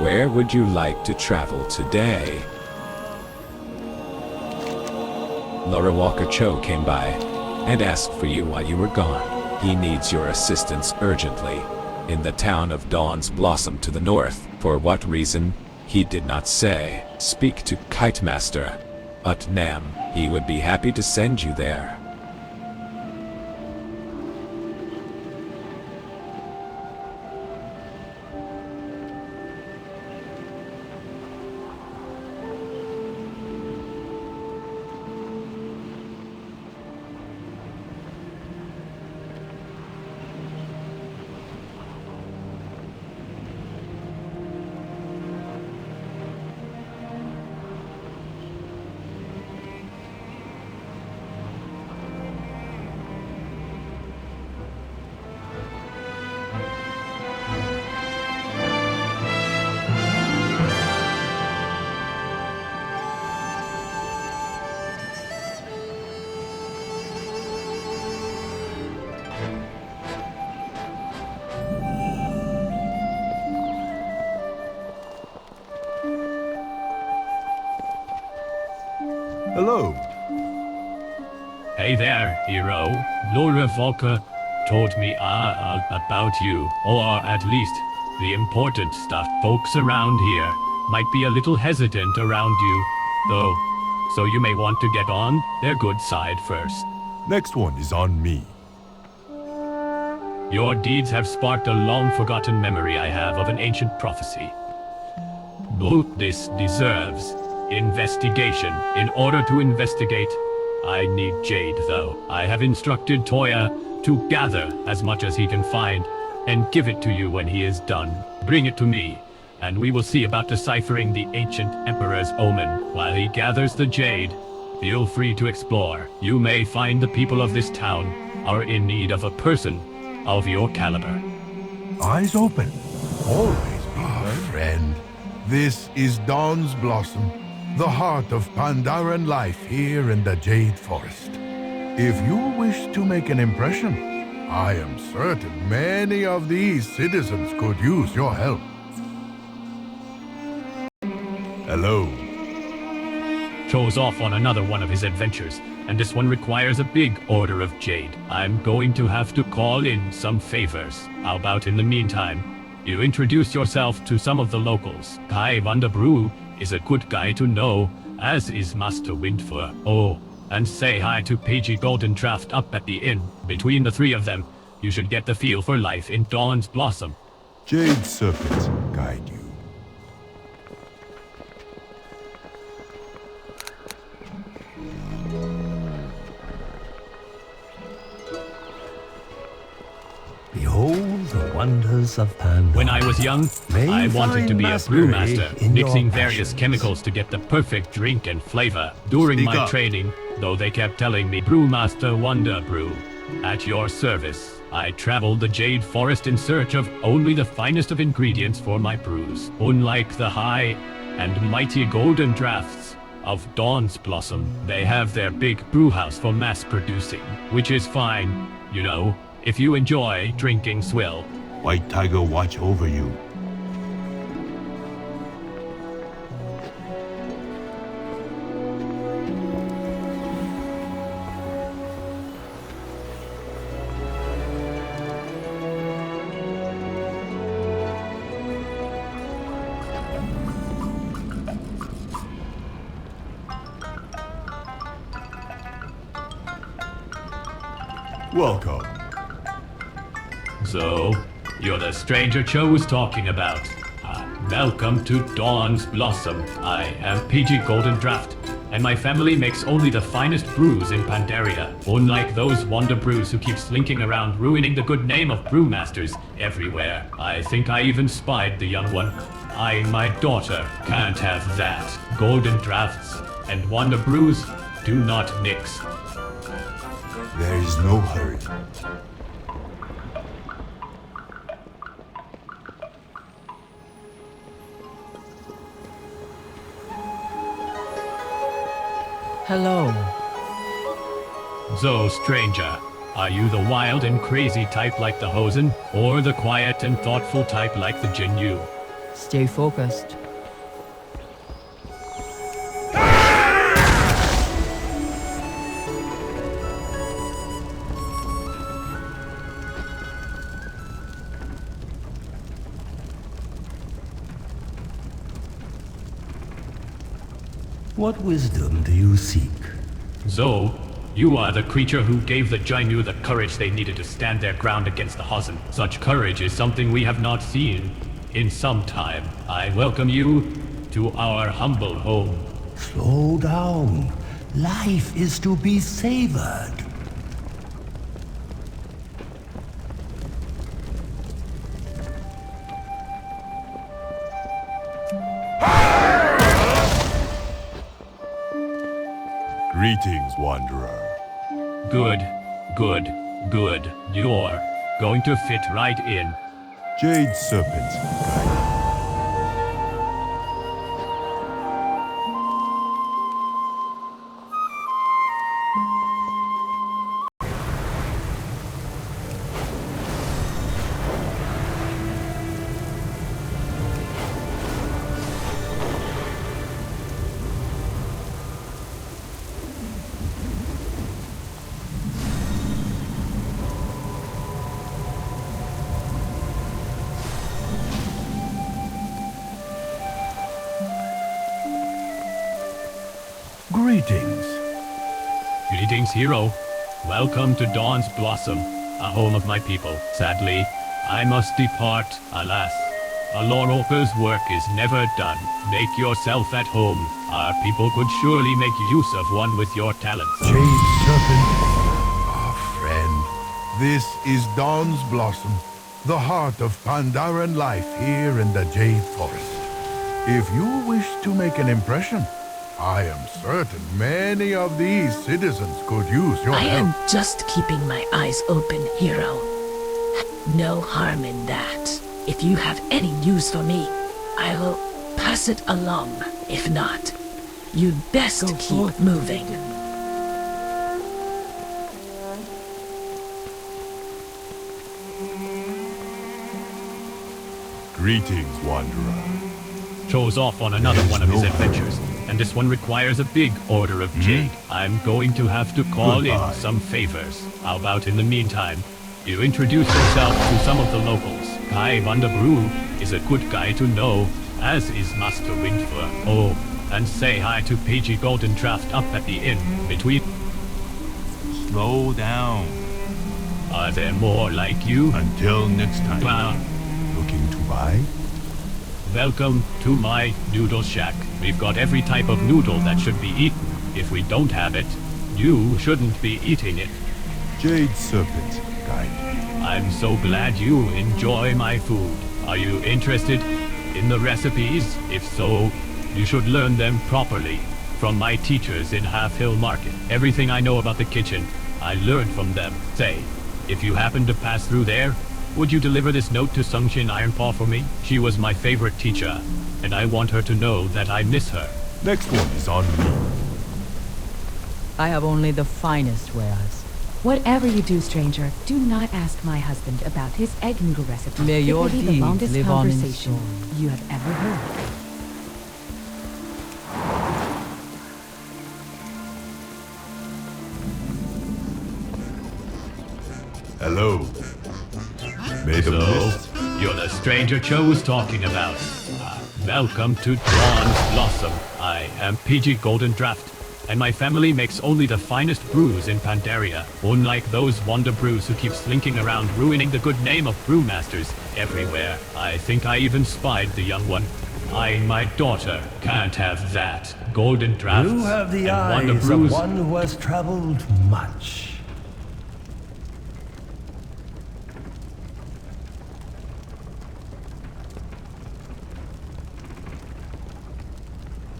Where would you like to travel today? Laura Walker Cho came by and asked for you while you were gone. He needs your assistance urgently in the town of Dawn's Blossom to the north. For what reason, he did not say. Speak to Kite Master Utnam. He would be happy to send you there. Hello. Hey there, hero. Laura Volker told me about you, or at least the important stuff. Folks around here might be a little hesitant around you, though, so you may want to get on their good side first. Next one is on me. Your deeds have sparked a long-forgotten memory I have of an ancient prophecy. This deserves investigation. In order to investigate, I need Jade, though. I have instructed Toya to gather as much as he can find and give it to you when he is done. Bring it to me, and we will see about deciphering the ancient Emperor's omen. While he gathers the Jade, feel free to explore. You may find the people of this town are in need of a person of your caliber. Eyes open. Always be my friend. This is Dawn's Blossom, the heart of Pandaren life here in the Jade Forest. If you wish to make an impression, I am certain many of these citizens could use your help. Hello. Chose off on another one of his adventures, and this one requires a big order of Jade. I'm going to have to call in some favors. How about in the meantime, you introduce yourself to some of the locals. Kai Vanderbrew is a good guy to know, as is Master Windfur. Oh, and say hi to Pagey Golden Draft up at the inn. Between the three of them, you should get the feel for life in Dawn's Blossom. Jade Serpent guide you. Behold the wonders of Pandora. When I was young, I wanted to be a brewmaster, mixing various chemicals to get the perfect drink and flavor. During my training, though they kept telling me Brewmaster Wonder Brew, at your service, I traveled the Jade Forest in search of only the finest of ingredients for my brews. Unlike the high and mighty golden drafts of Dawn's Blossom, they have their big brewhouse for mass producing, which is fine, you know, if you enjoy drinking swill. White Tiger watch over you. Welcome. So, you're the stranger Cho was talking about. Welcome to Dawn's Blossom. I am PG Golden Draft, and my family makes only the finest brews in Pandaria. Unlike those wonder brews who keep slinking around ruining the good name of brewmasters everywhere. I think I even spied the young one. My daughter can't have that. Golden Drafts and wonder brews do not mix. There is no hurry. Hello. So, stranger, are you the wild and crazy type like the Hozen, or the quiet and thoughtful type like the Jinyu? Stay focused. What wisdom do you seek? So, you are the creature who gave the Jinyu the courage they needed to stand their ground against the Hozen. Such courage is something we have not seen in some time. I welcome you to our humble home. Slow down. Life is to be savored. Greetings, Wanderer. Good, good, good. You're going to fit right in. Jade Serpent, guide. Greetings. Greetings, hero. Welcome to Dawn's Blossom, a home of my people. Sadly, I must depart, alas. A lore-oaker's work is never done. Make yourself at home. Our people could surely make use of one with your talents. Jade Serpent, our friend. This is Dawn's Blossom, the heart of Pandaren life here in the Jade Forest. If you wish to make an impression, I am certain many of these citizens could use your I help. am just keeping my eyes open, hero. No harm in that. If you have any news for me, I will pass it along. If not, you'd best keep moving. Greetings, Wanderer. Chose off on another one of his adventures, and this one requires a big order of jade. I'm going to have to call in some favors. How about in the meantime, you introduce yourself to some of the locals. Guy Van der Brew is a good guy to know, as is Master Windfur. Oh, and say hi to Pagey Golden Draft up at the inn between. Slow down. Are there more like you? Until next time. Looking to buy? Welcome to my noodle shack. We've got every type of noodle that should be eaten. If we don't have it, you shouldn't be eating it. Jade Serpent, guide. I'm so glad you enjoy my food. Are you interested in the recipes? If so, you should learn them properly from my teachers in Half Hill Market. Everything I know about the kitchen, I learned from them. Say, if you happen to pass through there, would you deliver this note to Sungshin Ironpaw for me? She was my favorite teacher, and I want her to know that I miss her. Next one is on me. I have only the finest wares. Whatever you do, stranger, do not ask my husband about his egg noodle recipe. May your it will be the deeds longest live on in conversation story. you have ever heard. Hello. Made a list? You're the stranger Cho was talking about. Welcome to Dawn's Blossom. I am PG Golden Draft, and my family makes only the finest brews in Pandaria, unlike those Wonder Brews who keep slinking around ruining the good name of brewmasters everywhere. I think I even spied the young one. Eyeing my daughter. Can't have that. Golden Drafts You have the and Wonder eyes Brews. of one who has traveled much.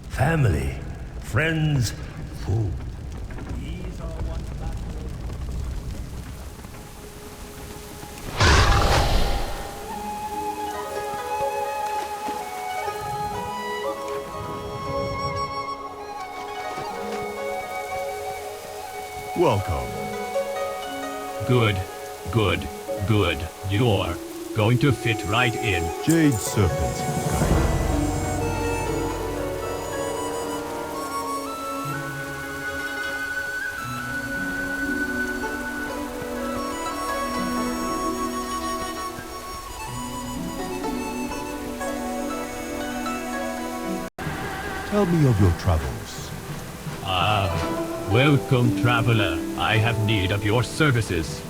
Family, friends, food. These are what Welcome. Good, good, good. You're going to fit right in. Jade Serpent, guide. Tell me of your travels. Welcome, traveler. I have need of your services.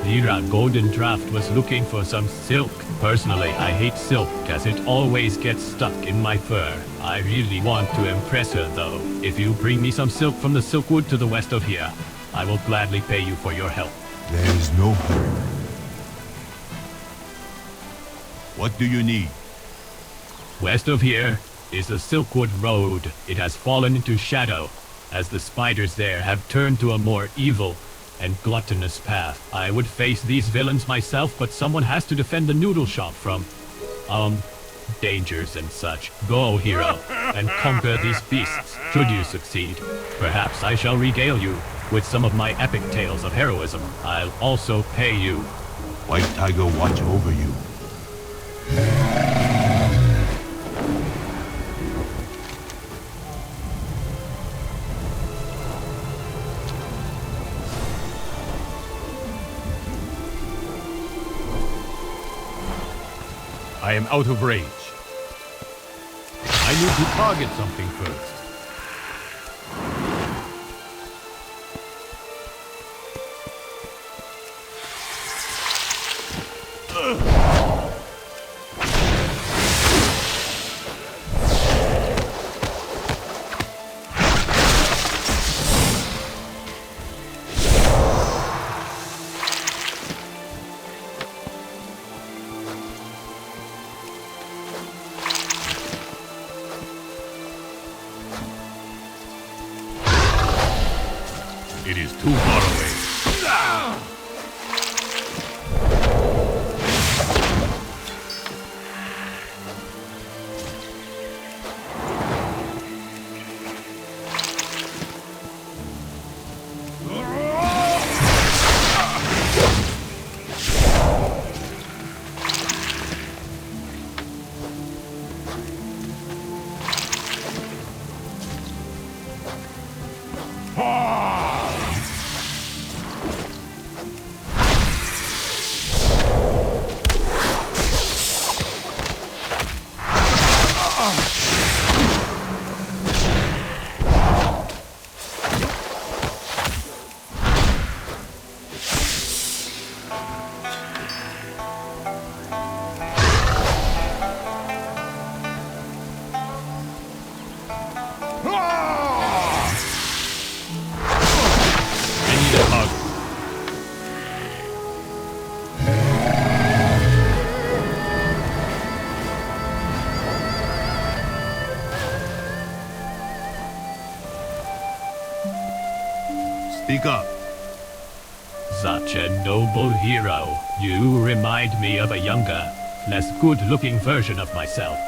Lira Golden Draft was looking for some silk. Personally, I hate silk as it always gets stuck in my fur. I really want to impress her though. If you bring me some silk from the Silkwood to the west of here, I will gladly pay you for your help. There is no hurry. What do you need? West of here is the Silkwood Road. It has fallen into shadow, as the spiders there have turned to a more evil and gluttonous path. I would face these villains myself, but someone has to defend the noodle shop from, dangers and such. Go, hero, and conquer these beasts, should you succeed. Perhaps I shall regale you with some of my epic tales of heroism. I'll also pay you. White Tiger watch over you. I am out of range. I need to target something first. It is too far away. Speak up. Such a noble hero. You remind me of a younger, less good-looking version of myself.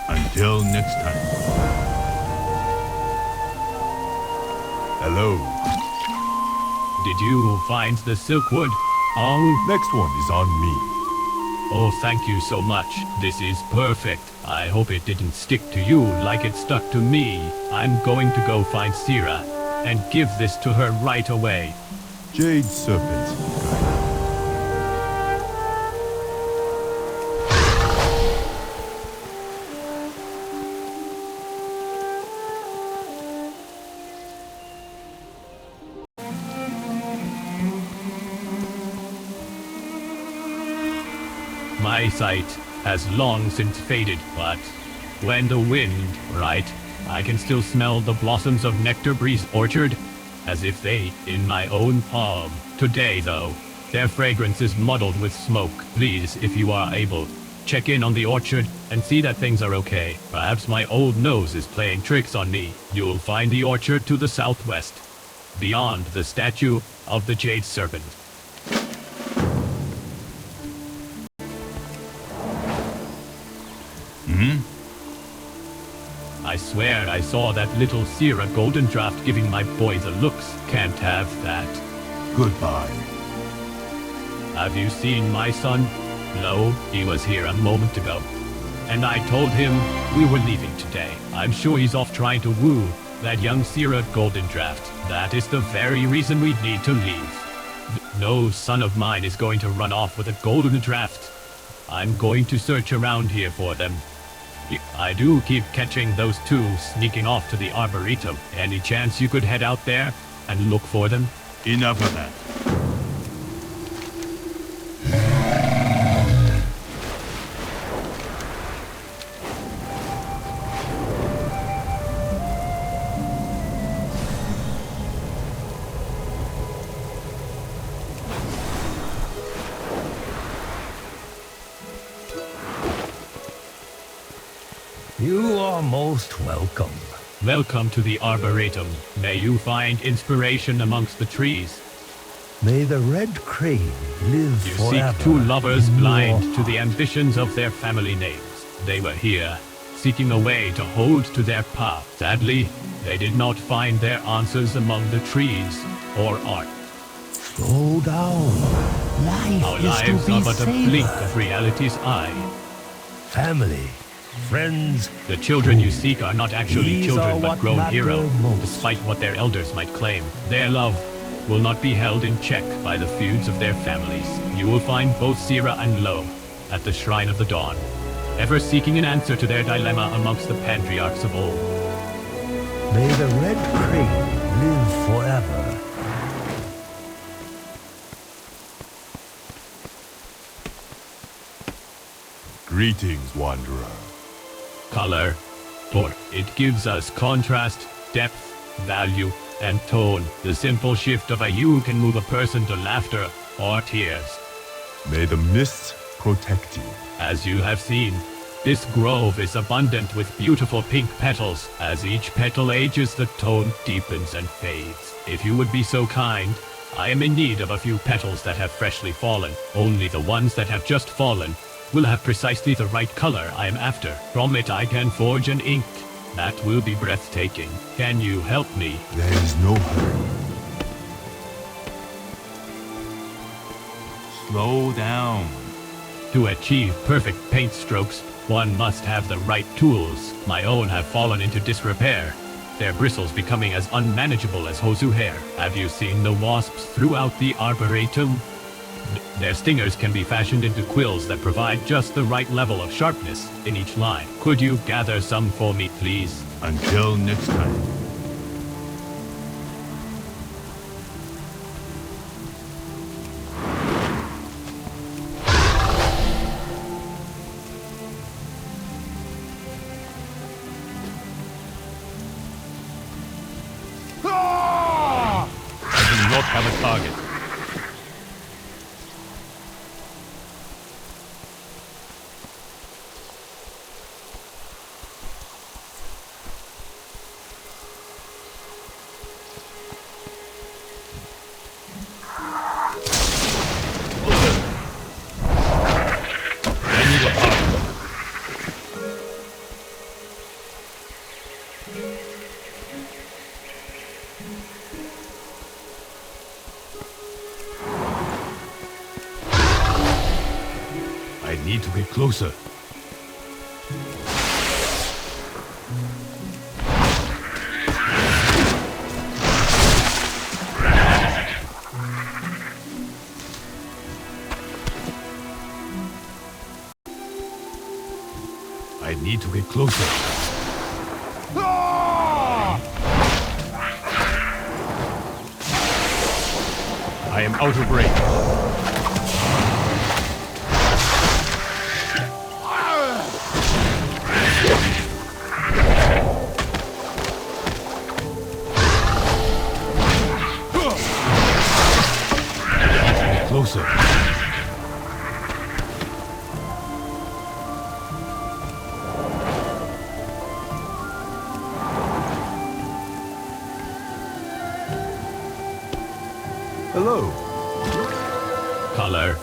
Until next time. Hello. Did you find the Silkwood? Oh, Next one is on me. oh, thank you so much. This is perfect. I hope it didn't stick to you like it stuck to me. I'm going to go find Sira and give this to her right away. Jade Serpent. My sight has long since faded, but when the wind, right, I can still smell the blossoms of Nectar Breeze Orchard, as if they in my own palm. Today, though, their fragrance is muddled with smoke. Please, if you are able, check in on the orchard and see that things are okay. Perhaps my old nose is playing tricks on me. You'll find the orchard to the southwest, beyond the statue of the Jade Serpent. I swear I saw that little Sira Golden Draft giving my boy the looks. Can't have that. Goodbye. Have you seen my son? No, he was here a moment ago. And I told him we were leaving today. I'm sure he's off trying to woo that young Sira Golden Draft. That is the very reason we need to leave. No son of mine is going to run off with a Golden Draft. I'm going to search around here for them. I do keep catching those two sneaking off to the Arboretum. Any chance you could head out there and look for them? Enough of that. You are most welcome. Welcome to the Arboretum. May you find inspiration amongst the trees. May the red crane live You forever. seek two lovers in blind your to the ambitions of their family names. They were here, seeking a way to hold to their path. Sadly, they did not find their answers among the trees or art. Slow down. Life Our is lives to be are but a blink savored. of reality's eye. Family, friends. The children you seek are not actually These children are but what grown matter heroes, most. despite what their elders might claim. Their love will not be held in check by the feuds of their families. You will find both Sira and Lo at the Shrine of the Dawn, ever seeking an answer to their dilemma amongst the patriarchs of old. May the red crane live forever. Greetings, Wanderer. Color, for it gives us contrast, depth, value, and tone. The simple shift of a hue can move a person to laughter or tears. May the mists protect you. As you have seen, this grove is abundant with beautiful pink petals. As each petal ages, the tone deepens and fades. If you would be so kind, I am in need of a few petals that have freshly fallen. Only the ones that have just fallen will have precisely the right color I am after. From it I can forge an ink that will be breathtaking. Can you help me? There is no hurry. Slow down. To achieve perfect paint strokes, one must have the right tools. My own have fallen into disrepair, their bristles becoming as unmanageable as Hozu hair. Have you seen the wasps throughout the Arboretum? Their stingers can be fashioned into quills that provide just the right level of sharpness in each line. Could you gather some for me, please? Until next time. I do not have a target. I need to get closer. I need to get closer. I am out of range. Closer. Hello. Color,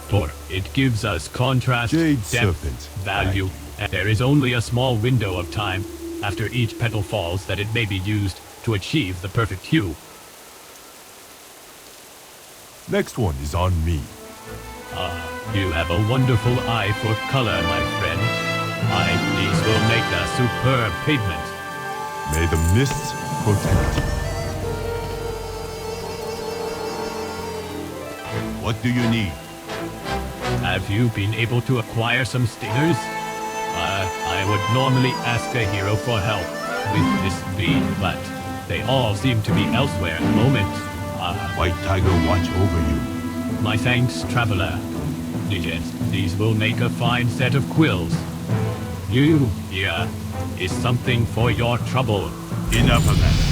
for it gives us contrast, Jade depth, Serpent. value, and there is only a small window of time after each petal falls that it may be used to achieve the perfect hue. Next one is on me. You have a wonderful eye for color, my friend. These will make a superb pigment. May the mists protect you. What do you need? Have you been able to acquire some stingers? I would normally ask a hero for help with this beat, but they all seem to be elsewhere at the moment. White Tiger watch over you. My thanks, traveler. These will make a fine set of quills. You here is something for your trouble. Enough of that.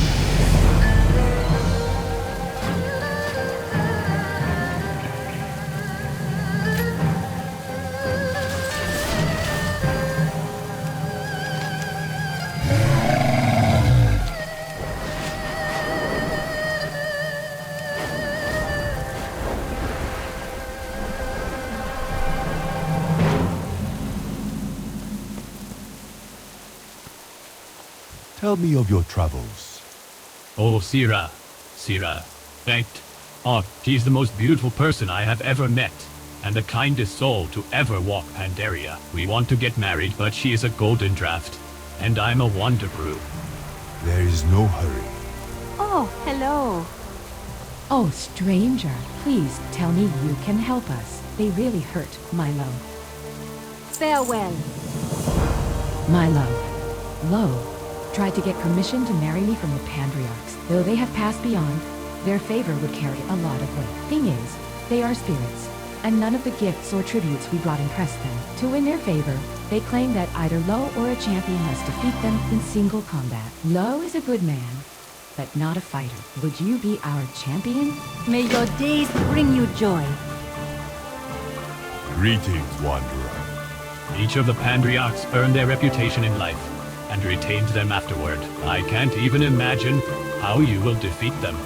Tell me of your travels. Oh, Sira. Thanked. Oh, she's the most beautiful person I have ever met, and the kindest soul to ever walk Pandaria. We want to get married, but she is a golden draft, and I'm a wonder brew. There is no hurry. Oh, hello. Oh, stranger, please tell me you can help us. They really hurt Milo. Farewell. Milo. Lo. Tried to get permission to marry me from the Pandriarchs. Though they have passed beyond, their favor would carry a lot of weight. Thing is, they are spirits, and none of the gifts or tributes we brought impressed them. To win their favor, they claim that either Lo or a champion must defeat them in single combat. Lo is a good man, but not a fighter. Would you be our champion? May your days bring you joy. Greetings, Wanderer. Each of the Pandriarchs earned their reputation in life, and retained them afterward. I can't even imagine how you will defeat them.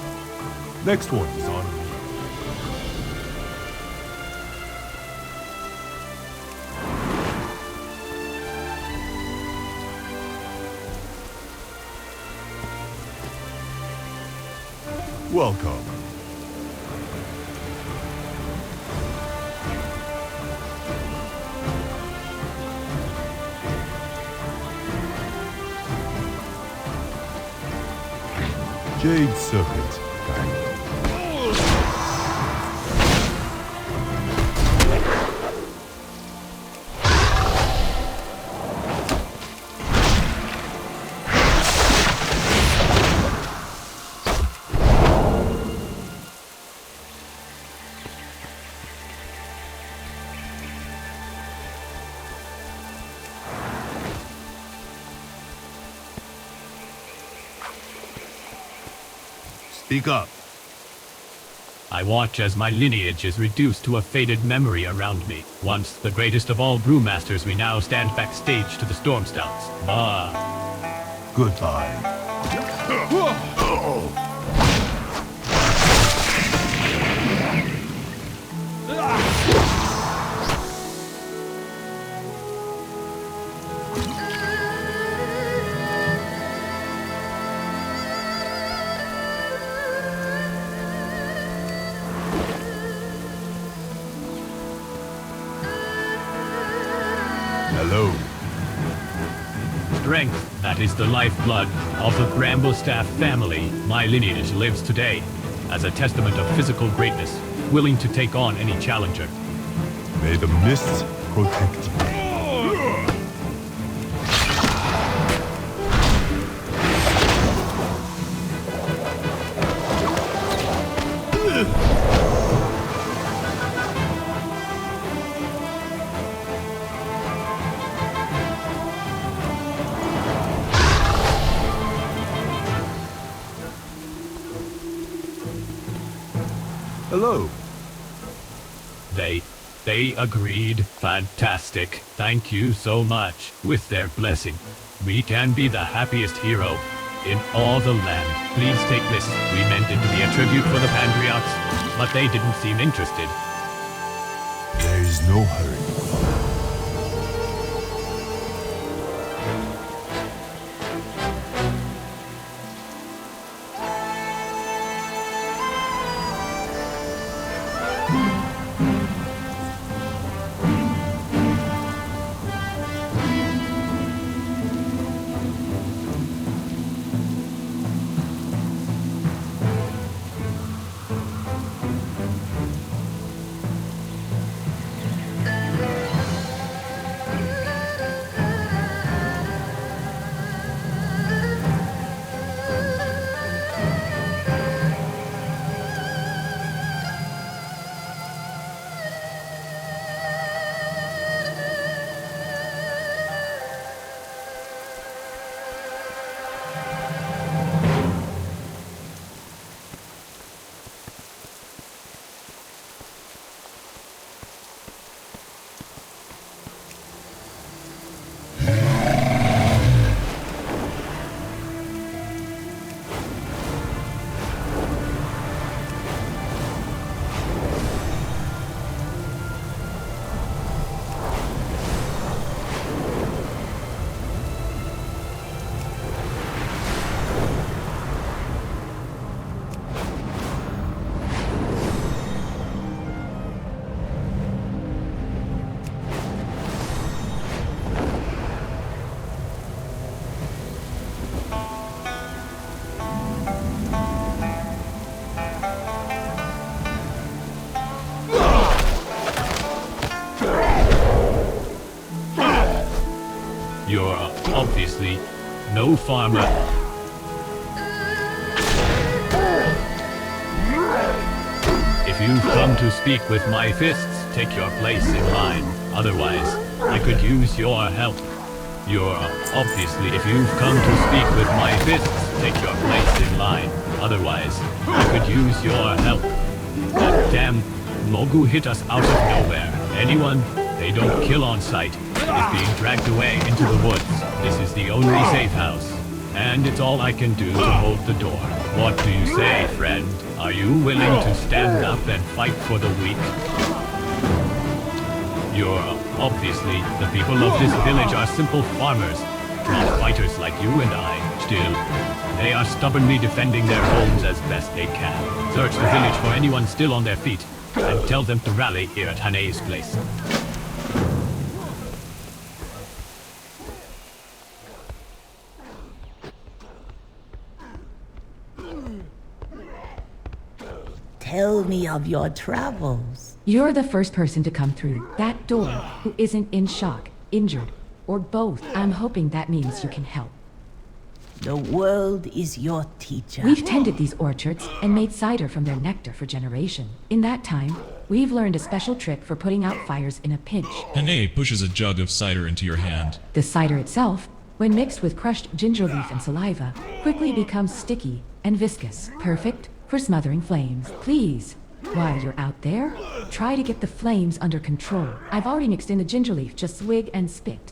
Next one is on me. Welcome. Jade Serpent. Speak up. I watch as my lineage is reduced to a faded memory around me. Once the greatest of all brewmasters, we now stand backstage to the Stormstouts. Goodbye. Hello. Strength, that is the lifeblood of the Bramblestaff family. My lineage lives today as a testament of physical greatness, willing to take on any challenger. May the mists protect you. Hello. They agreed. Fantastic. Thank you so much. With their blessing, we can be the happiest hero in all the land. Please take this. We meant it to be a tribute for the Pandriarchs, but they didn't seem interested. There is no hurry. You're obviously no farmer. If you've come to speak with my fists, take your place in line. Otherwise, I could use your help. You're obviously, if you've come to speak with my fists, take your place in line. Otherwise, I could use your help. That damn Mogu hit us out of nowhere. Anyone they don't kill on sight is being dragged away into the woods. This is the only safe house, and it's all I can do to hold the door. What do you say, friend? Are you willing to stand up and fight for the weak? You're obviously, the people of this village are simple farmers, not fighters like you and I. Still, they are stubbornly defending their homes as best they can. Search the village for anyone still on their feet, and tell them to rally here at Hane's place. Tell me of your travels. You're the first person to come through that door who isn't in shock, injured, or both. I'm hoping that means you can help. The world is your teacher. We've tended these orchards and made cider from their nectar for generations. In that time, we've learned a special trick for putting out fires in a pinch. Hene pushes a jug of cider into your hand. The cider itself, when mixed with crushed ginger leaf and saliva, quickly becomes sticky and viscous, perfect for smothering flames. Please, while you're out there, try to get the flames under control. I've already mixed in the ginger leaf, just swig and spit.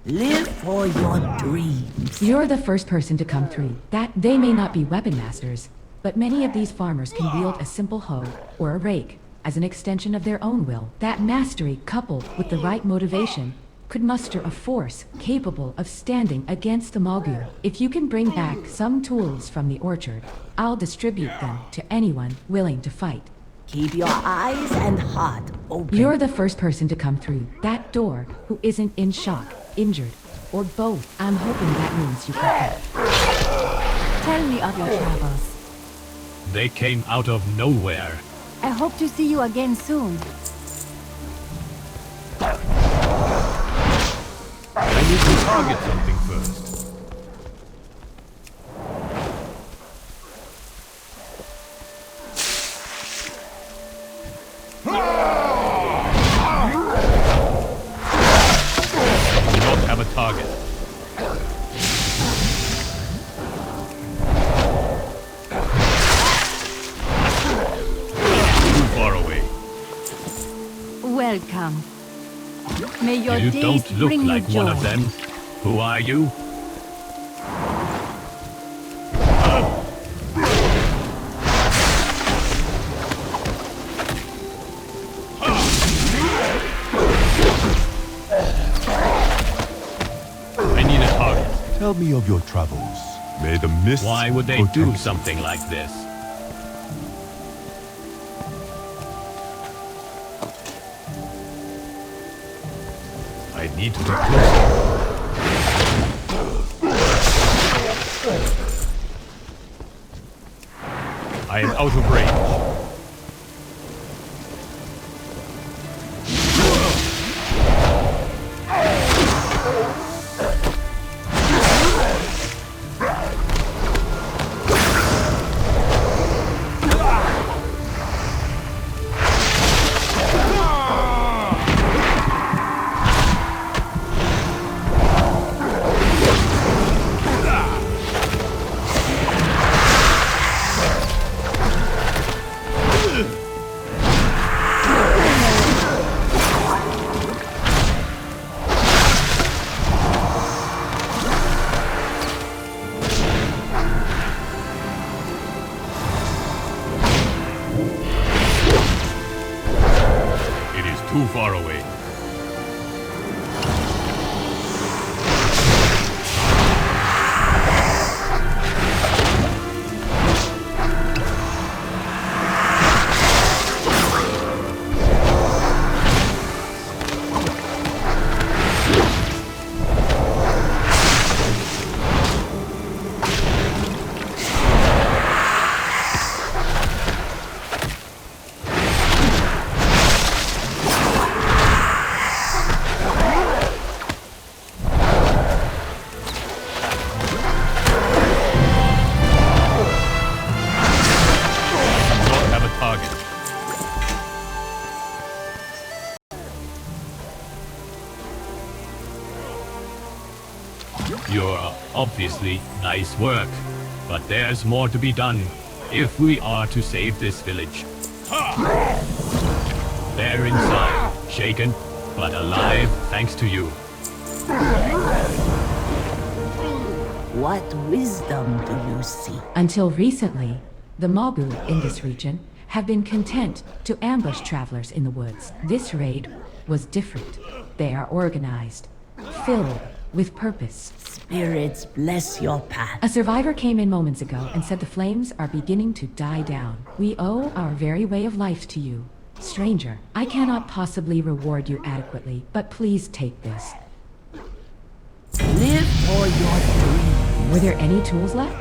Live for your dreams. You're the first person to come through. That they may not be weapon masters, but many of these farmers can wield a simple hoe or a rake as an extension of their own will. That mastery, coupled with the right motivation, could muster a force capable of standing against the Mogu. If you can bring back some tools from the orchard, I'll distribute them to anyone willing to fight. Keep your eyes and heart open. You're the first person to come through that door who isn't in shock, injured, or both. I'm hoping that means you can help. Tell me of your travels. They came out of nowhere. I hope to see you again soon. I need to target something first. We don't have a target. Too far away. Welcome. May your You days don't look bring like you one joy. of them. Who are you? I need a target. Tell me of your travels. May the mist Why would they protect do you. something like this? I need to be closer. I am out of range. Too far away. You're obviously nice work, but there's more to be done if we are to save this village. They're inside, shaken, but alive thanks to you. What wisdom do you see? Until recently, the Mogu in this region have been content to ambush travelers in the woods. This raid was different. They are organized, filled with purpose. Spirits bless your path. A survivor came in moments ago and said the flames are beginning to die down. We owe our very way of life to you. Stranger, I cannot possibly reward you adequately, but please take this. Live for your dreams. Were there any tools left?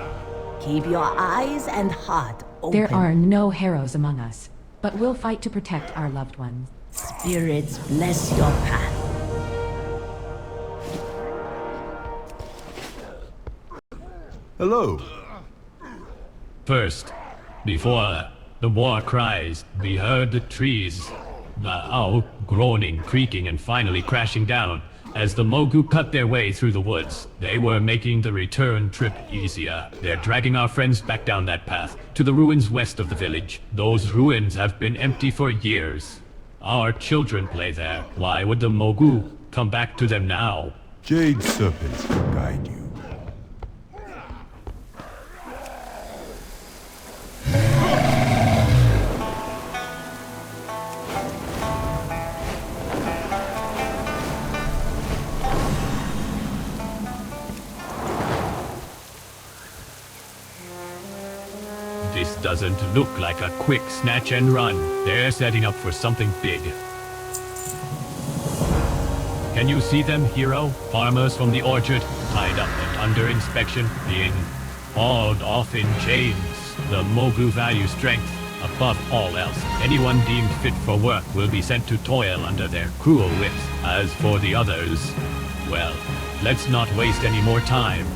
Keep your eyes and heart open. There are no heroes among us, but we'll fight to protect our loved ones. Spirits bless your path. Hello. First, before the war cries, we heard the trees groaning, creaking, and finally crashing down. As the Mogu cut their way through the woods, they were making the return trip easier. They're dragging our friends back down that path, to the ruins west of the village. Those ruins have been empty for years. Our children play there. Why would the Mogu come back to them now? Jade serpents will guide you. This doesn't look like a quick snatch and run. They're setting up for something big. Can you see them, hero? Farmers from the orchard, tied up and under inspection, being hauled off in chains. The Mogu value strength above all else. Anyone deemed fit for work will be sent to toil under their cruel whips. As for the others, well, let's not waste any more time.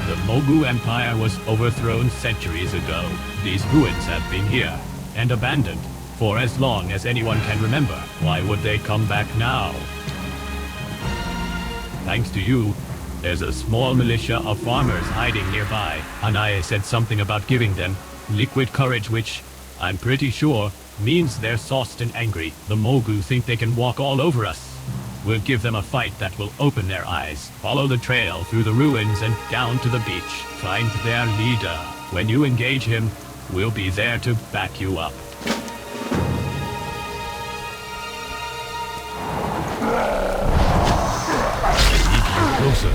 The Mogu Empire was overthrown centuries ago. These ruins have been here, and abandoned, for as long as anyone can remember. Why would they come back now? Thanks to you, there's a small militia of farmers hiding nearby. Anaya said something about giving them liquid courage, which, I'm pretty sure, means they're sauced and angry. The Mogu think they can walk all over us. We'll give them a fight that will open their eyes. Follow the trail through the ruins and down to the beach. Find their leader. When you engage him, we'll be there to back you up. Keep closer.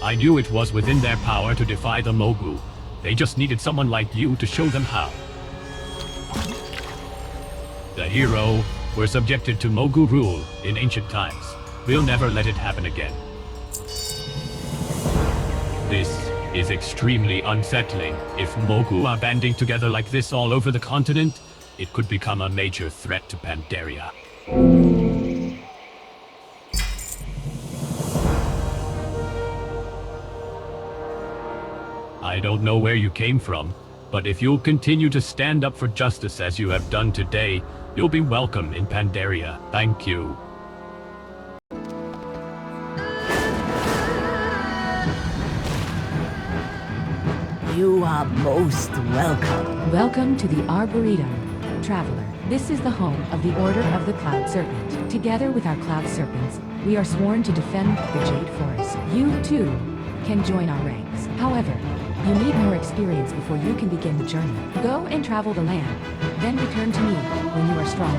I knew it was within their power to defy the Mogu. They just needed someone like you to show them how. The hero were subjected to Mogu rule in ancient times. We'll never let it happen again. This is extremely unsettling. If Mogu are banding together like this all over the continent, it could become a major threat to Pandaria. I don't know where you came from, but if you'll continue to stand up for justice as you have done today, you'll be welcome in Pandaria. Thank you. You are most welcome. Welcome to the Arboretum, Traveler. This is the home of the Order of the Cloud Serpent. Together with our Cloud Serpents, we are sworn to defend the Jade Forest. You, too, can join our ranks. However, you need more experience before you can begin the journey. Go and travel the land, then return to me when you are stronger.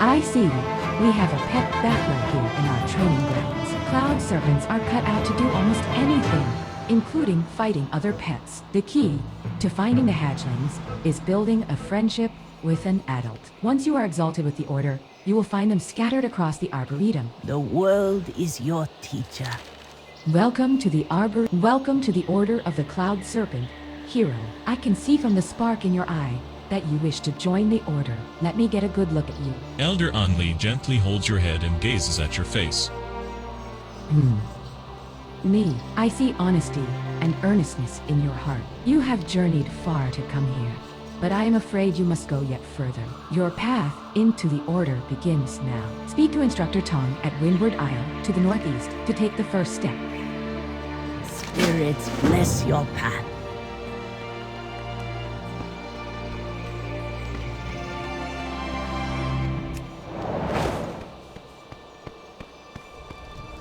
I see. We have a pet battler here in our training grounds. Cloud serpents are cut out to do almost anything, including fighting other pets. The key to finding the hatchlings is building a friendship with an adult. Once you are exalted with the Order, you will find them scattered across the Arboretum. The world is your teacher. Welcome to the Order of the Cloud Serpent, hero. I can see from the spark in your eye that you wish to join the Order. Let me get a good look at you. Elder Anli gently holds your head and gazes at your face. Me, I see honesty and earnestness in your heart. You have journeyed far to come here, but I am afraid you must go yet further. Your path into the Order begins now. Speak to Instructor Tong at Windward Isle to the northeast to take the first step. Spirits bless your path.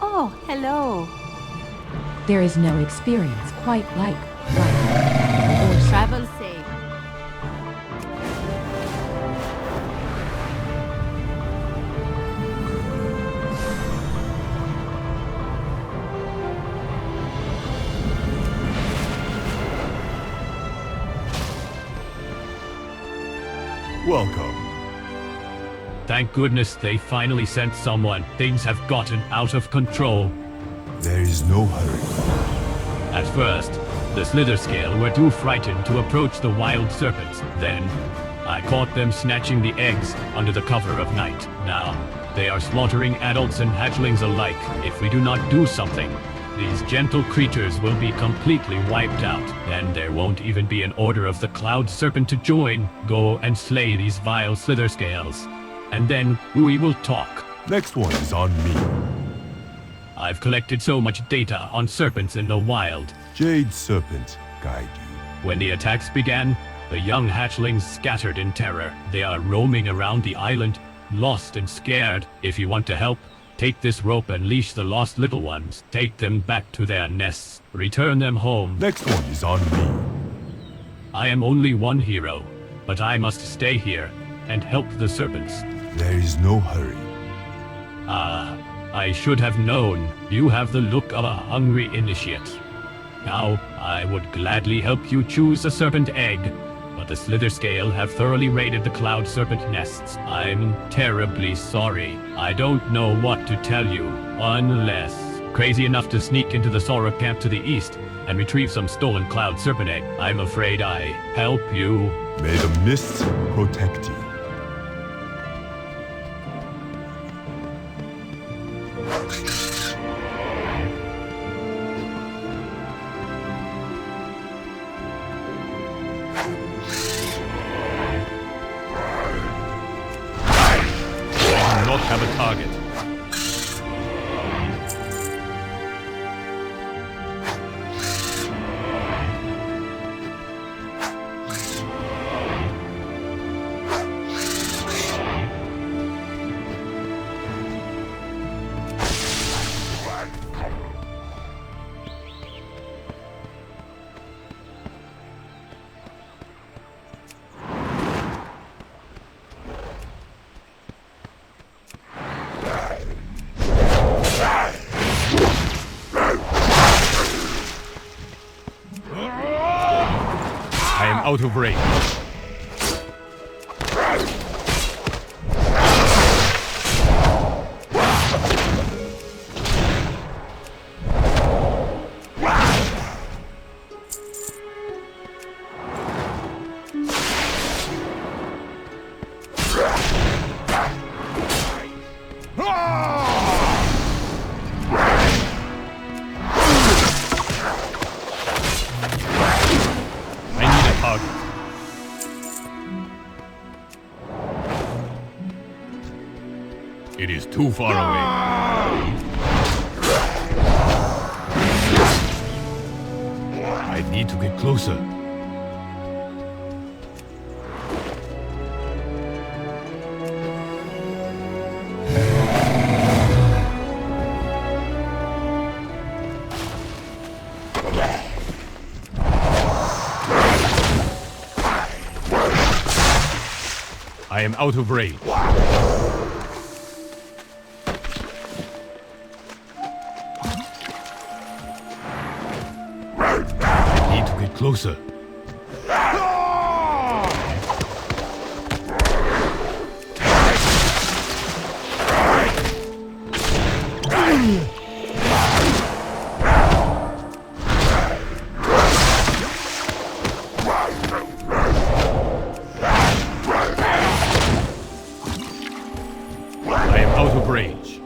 Oh, hello. There is no experience quite like life. Or travel safe. Welcome. Thank goodness they finally sent someone. Things have gotten out of control. There is no hurry. At first, the Slitherscale were too frightened to approach the wild serpents. Then, I caught them snatching the eggs under the cover of night. Now, they are slaughtering adults and hatchlings alike. If we do not do something, these gentle creatures will be completely wiped out. Then there won't even be an Order of the Cloud Serpent to join. Go and slay these vile Slitherscales, and then we will talk. Next one is on me. I've collected so much data on serpents in the wild. Jade Serpent, guide you. When the attacks began, the young hatchlings scattered in terror. They are roaming around the island, lost and scared. If you want to help, take this rope and leash the lost little ones. Take them back to their nests. Return them home. Next one is on me. I am only one hero, but I must stay here and help the serpents. There is no hurry. I should have known. You have the look of a hungry initiate. Now, I would gladly help you choose a serpent egg, but the Slitherscale have thoroughly raided the Cloud Serpent nests. I'm terribly sorry. I don't know what to tell you, unless crazy enough to sneak into the Sora camp to the east and retrieve some stolen Cloud Serpent egg. I'm afraid I help you. May the mists protect you. Have a target. out of range. It is too far away. I need to get closer. I am out of range. Closer. I am out of range.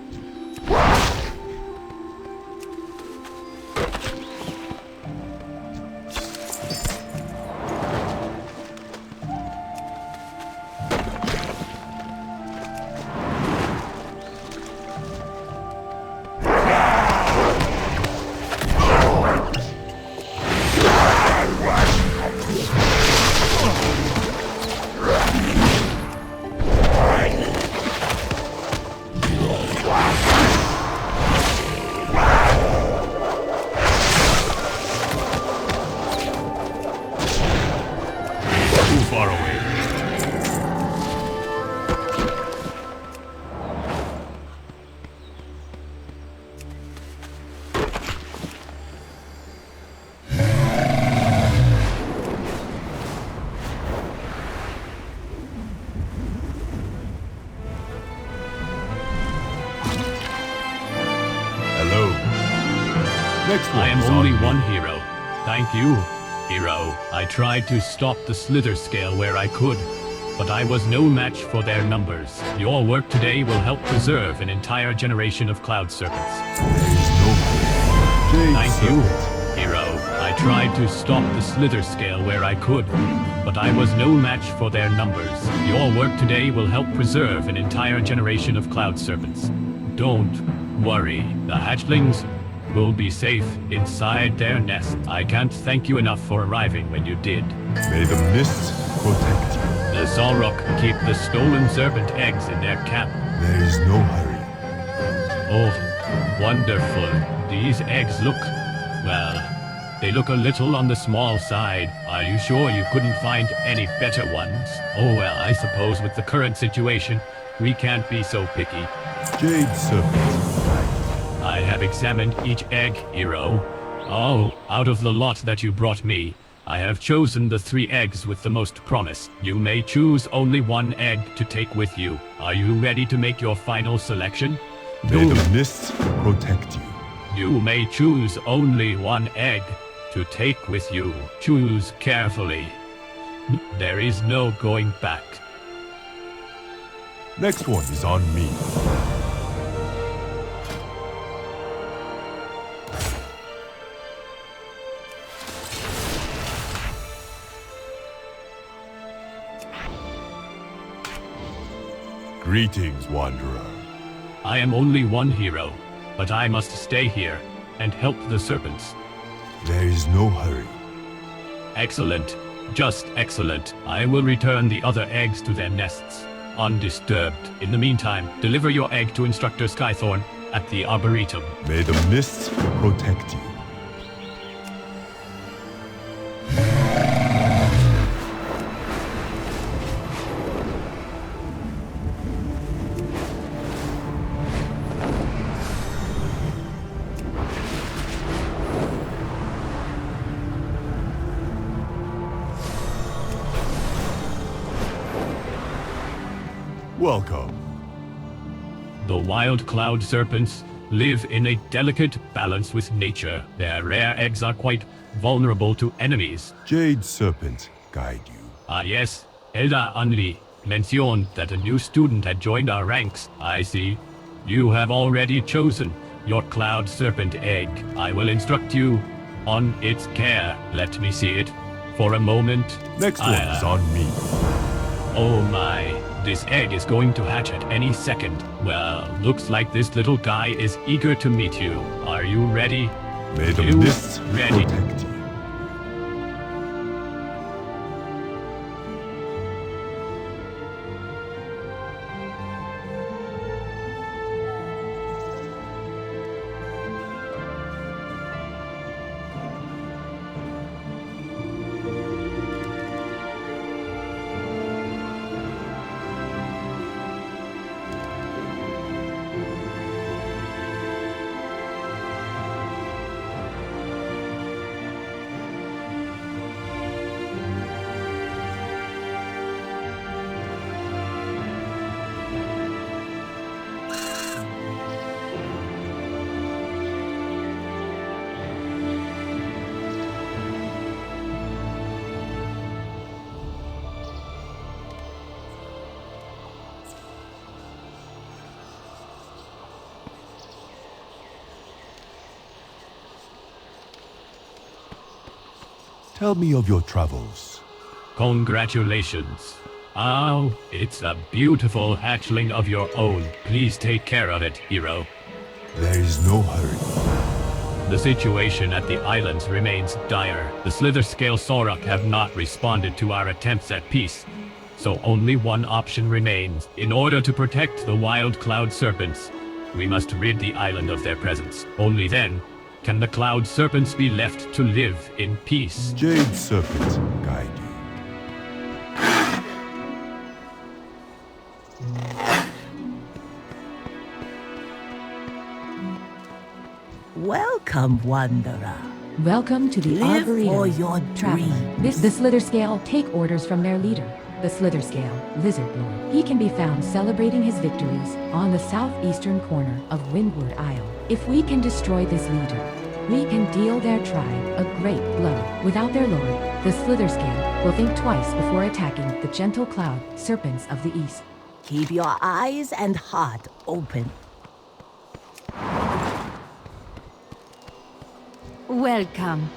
I am only one hero. Thank you, hero. I tried to stop the Slither Scale where I could, but I was no match for their numbers. Your work today will help preserve an entire generation of cloud serpents. Thank you, hero. I tried to stop the Slither Scale where I could, but I was no match for their numbers. Your work today will help preserve an entire generation of cloud serpents. Don't worry, the hatchlings will be safe inside their nest. I can't thank you enough for arriving when you did. May the mists protect you. The Zalrok keep the stolen serpent eggs in their camp. There is no hurry. Oh, wonderful. These eggs look, well, they look a little on the small side. Are you sure you couldn't find any better ones? Oh well, I suppose with the current situation, we can't be so picky. Jade serpent. I have examined each egg, hero. Oh, out of the lot that you brought me, I have chosen the 3 eggs with the most promise. You may choose only 1 egg to take with you. Are you ready to make your final selection? May the mists protect you. You may choose only 1 egg to take with you. Choose carefully. There is no going back. Next one is on me. Greetings, Wanderer. I am only one hero, but I must stay here and help the serpents. There is no hurry. Excellent. Just excellent. I will return the other eggs to their nests, undisturbed. In the meantime, deliver your egg to Instructor Skythorn at the Arboretum. May the mists protect you. Welcome. The wild cloud serpents live in a delicate balance with nature. Their rare eggs are quite vulnerable to enemies. Jade Serpent guide you. Ah yes, Elder Anli mentioned that a new student had joined our ranks. I see. You have already chosen your cloud serpent egg. I will instruct you on its care. Let me see it for a moment. Next one is on me. Oh my, this egg is going to hatch at any second. Well, looks like this little guy is eager to meet you. Are you ready? May the mists ready? Protect you. Tell me of your travels. Congratulations. Oh, it's a beautiful hatchling of your own. Please take care of it, hero. There is no hurry. The situation at the islands remains dire. The Slitherscale Sorok have not responded to our attempts at peace. So only one option remains. In order to protect the wild cloud serpents, we must rid the island of their presence. Only then can the cloud serpents be left to live in peace. Jade Serpent guide you. Welcome, Wanderer. Welcome to the Live Arboretum. for your Traveler. dream. The Slitherscale take orders from their leader, the Slitherscale Lizard Lord. He can be found celebrating his victories on the southeastern corner of Windward Isle. If we can destroy this leader, we can deal their tribe a great blow. Without their lord, the Slitherscale will think twice before attacking the gentle cloud serpents of the east. Keep your eyes and heart open. Welcome.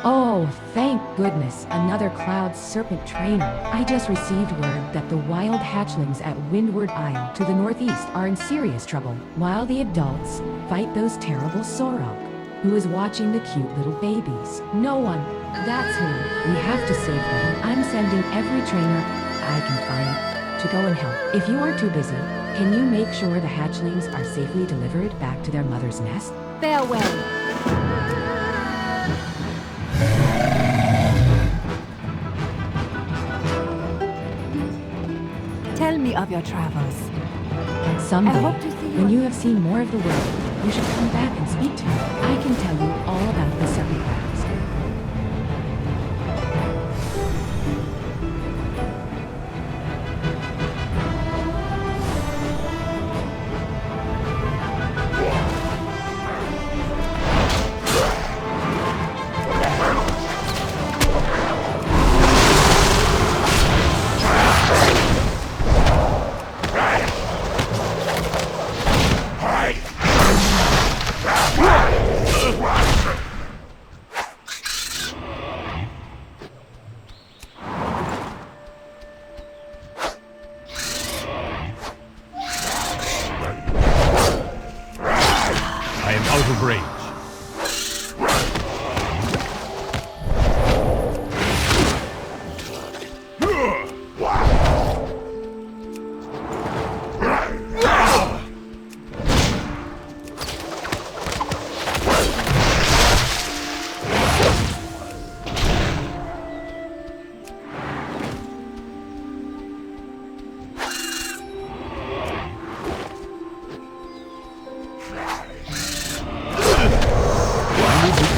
Oh, thank goodness, another cloud serpent trainer. I just received word that the wild hatchlings at Windward Isle to the northeast are in serious trouble, while the adults fight those terrible Sorok, who is watching the cute little babies. No one. That's who. We have to save them. I'm sending every trainer I can find to go and help. If you are too busy, can you make sure the hatchlings are safely delivered back to their mother's nest? Farewell. Tell me of your travels. Someday, I hope to see you when you have seen more of the world, you should come back and speak to me. I can tell you all about the serpent clouds.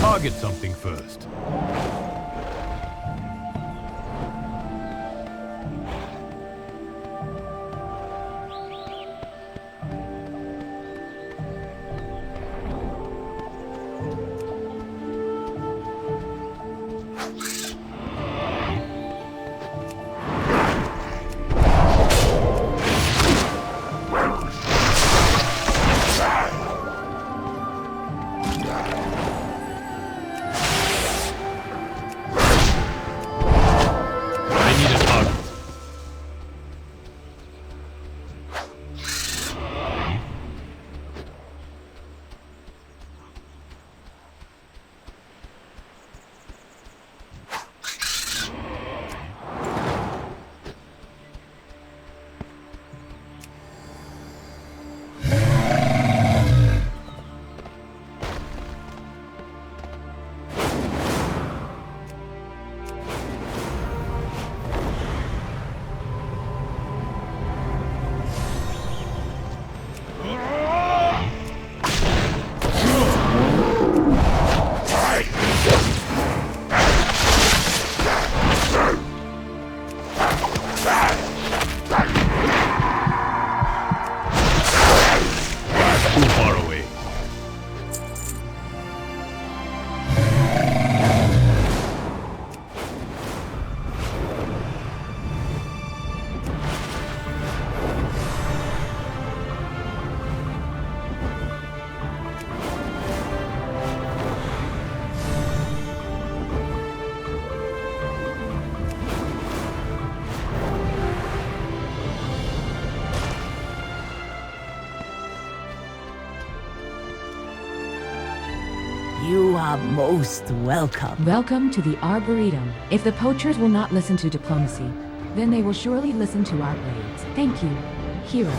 Target something first. You are most welcome. Welcome to the Arboretum. If the poachers will not listen to diplomacy, then they will surely listen to our blades. Thank you, hero.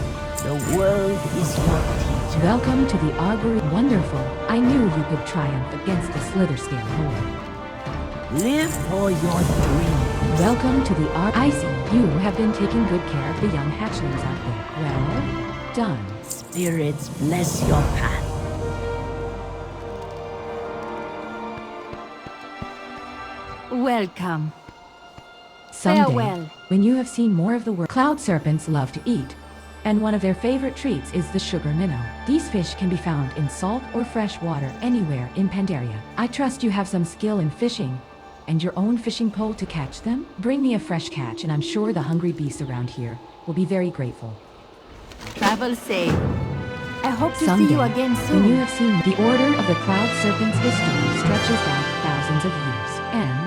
The world is your teacher. Welcome to the Arboretum. Wonderful. I knew you could triumph against the Slitherscale horde. Live for your dream. Welcome to the I see you have been taking good care of the young hatchlings out there. Well done. Spirits bless your path. Welcome. Someday, Farewell. when you have seen more of the world, cloud serpents love to eat, and one of their favorite treats is the sugar minnow. These fish can be found in salt or fresh water anywhere in Pandaria. I trust you have some skill in fishing, and your own fishing pole to catch them? Bring me a fresh catch, and I'm sure the hungry beasts around here will be very grateful. Travel safe. I hope to Someday, see you again soon. when you have seen the Order of the Cloud Serpent's history stretches back thousands of years, and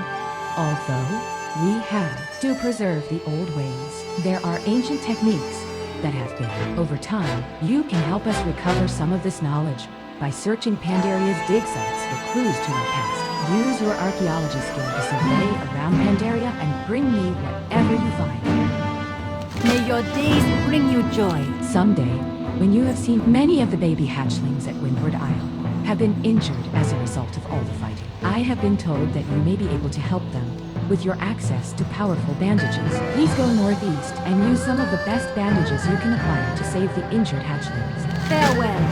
although we have to preserve the old ways, there are ancient techniques that have been. Over time, you can help us recover some of this knowledge by searching Pandaria's dig sites for clues to our past. Use your archaeology skill to survey around Pandaria and bring me whatever you find. May your days bring you joy. Someday, when you have seen many of the baby hatchlings at Windward Isle have been injured as a result of all the fighting, I have been told that you may be able to help them with your access to powerful bandages. Please go northeast and use some of the best bandages you can acquire to save the injured hatchlings. Farewell.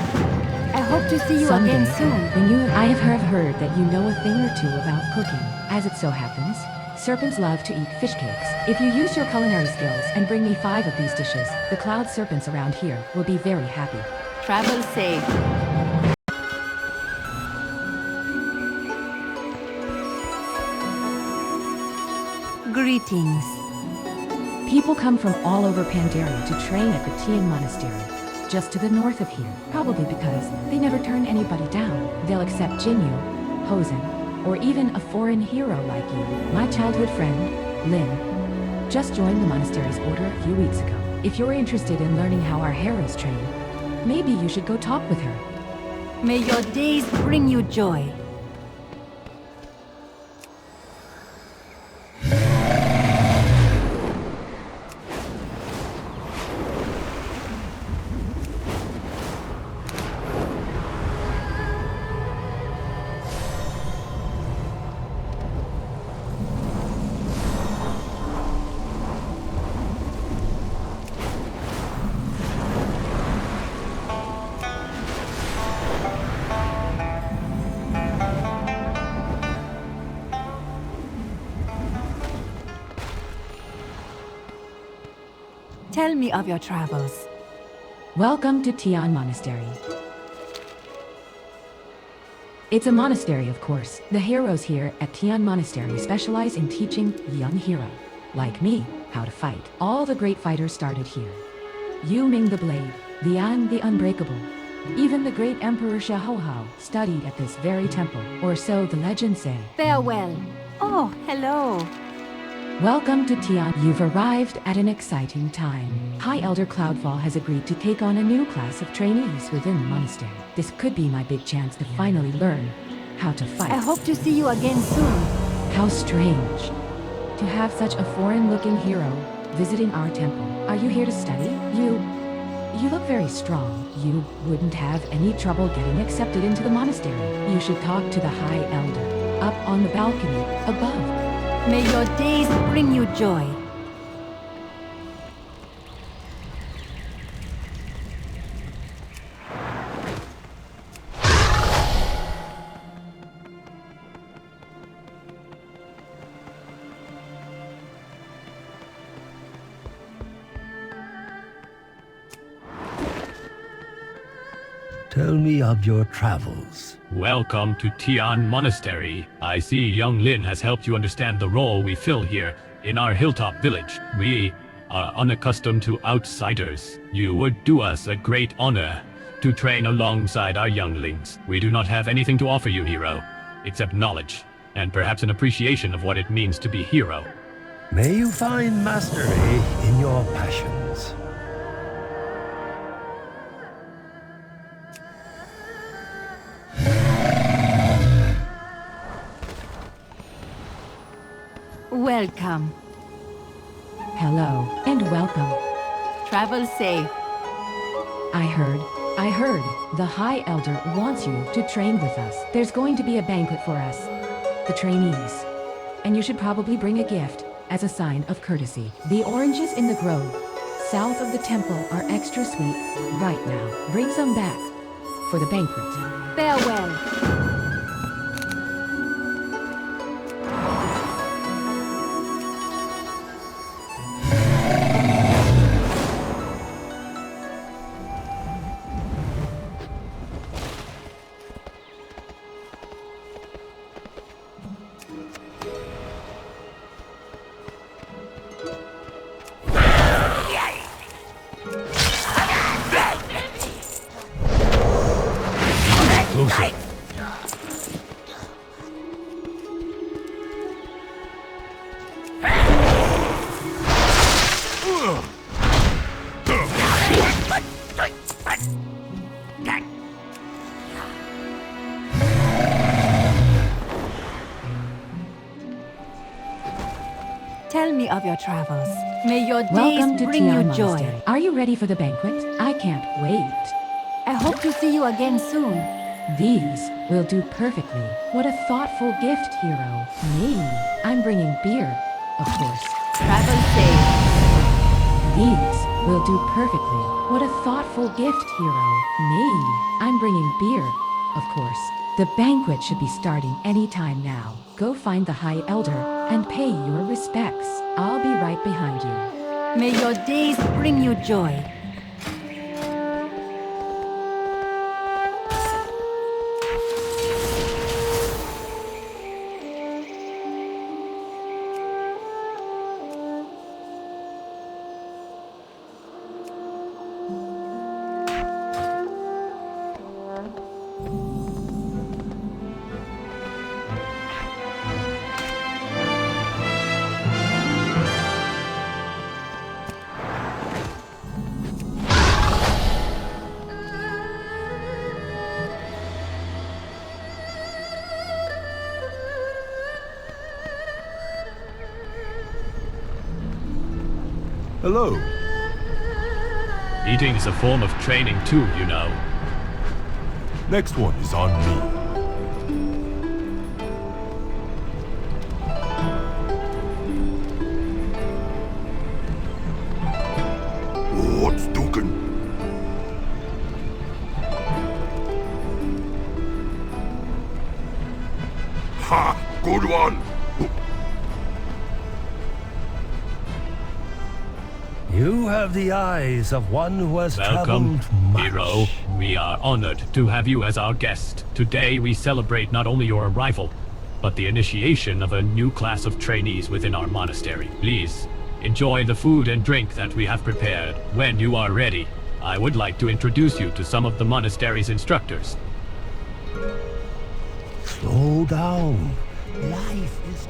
I hope to see you Someday, again soon. I have heard that you know a thing or two about cooking. As it so happens, serpents love to eat fish cakes. If you use your culinary skills and bring me 5 of these dishes, the cloud serpents around here will be very happy. Travel safe. Greetings. People come from all over Pandaria to train at the Tian Monastery, just to the north of here, probably because they never turn anybody down. They'll accept Jinyu, Hozen, or even a foreign hero like you. My childhood friend, Lin, just joined the monastery's order a few weeks ago. If you're interested in learning how our heroes train, maybe you should go talk with her. May your days bring you joy. Tell me of your travels. Welcome to Tian Monastery. It's a monastery, of course. The heroes here at Tian Monastery specialize in teaching the young hero, like me, how to fight. All the great fighters started here. Yu Ming the Blade, Lian the Unbreakable, even the great Emperor Shaohao studied at this very temple, or so the legends say. Farewell. Oh, hello. Welcome to Tian. You've arrived at an exciting time. High Elder Cloudfall has agreed to take on a new class of trainees within the monastery. This could be my big chance to finally learn how to fight. I hope to see you again soon. How strange to have such a foreign-looking hero visiting our temple. Are you here to study? You look very strong. You wouldn't have any trouble getting accepted into the monastery. You should talk to the High Elder up on the balcony above. May your days bring you joy. Tell me of your travels. Welcome to Tian Monastery. I see young Lin has helped you understand the role we fill here in our hilltop village. We are unaccustomed to outsiders. You would do us a great honor to train alongside our younglings. We do not have anything to offer you, hero, except knowledge, and perhaps an appreciation of what it means to be hero. May you find mastery in your passions. Welcome. Hello, and welcome. Travel safe. I heard. The High Elder wants you to train with us. There's going to be a banquet for us, the trainees. And you should probably bring a gift as a sign of courtesy. The oranges in the grove, south of the temple, are extra sweet right now. Bring some back for the banquet. Farewell. Tell me of your travels. May your Welcome days to bring you Tian joy. Monastery. Are you ready for the banquet? I can't wait. I hope to see you again soon. These will do perfectly. What a thoughtful gift, hero. Me. I'm bringing beer, of course. Travel safe. These will do perfectly. What a thoughtful gift, hero. Me. I'm bringing beer, of course. The banquet should be starting any time now. Go find the High Elder and pay your respects. I'll be right behind you. May your days bring you joy. Hello. Eating is a form of training too, you know. Next one is on me. What's cooking? Ha! Good one! You have the eyes of one who has Welcome, traveled much. hero. We are honored to have you as our guest. Today we celebrate not only your arrival, but the initiation of a new class of trainees within our monastery. Please, enjoy the food and drink that we have prepared. When you are ready, I would like to introduce you to some of the monastery's instructors. Slow down. Life is...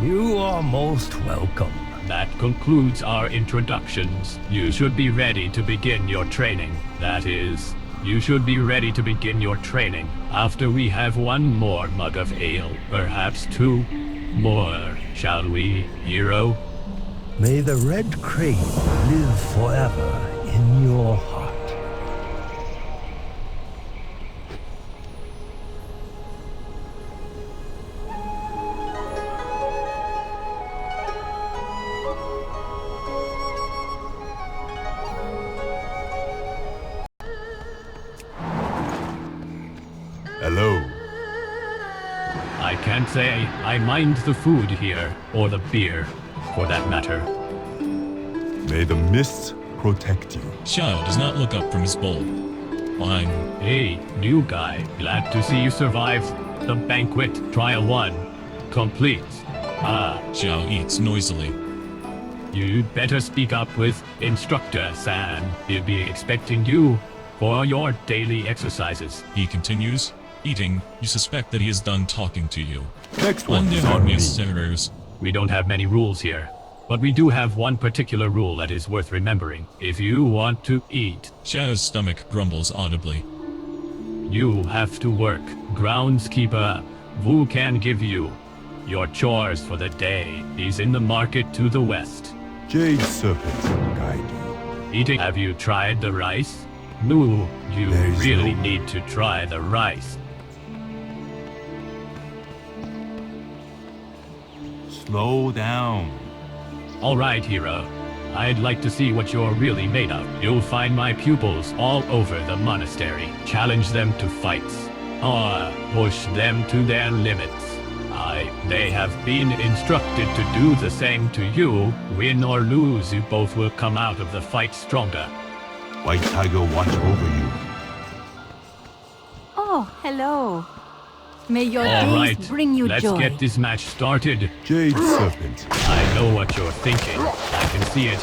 You are most welcome. That concludes our introductions. You should be ready to begin your training. That is, you should be ready to begin your training after we have one more mug of ale, perhaps two more, shall we, hero? May the red crane live forever in your heart. Hello. I can't say I mind the food here, or the beer, for that matter. May the mists protect you. Xiao does not look up from his bowl. Fine. Hey, new guy, glad to see you survived the banquet. Trial 1 complete. Xiao eats noisily. You'd better speak up with Instructor San. He'll be expecting you for your daily exercises. He continues. Eating, you suspect that he is done talking to you. Next one is on me. We don't have many rules here, but we do have one particular rule that is worth remembering. If you want to eat, Xiao's stomach grumbles audibly. You have to work. Groundskeeper Wu can give you your chores for the day. He's in the market to the west. Jade Serpent guide you. Eating. Have you tried the rice? No, you really need to try the rice. Slow down. All right, hero. I'd like to see what you're really made of. You'll find my pupils all over the monastery. Challenge them to fights, or push them to their limits. They have been instructed to do the same to you. Win or lose, you both will come out of the fight stronger. White Tiger watch over you. Oh, hello. May your All days right, bring you let's joy. get this match started. Jade Serpent. I know what you're thinking. I can see it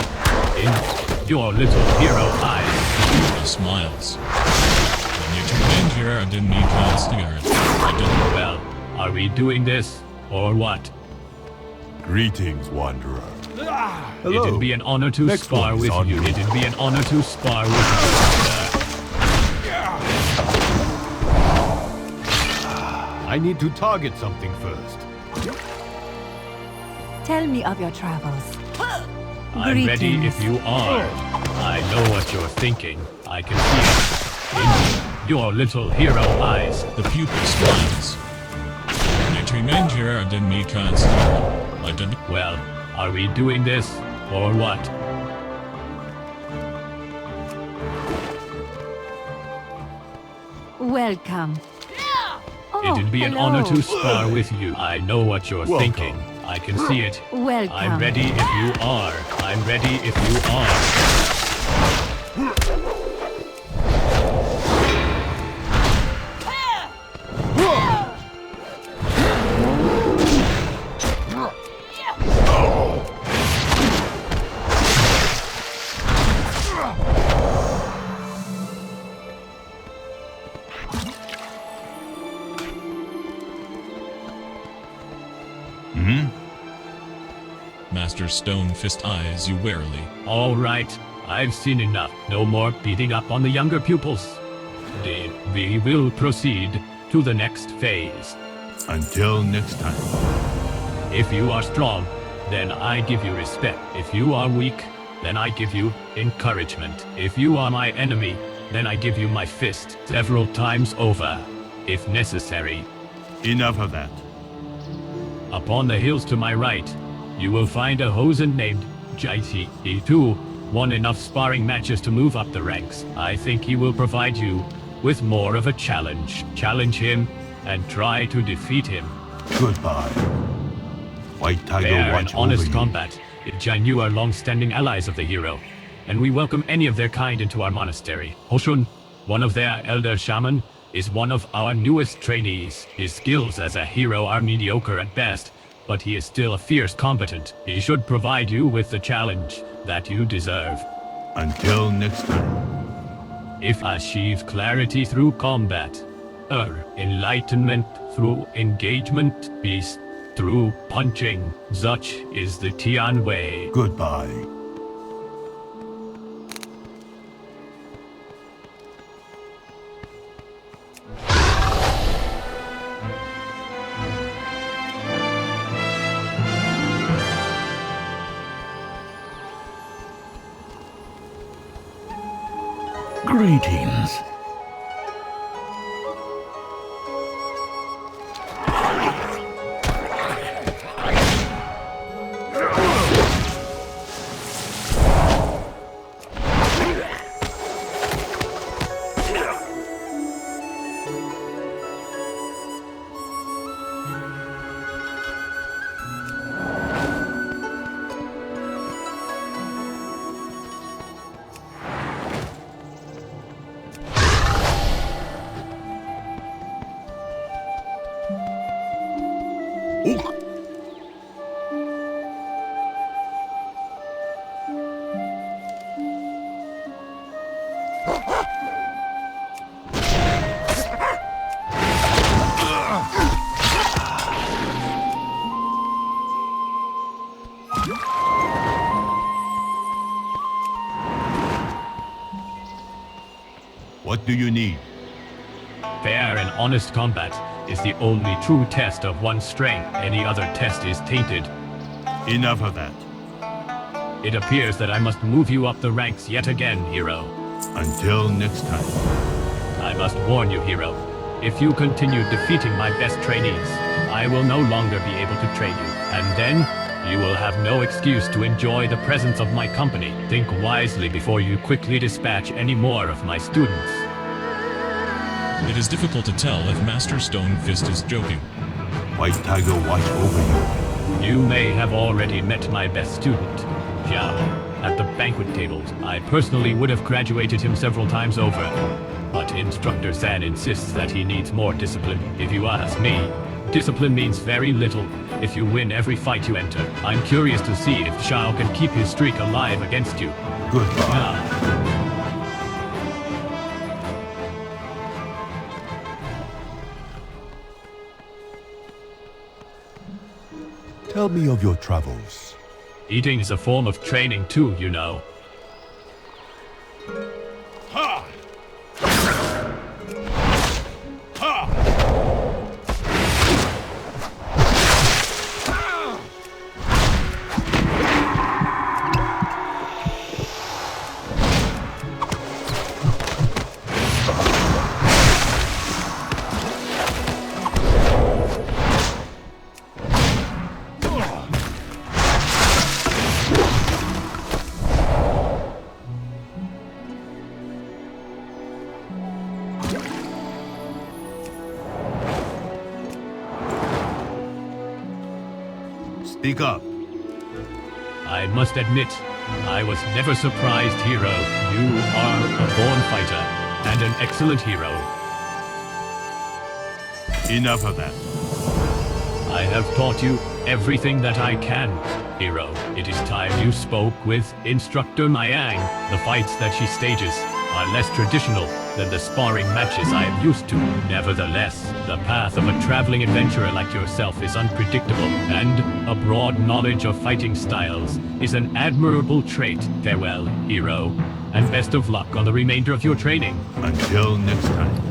in your little hero eyes. He smiles. When you turned in here, I didn't need clouds together. I didn't. Well, are we doing this, or what? Greetings, Wanderer. Hello. It'd be an honor to Next spar one is with on you. me. It'd be an honor to spar with you. I need to target something first. Tell me of your travels. I'm ready Greetings. if you are. I know what you're thinking. I can see it in your little hero eyes. The pupil smiles. When you remained here, I didn't need clouds together. I didn't. Well, are we doing this, or what? Welcome. Oh, It'd be an hello. honor to spar with you. I know what you're thinking. I can see it. Welcome. I'm ready if you are. I'm ready if you are. Master Stone Fist eyes you warily. All right, I've seen enough. No more beating up on the younger pupils. We will proceed to the next phase. Until next time. If you are strong, then I give you respect. If you are weak, then I give you encouragement. If you are my enemy, then I give you my fist several times over, if necessary. Enough of that. Upon the hills to my right, you will find a Hozen named Jade. He too won enough sparring matches to move up the ranks. I think he will provide you with more of a challenge. Challenge him and try to defeat him. Goodbye. White Tiger Fair and watch over honest you. combat. Jinyu are long-standing allies of the hero, and we welcome any of their kind into our monastery. Hoshun, one of their elder shaman, is one of our newest trainees. His skills as a hero are mediocre at best, but he is still a fierce combatant. He should provide you with the challenge that you deserve. Until next time. If achieve clarity through combat, or enlightenment through engagement, peace through punching. Such is the Tian way. Goodbye. Greetings. What do you need? Fair and honest combat is the only true test of one's strength. Any other test is tainted. Enough of that. It appears that I must move you up the ranks yet again, hero. Until next time. I must warn you, hero. If you continue defeating my best trainees, I will no longer be able to train you. And then, you will have no excuse to enjoy the presence of my company. Think wisely before you quickly dispatch any more of my students. It is difficult to tell if Master Stonefist is joking. White Tiger watch over you. You may have already met my best student, Xiao, at the banquet tables. I personally would have graduated him several times over, but Instructor Zan insists that he needs more discipline. If you ask me, discipline means very little if you win every fight you enter. I'm curious to see if Xiao can keep his streak alive against you. Goodbye. Tell me of your travels. Eating is a form of training too, you know. Ha! Ha! Speak up. I must admit, I was never surprised, hero. You are a born fighter, and an excellent hero. Enough of that. I have taught you everything that I can, hero. It is time you spoke with Instructor Mayang. The fights that she stages are less traditional than the sparring matches I am used to. Nevertheless, the path of a traveling adventurer like yourself is unpredictable, and a broad knowledge of fighting styles is an admirable trait. Farewell, hero, and best of luck on the remainder of your training. Until next time.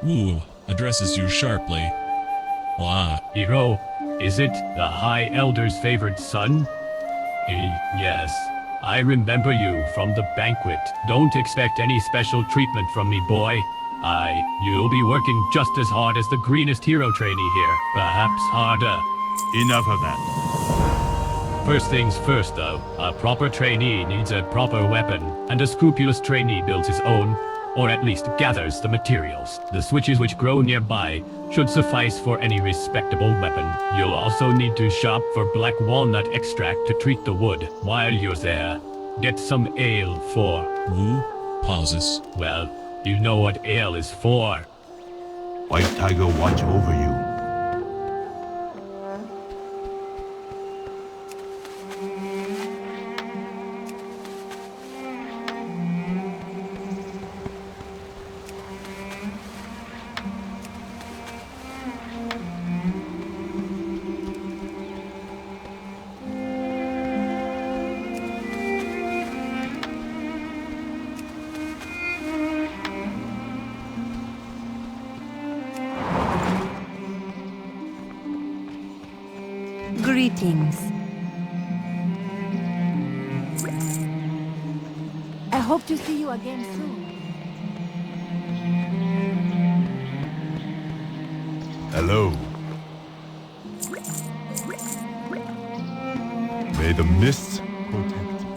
Wu addresses you sharply. Why? Hero, is it the High Elder's favored son? Yes. I remember you from the banquet. Don't expect any special treatment from me, boy. You'll be working just as hard as the greenest hero trainee here. Perhaps harder. Enough of that. First things first, though. A proper trainee needs a proper weapon, and a scrupulous trainee builds his own. or at least gathers the materials. The switches which grow nearby should suffice for any respectable weapon. You'll also need to shop for black walnut extract to treat the wood. While you're there, get some ale for... Wu pauses. Well, you know what ale is for. White Tiger watch over you. Greetings. I hope to see you again soon. Hello. May the mists protect you.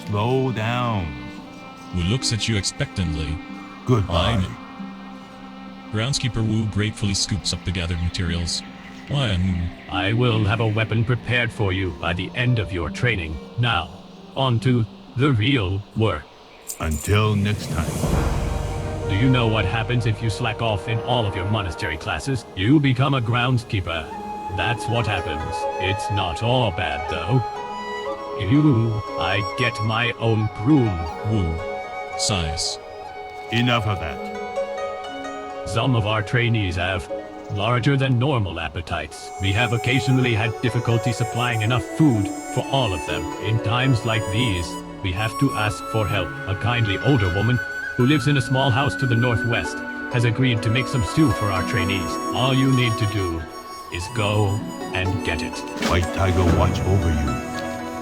Slow down. Wu looks at you expectantly. Goodbye. Groundskeeper Wu gratefully scoops up the gathered materials. I will have a weapon prepared for you by the end of your training. Now, on to the real work. Until next time. Do you know what happens if you slack off in all of your monastery classes? You become a groundskeeper. That's what happens. It's not all bad, though. I get my own broom. Wu sighs. Enough of that. Some of our trainees have larger than normal appetites. We have occasionally had difficulty supplying enough food for all of them. In times like these, we have to ask for help. A kindly older woman who lives in a small house to the northwest has agreed to make some stew for our trainees. All you need to do is go and get it. White Tiger watch over you.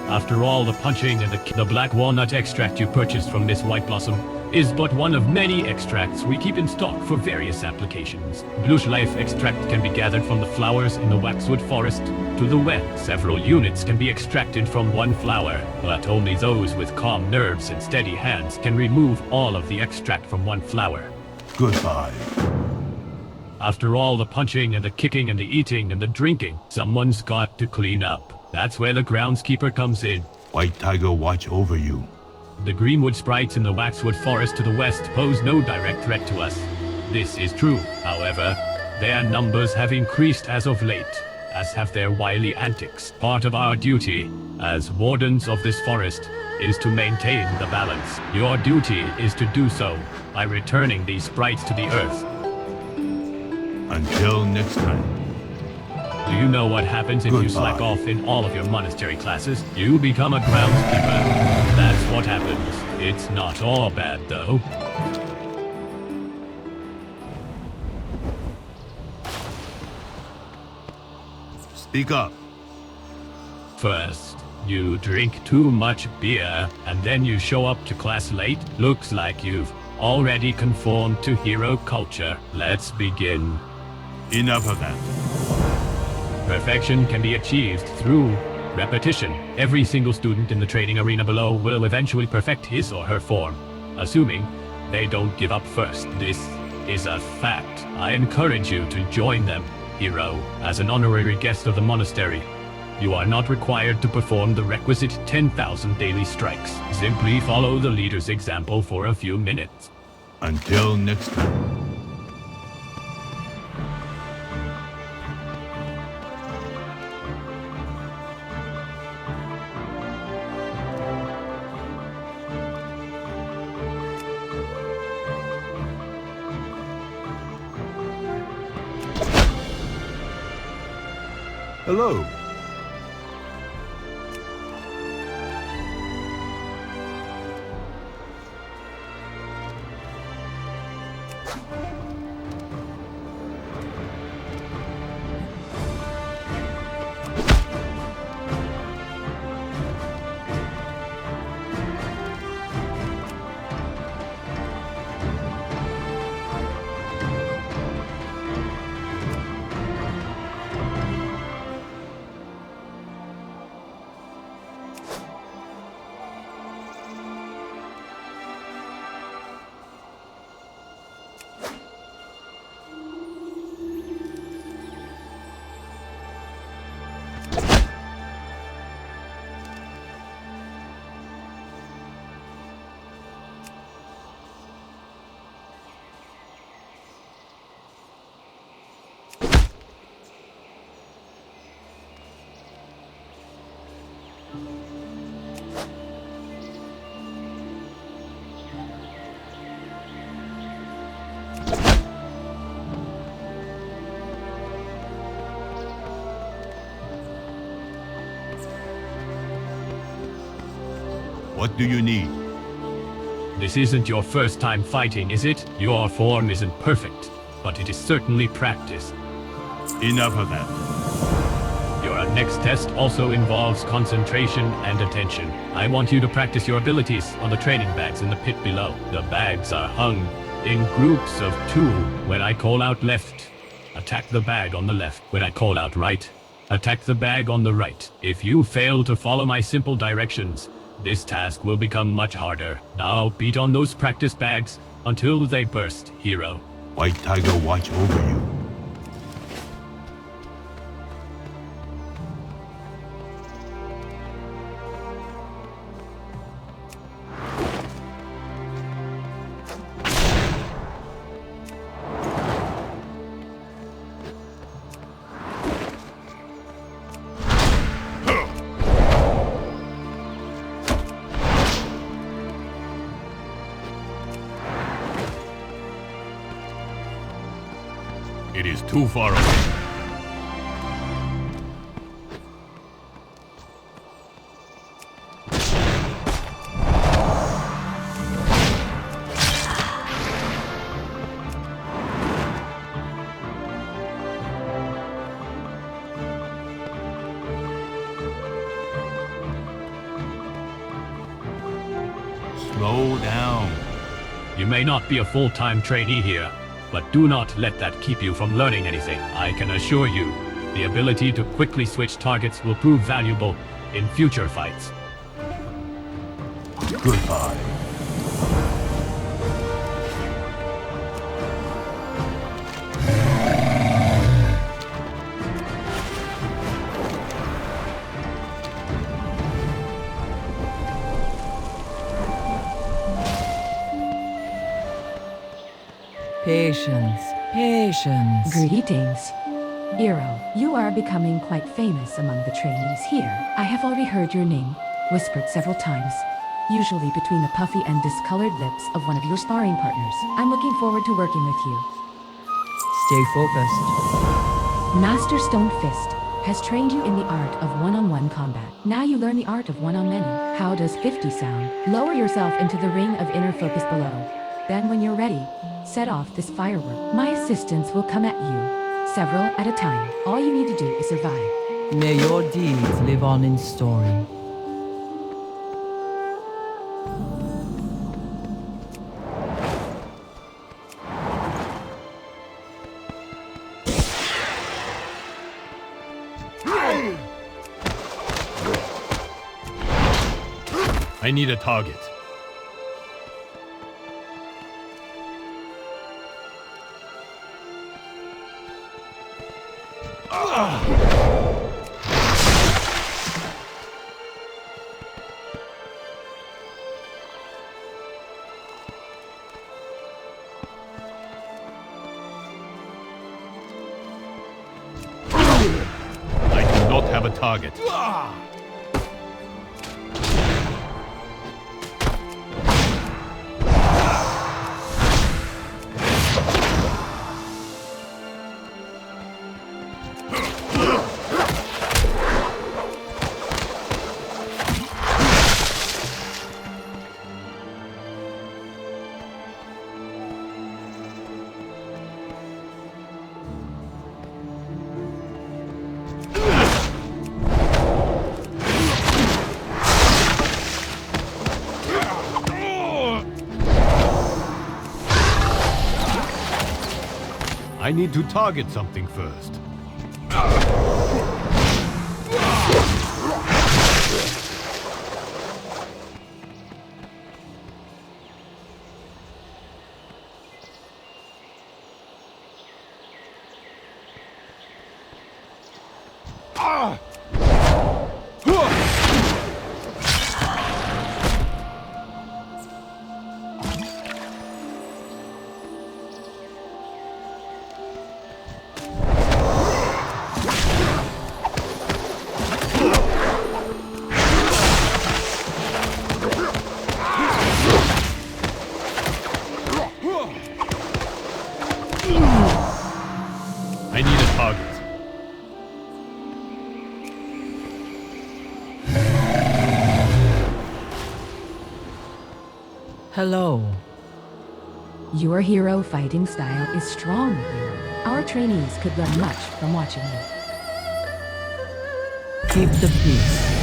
After all, the punching and the black walnut extract you purchased from Miss White Blossom is but one of many extracts we keep in stock for various applications. Blush Life extract can be gathered from the flowers in the waxwood forest to the west. Several units can be extracted from one flower, but only those with calm nerves and steady hands can remove all of the extract from one flower. Goodbye. After all the punching and the kicking and the eating and the drinking, someone's got to clean up. That's where the groundskeeper comes in. White Tiger watch over you. The greenwood sprites in the waxwood forest to the west pose no direct threat to us. This is true, however. Their numbers have increased as of late, as have their wily antics. Part of our duty, as wardens of this forest, is to maintain the balance. Your duty is to do so by returning these sprites to the earth. Until next time. Do you know what happens if you slack off in all of your monastery classes? You become a groundskeeper. That's what happens. It's not all bad, though. Speak up. First, you drink too much beer, and then you show up to class late. Looks like you've already conformed to hero culture. Let's begin. Enough of that. Perfection can be achieved through repetition. Every single student in the training arena below will eventually perfect his or her form, assuming they don't give up first. This is a fact. I encourage you to join them, hero, as an honorary guest of the monastery. You are not required to perform the requisite 10,000 daily strikes. Simply follow the leader's example for a few minutes. Until next time. Hello. What do you need? This isn't your first time fighting, is it? Your form isn't perfect, but it is certainly practiced. Enough of that. Your next test also involves concentration and attention. I want you to practice your abilities on the training bags in the pit below. The bags are hung in groups of 2. When I call out left, attack the bag on the left. When I call out right, attack the bag on the right. If you fail to follow my simple directions, this task will become much harder. Now beat on those practice bags until they burst, hero. White Tiger watch over you. It is too far away. Slow down. You may not be a full-time trainee here, but do not let that keep you from learning anything. I can assure you, the ability to quickly switch targets will prove valuable in future fights. Goodbye. Patience, patience. Greetings. Iro, you are becoming quite famous among the trainees here. I have already heard your name, whispered several times, usually between the puffy and discolored lips of one of your sparring partners. I'm looking forward to working with you. Stay focused. Master Stone Fist has trained you in the art of one-on-one combat. Now you learn the art of one-on-many. How does 50 sound? Lower yourself into the ring of inner focus below. Then when you're ready, set off this firework. My assistants will come at you, several at a time. All you need to do is survive. May your deeds live on in story. I need a target. I do not have a target. I need to target something first. Hello. Your hero fighting style is strong, hero. Our trainees could learn much from watching you. Keep the peace.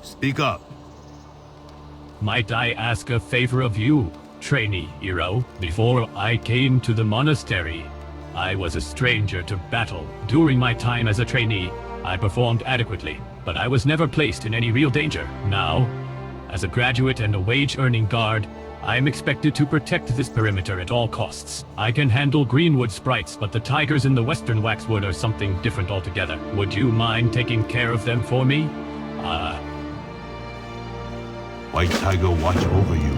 Speak up. Might I ask a favor of you, trainee hero? Before I came to the monastery, I was a stranger to battle. During my time as a trainee, I performed adequately, but I was never placed in any real danger. Now, as a graduate and a wage-earning guard, I am expected to protect this perimeter at all costs. I can handle Greenwood sprites, but the tigers in the Western Waxwood are something different altogether. Would you mind taking care of them for me? White Tiger watch over you.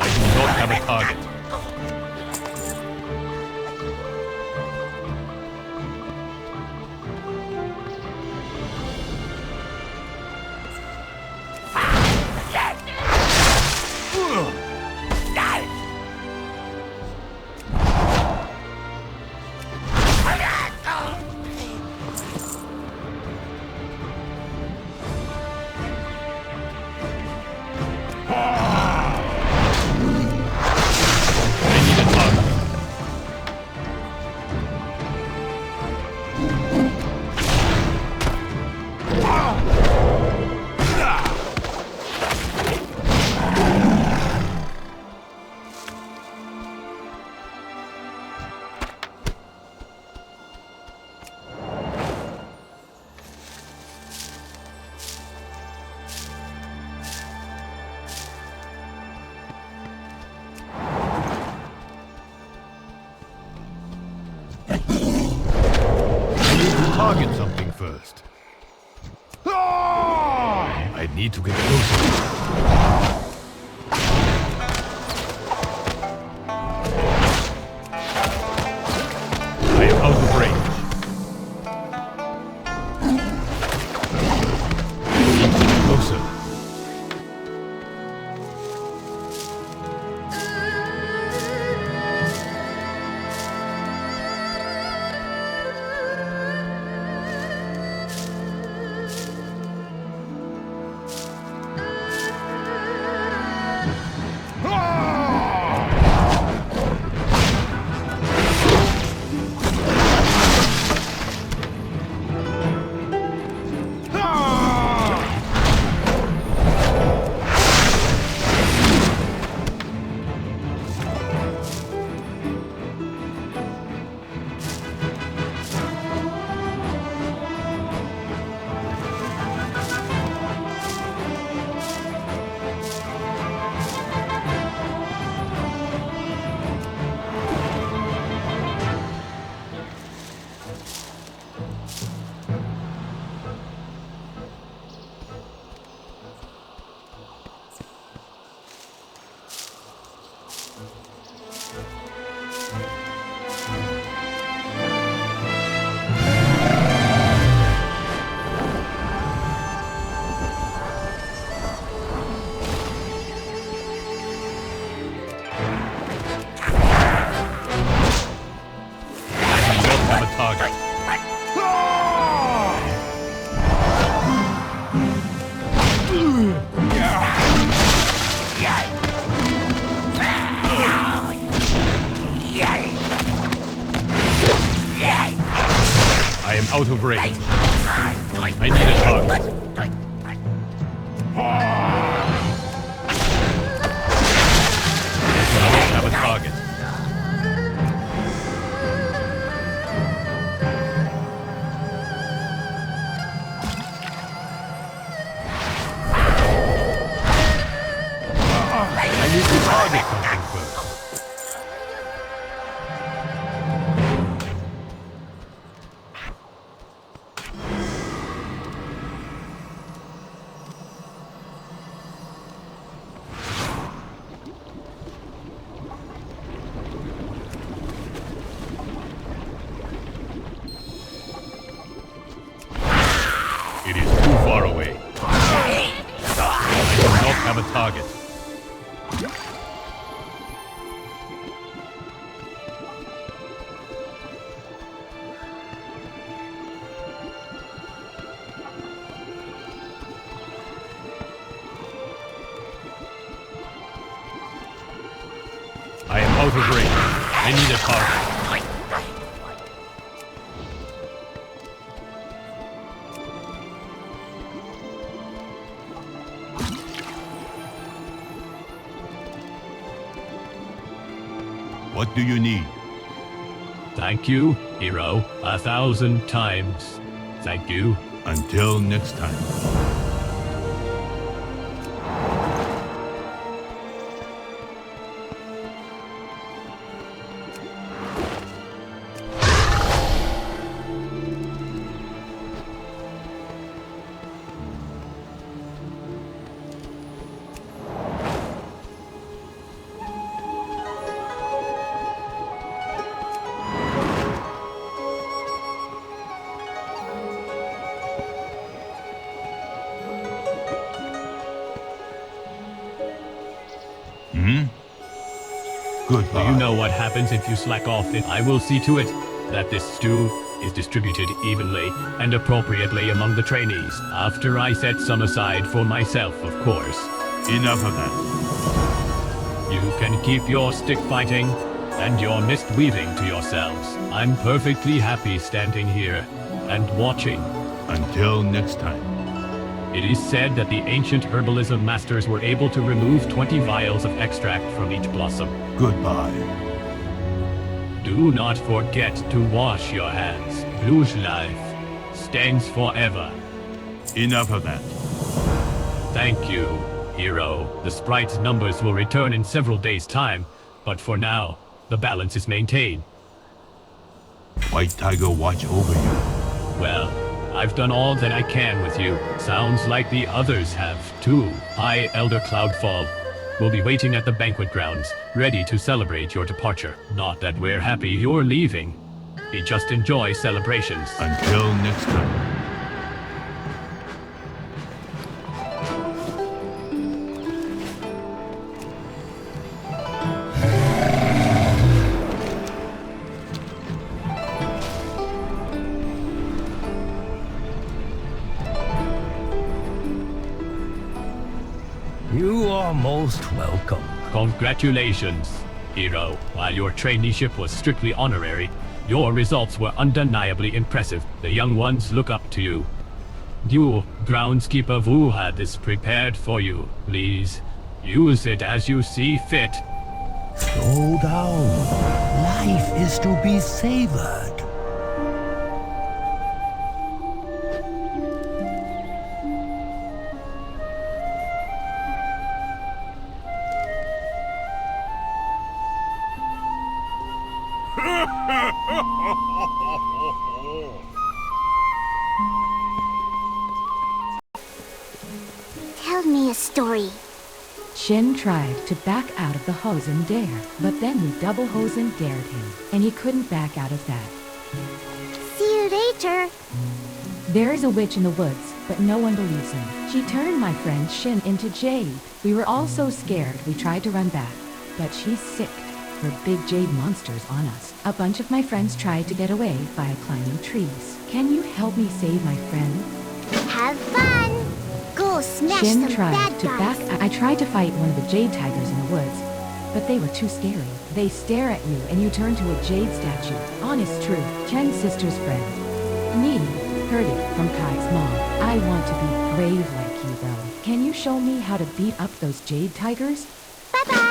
I do not have a target. Target something first. I need to get closer. I am out of range. Closer. I am out of range. I need a target. I don't have a target. It is too far away. I do not have a target. I am out of range. I need a target. What do you need? Thank you, hero. 1,000 times. Thank you. Until next time. Do you know what happens if you slack off? I will see to it that this stew is distributed evenly and appropriately among the trainees, after I set some aside for myself, of course. Enough of that. You can keep your stick fighting and your mist weaving to yourselves. I'm perfectly happy standing here and watching. Until next time. It is said that the ancient herbalism masters were able to remove 20 vials of extract from each blossom. Goodbye. Do not forget to wash your hands. Blue's life stains forever. Enough of that. Thank you, hero. The sprite's numbers will return in several days' time, but for now, the balance is maintained. White Tiger watch over you. Well, I've done all that I can with you. Sounds like the others have, too. I, Elder Cloudfall, will be waiting at the banquet grounds, ready to celebrate your departure. Not that we're happy you're leaving. We just enjoy celebrations. Until next time. You are most welcome. Congratulations, hero. While your traineeship was strictly honorary, your results were undeniably impressive. The young ones look up to you. You, groundskeeper Wu, had this prepared for you. Please, use it as you see fit. Slow down. Life is to be savored. Tell me a story. Shin tried to back out of the Hozen dare, but then the double Hozen dared him, and he couldn't back out of that. See you later. There is a witch in the woods, but no one believes him. She turned my friend Shin into Jade. We were all so scared we tried to run back, but she's sick. Her big jade monster's on us. A bunch of my friends tried to get away by climbing trees. Can you help me save my friend? Have fun! Go smash Shin some tried bad to guys. I tried to fight one of the jade tigers in the woods, but they were too scary. They stare at you and you turn to a jade statue. Honest truth, Chen's sister's friend. Me, heard it from Kai's mom. I want to be brave like you though. Can you show me how to beat up those jade tigers? Bye-bye!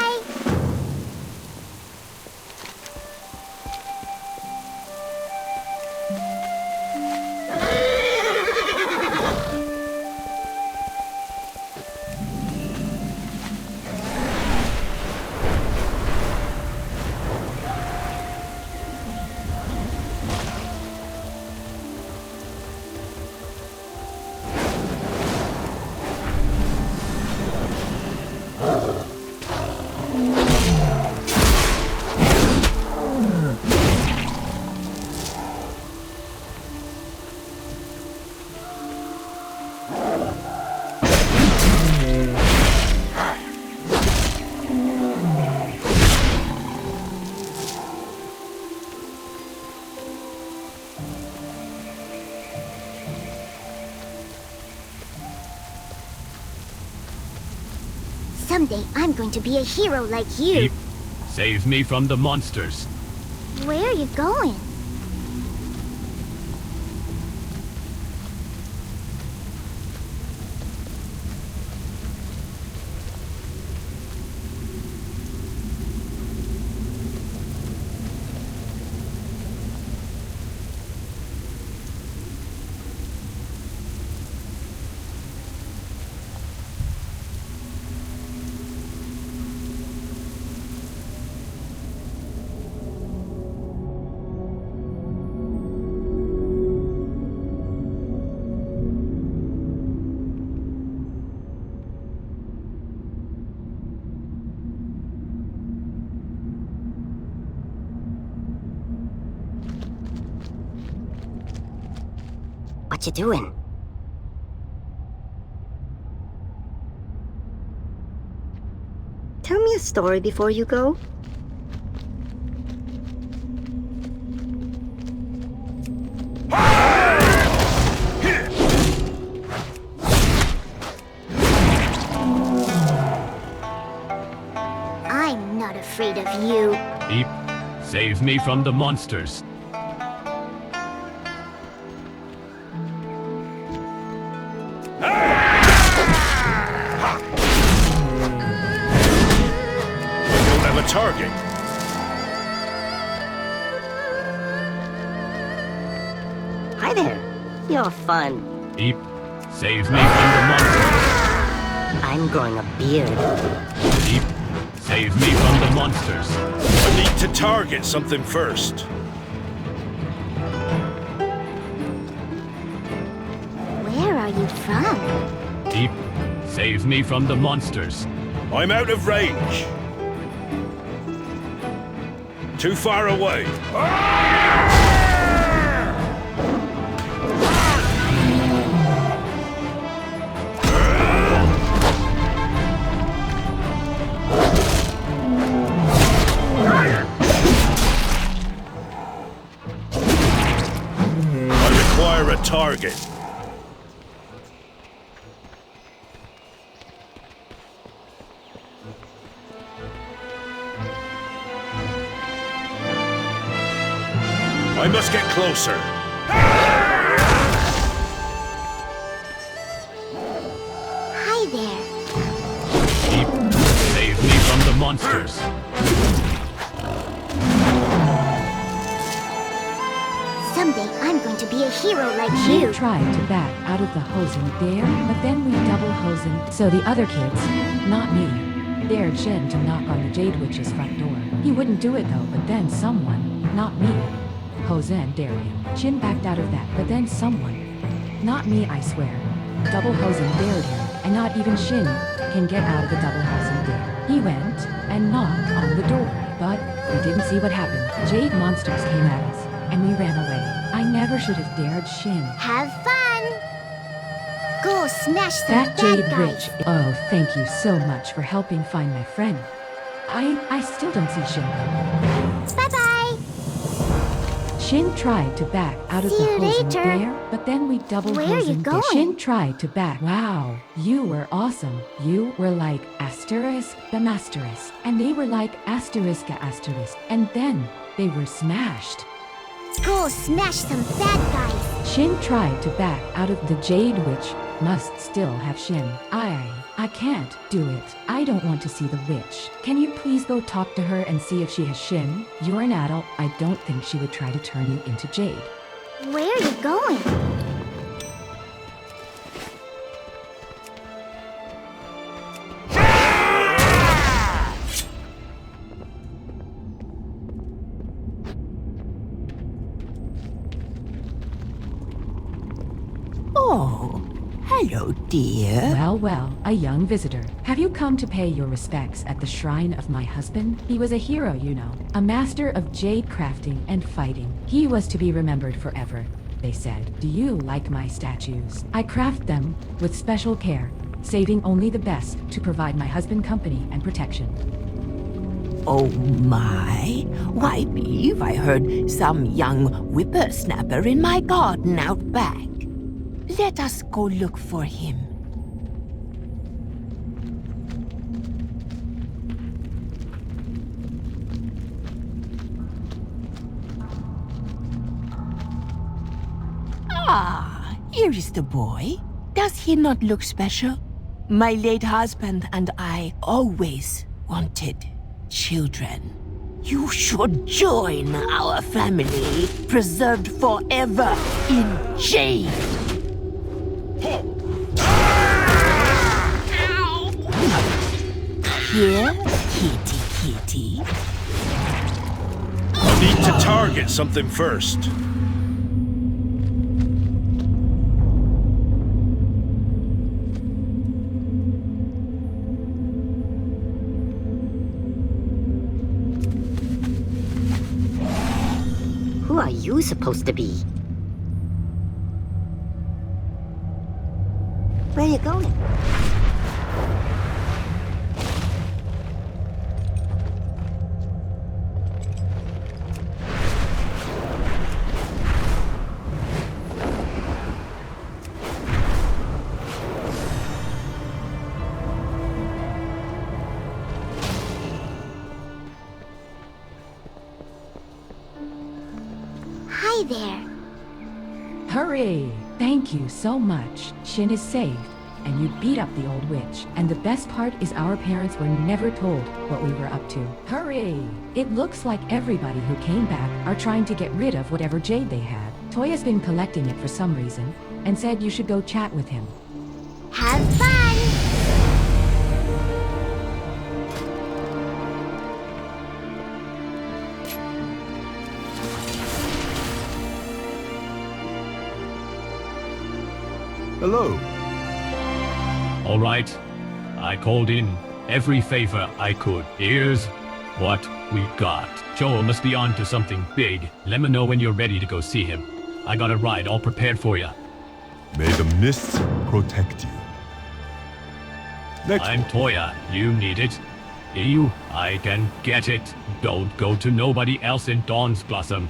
Someday I'm going to be a hero like you. Keep. Save me from the monsters. Where are you going? What you doing? Tell me a story before you go. I'm not afraid of you. Keep. Save me from the monsters. Target. Hi there. You're fun. Keep. Save me from the monsters. I'm growing a beard. Keep. Save me from the monsters. I need to target something first. Where are you from? Keep. Save me from the monsters. I'm out of range. Too far away. I require a target. I must get closer. Hi there. Keep. Save me from the monsters. Someday I'm going to be a hero like She you. tried to back out of the Hozen dare, but then we double Hozen. So the other kids, not me, dared Shin to knock on the Jade Witch's front door. He wouldn't do it though, but then someone, not me, Hozen dared him. Shin backed out of that, but then someone, not me I swear, double Hozen dared him, and not even Shin can get out of the double Hozen dare. He went and knocked on the door, but we didn't see what happened. Jade monsters came at us, and we ran away. I never should have dared Shin. Have fun. Go smash some That Jade bad guys. Witch. Oh, thank you so much for helping find my friend. I still don't see Shin though. Bye-bye. Shin tried to back out of See the you Hozen later. dare, but then we double Where are you Hozen dare. going? Shin tried to back. Wow, you were awesome. You were like asterisk the masterist, and they were like asterisk asterisk, and then they were smashed. Go smash some bad guys. Shin tried to back out of the Jade Witch. Must still have Shin. I can't do it. I don't want to see the witch. Can you please go talk to her and see if she has Shin? You're an adult. I don't think she would try to turn you into Jade. Where are you going? Oh, hello, dear. Well, a young visitor. Have you come to pay your respects at the shrine of my husband? He was a hero, you know. A master of jade crafting and fighting. He was to be remembered forever, they said. Do you like my statues? I craft them with special care, saving only the best to provide my husband company and protection. Oh my, why believe I heard some young whippersnapper in my garden out back. Let us go look for him. Here is the boy. Does he not look special? My late husband and I always wanted children. You should join our family, preserved forever in Jade. Here, kitty. I'll need to target something first. Who are you supposed to be? Where are you going? Hi there. Hurry! Thank you so much. Shin is saved, and you beat up the old witch. And the best part is our parents were never told what we were up to. Hurry! It looks like everybody who came back are trying to get rid of whatever jade they had. Toya's been collecting it for some reason, and said you should go chat with him. Have fun! Hello. All right. I called in every favor I could. Here's what we got. Joel must be on to something big. Let me know when you're ready to go see him. I got a ride all prepared for you. May the mists protect you. I'm Toya. You need it. You, I can get it. Don't go to nobody else in Dawn's Blossom.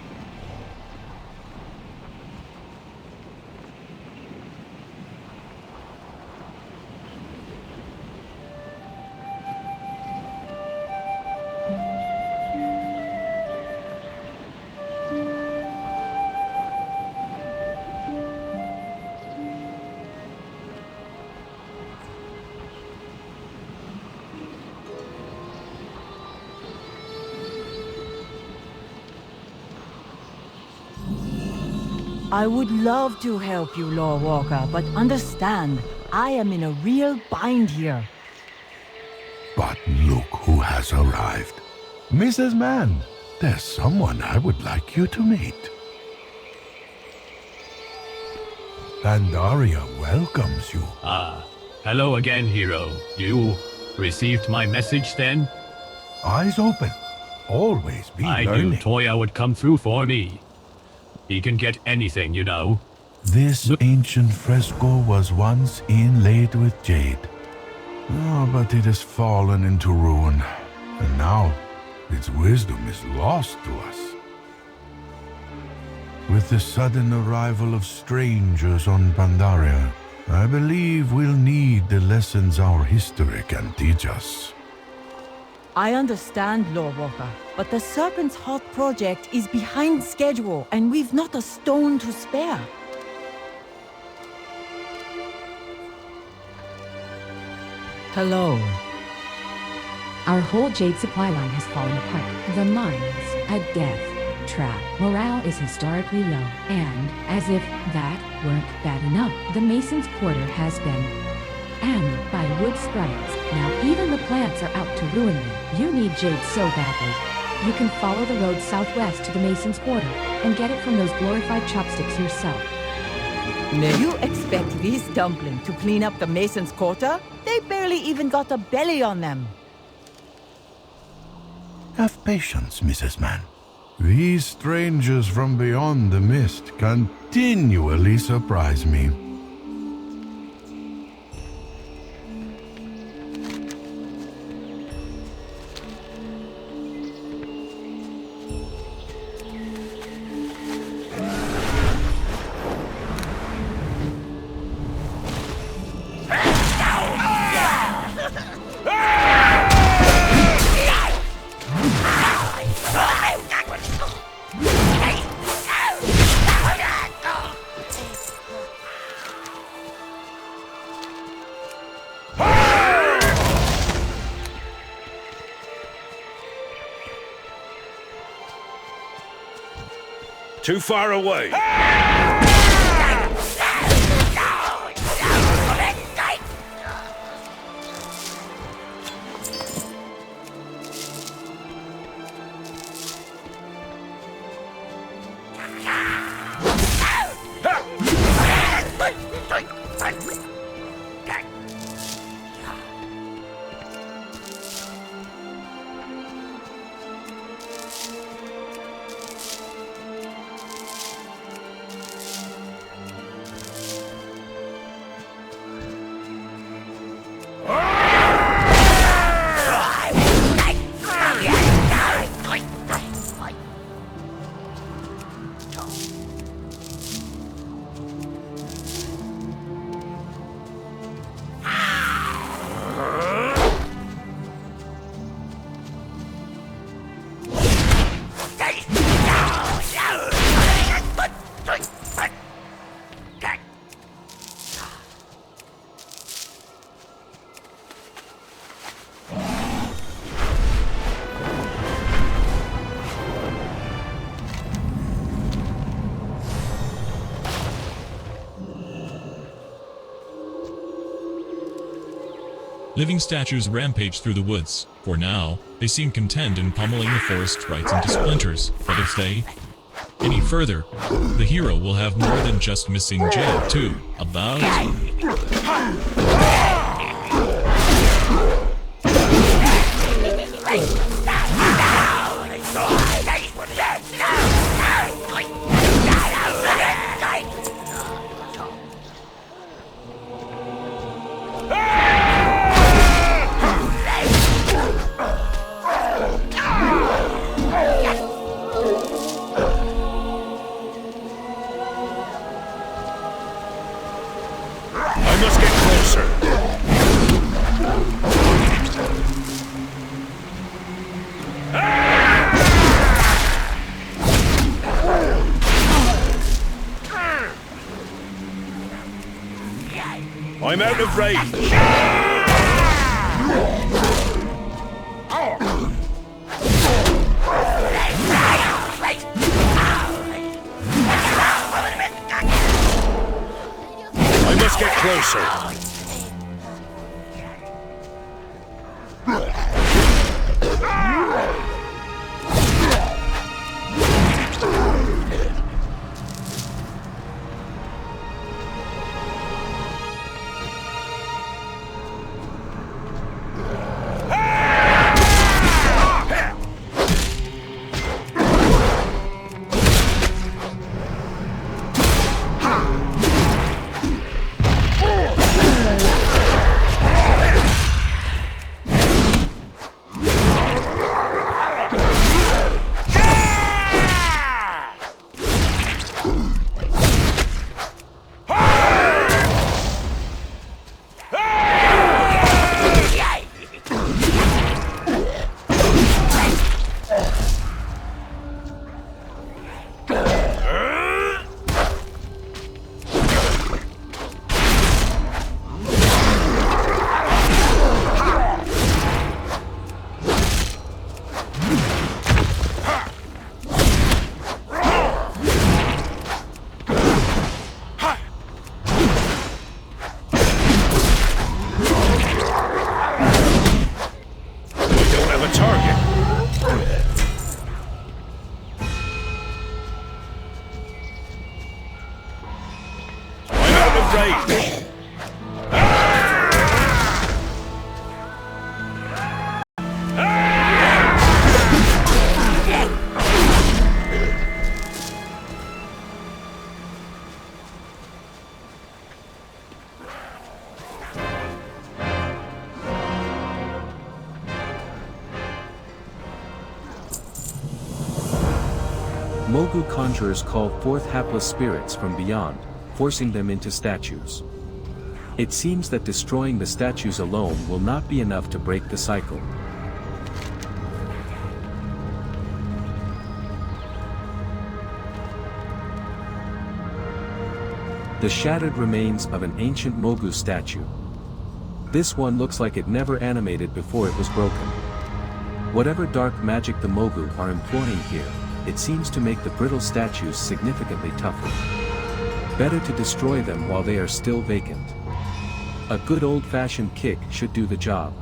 I would love to help you, Lore Walker, but understand, I am in a real bind here. But look who has arrived. Mrs. Mann, there's someone I would like you to meet. Pandaria welcomes you. Ah, hello again, hero. You received my message then? Eyes open. Always be I learning. knew Toya would come through for me. He can get anything, you know. This ancient fresco was once inlaid with jade. Oh, but it has fallen into ruin, and now its wisdom is lost to us. With the sudden arrival of strangers on Pandaria, I believe we'll need the lessons our history can teach us. I understand, Lore Walker, but the Serpent's Heart project is behind schedule, and we've not a stone to spare. Hello. Our whole jade supply line has fallen apart. The mines, a death trap. Morale is historically low. And, as if that weren't bad enough, the Mason's Quarter has been hammered by wood sprites. Now even the plants are out to ruin me. You need jade so badly. You can follow the road southwest to the Mason's Quarter and get it from those glorified chopsticks yourself. Now you expect this dumpling to clean up the Mason's Quarter? They barely even got a belly on them. Have patience, Mrs. Mann. These strangers from beyond the mist continually surprise me. Too far away. Living statues rampage through the woods. For now, they seem content in pummeling the forest right into splinters. But if they any further, the hero will have more than just missing Jade too. About... I'm out of range. I must get closer. Mogu conjurers call forth hapless spirits from beyond, forcing them into statues. It seems that destroying the statues alone will not be enough to break the cycle. The shattered remains of an ancient Mogu statue. This one looks like it never animated before it was broken. Whatever dark magic the Mogu are employing here, it seems to make the brittle statues significantly tougher. Better to destroy them while they are still vacant. A good old-fashioned kick should do the job.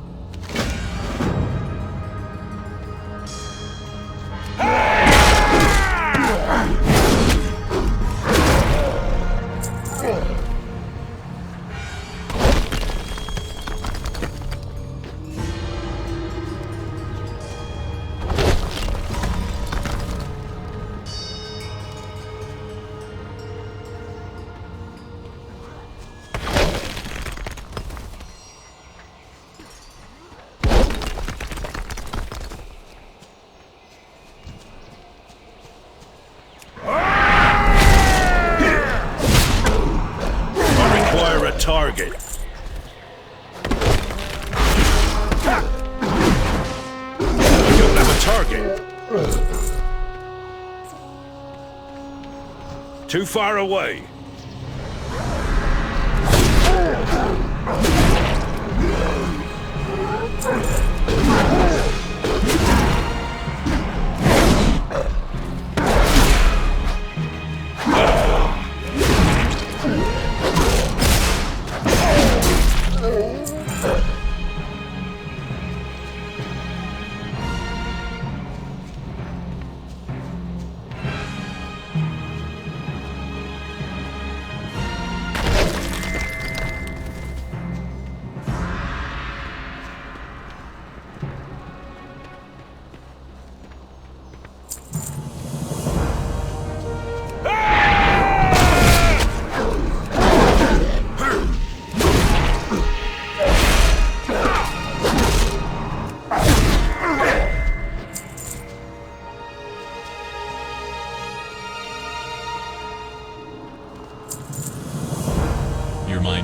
Target. I don't have a target. Too far away.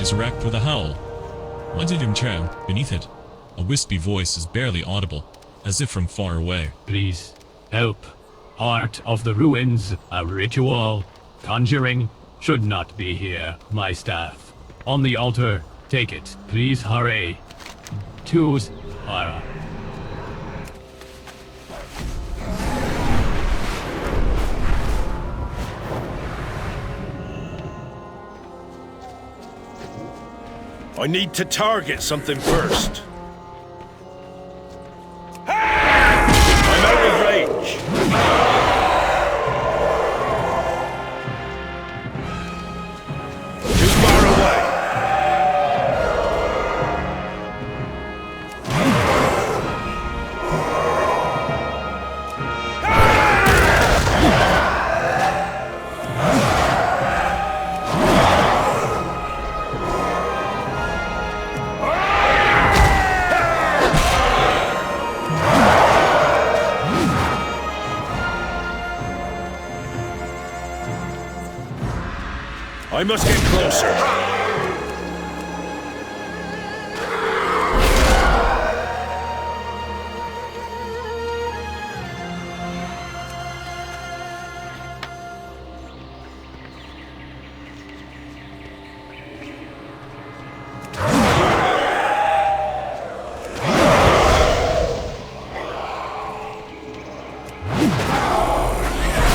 Is wrecked with a howl. What did him chow beneath it? A wispy voice is barely audible, as if from far away. Please, help. Art of the ruins, a ritual. Conjuring should not be here, my staff. On the altar, take it. Please hurry. Choose Ara. I need to target something first. I'm out of range. Too far away. I must get closer.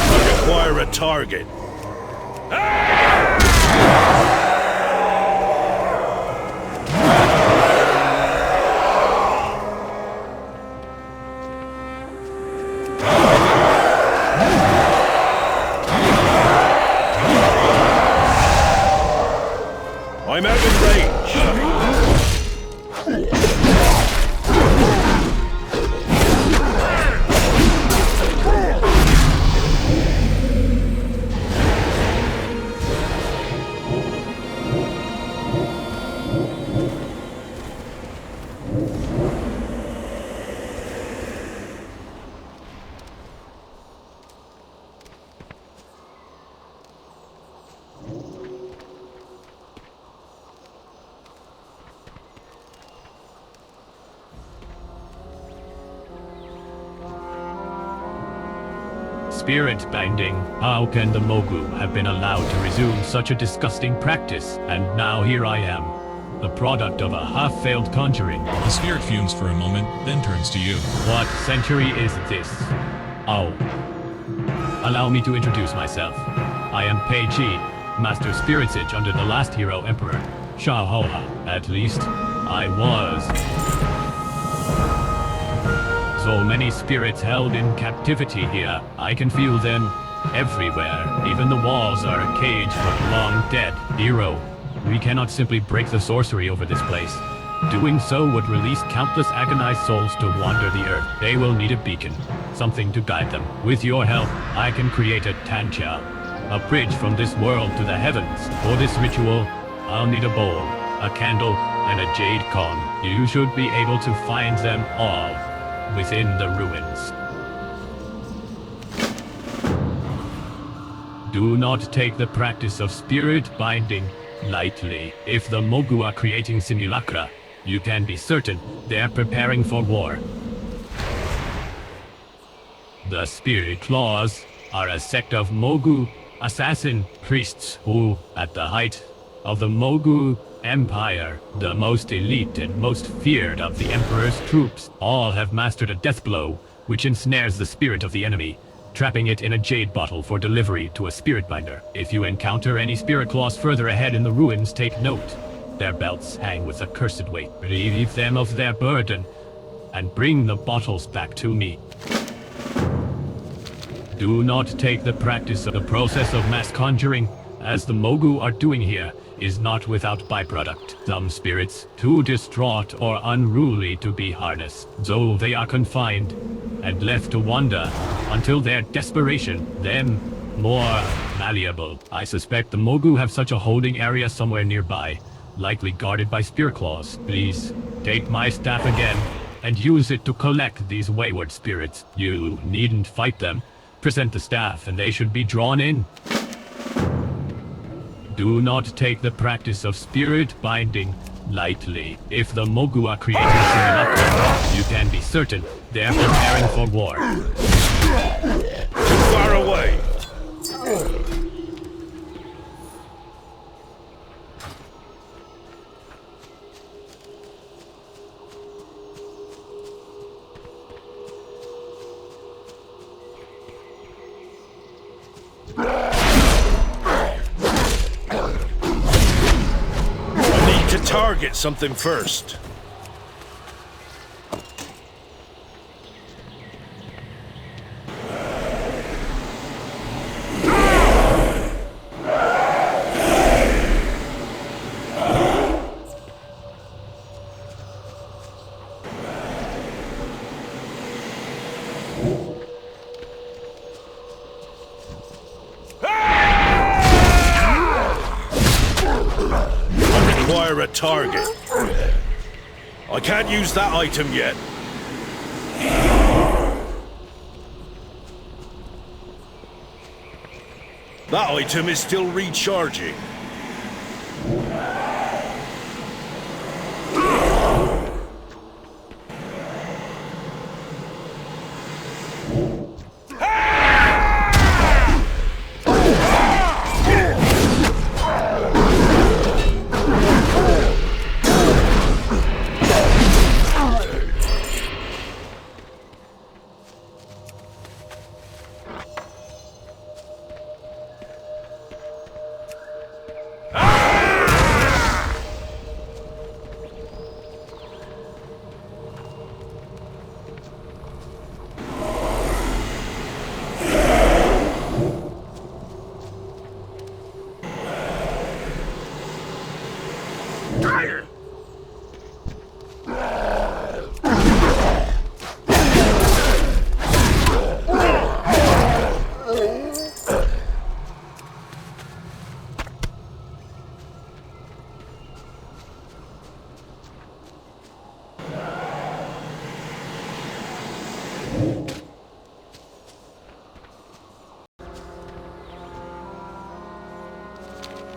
I require a target. I'm out of range. Spirit binding. How can the Mogu have been allowed to resume such a disgusting practice? And now here I am, the product of a half-failed conjuring. The spirit fumes for a moment, then turns to you. What century is this? Oh. Allow me to introduce myself. I am Pei Chi, Master Spirit Sage under the last hero Emperor, Sha Hoa. At least, I was. So many spirits held in captivity here. I can feel them everywhere. Even the walls are a cage for the long dead. Hero, we cannot simply break the sorcery over this place. Doing so would release countless agonized souls to wander the earth. They will need a beacon, something to guide them. With your help, I can create a Tancha, a bridge from this world to the heavens. For this ritual, I'll need a bowl, a candle, and a jade con. You should be able to find them all within the ruins. Do not take the practice of spirit binding lightly. If the Mogu are creating simulacra, you can be certain they're preparing for war. The Spirit Claws are a sect of Mogu assassin priests who, at the height of the Mogu Empire, the most elite and most feared of the Emperor's troops, all have mastered a death blow which ensnares the spirit of the enemy, trapping it in a jade bottle for delivery to a spirit binder. If you encounter any spirit claws further ahead in the ruins, take note. Their belts hang with accursed weight. Relieve them of their burden, and bring the bottles back to me. Do not take the practice of the process of mass conjuring, as the Mogu are doing here, is not without byproduct. Some spirits, too distraught or unruly to be harnessed, though they are confined and left to wander until their desperation, them more malleable. I suspect the Mogu have such a holding area somewhere nearby, likely guarded by spirit claws. Please, take my staff again, and use it to collect these wayward spirits. You needn't fight them. Present the staff, and they should be drawn in. Do not take the practice of spirit binding lightly. If the Mogu are creating simulacra, you can be certain they're preparing for war. Too far away! Target something first. A target. I can't use that item yet. That item is still recharging.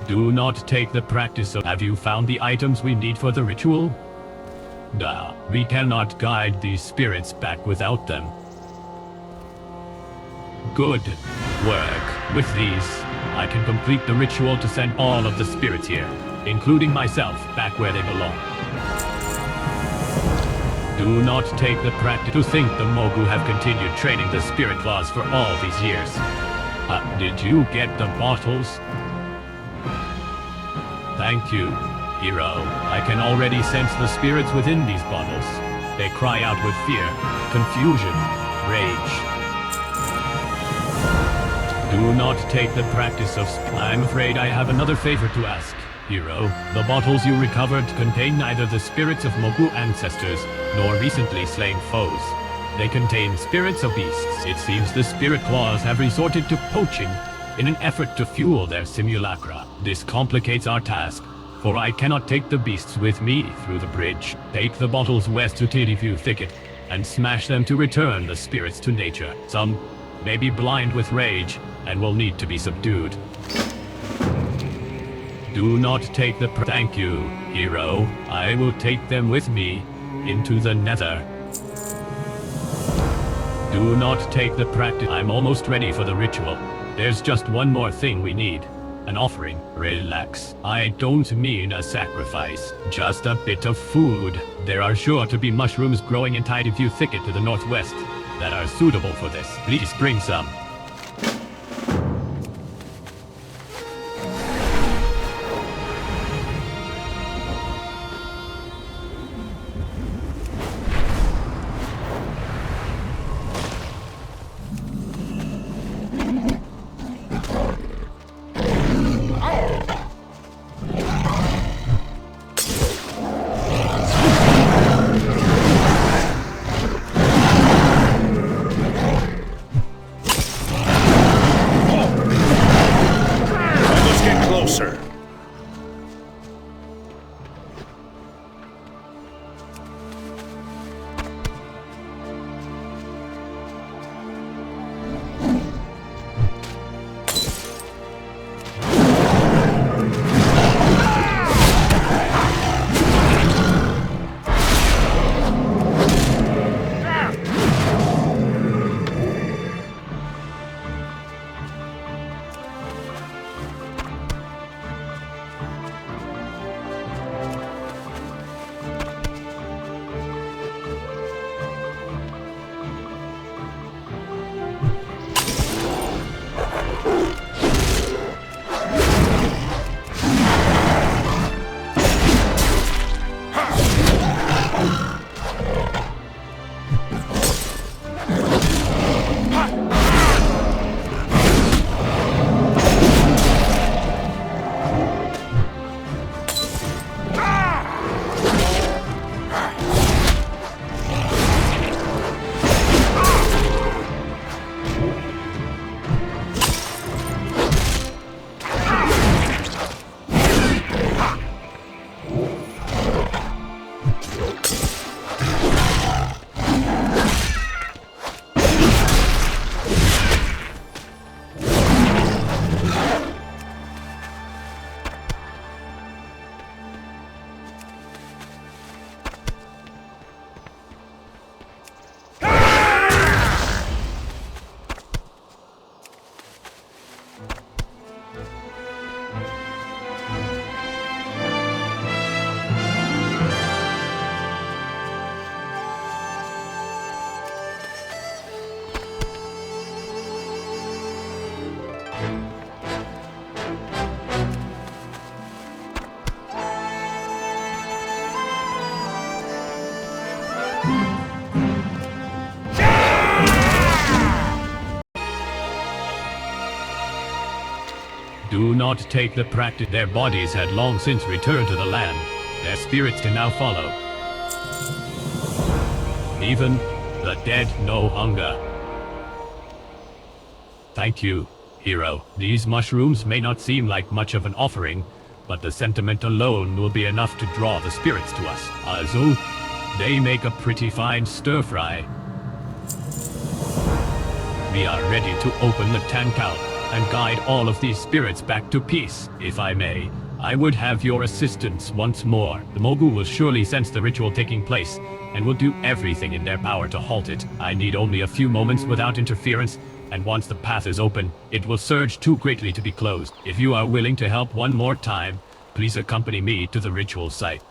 Do not take the practice of... Have you found the items we need for the ritual? Nah, we cannot guide these spirits back without them. Good work. With these, I can complete the ritual to send all of the spirits here, including myself, back where they belong. Do not take the practice to think the Mogu have continued training the spirit claws for all these years. Did you get the bottles? Thank you, hero. I can already sense the spirits within these bottles. They cry out with fear, confusion, rage. Do not take the practice of I'm afraid I have another favor to ask, hero. The bottles you recovered contain neither the spirits of Mogu ancestors, nor recently slain foes. They contain spirits of beasts. It seems the spirit claws have resorted to poaching in an effort to fuel their simulacra. This complicates our task, for I cannot take the beasts with me through the bridge. Take the bottles west to Tidiview Thicket, and smash them to return the spirits to nature. Some may be blind with rage, and will need to be subdued. Do not take the Thank you, hero. I will take them with me into the nether. Do not take the practice. I'm almost ready for the ritual. There's just one more thing we need. An offering. Relax. I don't mean a sacrifice. Just a bit of food. There are sure to be mushrooms growing in Tidiview Thicket to the northwest that are suitable for this. Please bring some. Do not take the practice. Their bodies had long since returned to the land. Their spirits can now follow. Even the dead know hunger. Thank you, hero. These mushrooms may not seem like much of an offering, but the sentiment alone will be enough to draw the spirits to us. Also, they make a pretty fine stir-fry. We are ready to open the Tankal and guide all of these spirits back to peace. If I may, I would have your assistance once more. The Mogu will surely sense the ritual taking place, and will do everything in their power to halt it. I need only a few moments without interference, and once the path is open, it will surge too greatly to be closed. If you are willing to help one more time, please accompany me to the ritual site.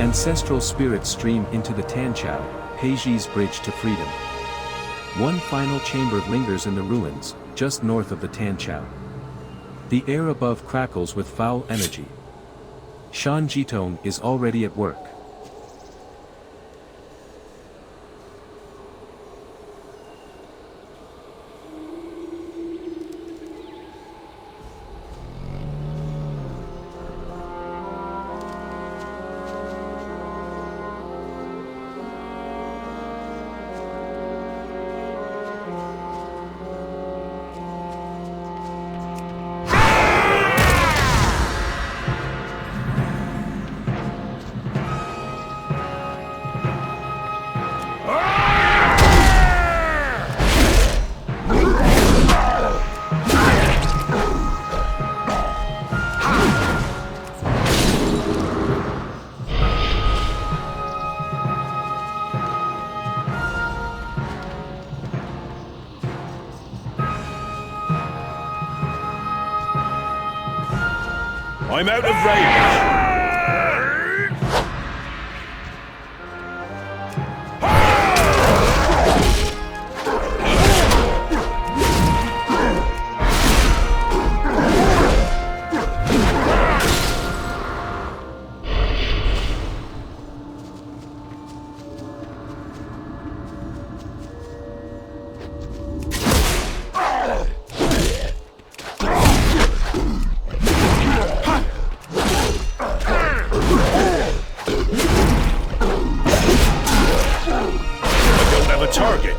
Ancestral spirits stream into the Tanchao, Peiji's bridge to freedom. One final chamber lingers in the ruins, just north of the Tanchao. The air above crackles with foul energy. Shan Jitong is already at work. I'm out of range! Target.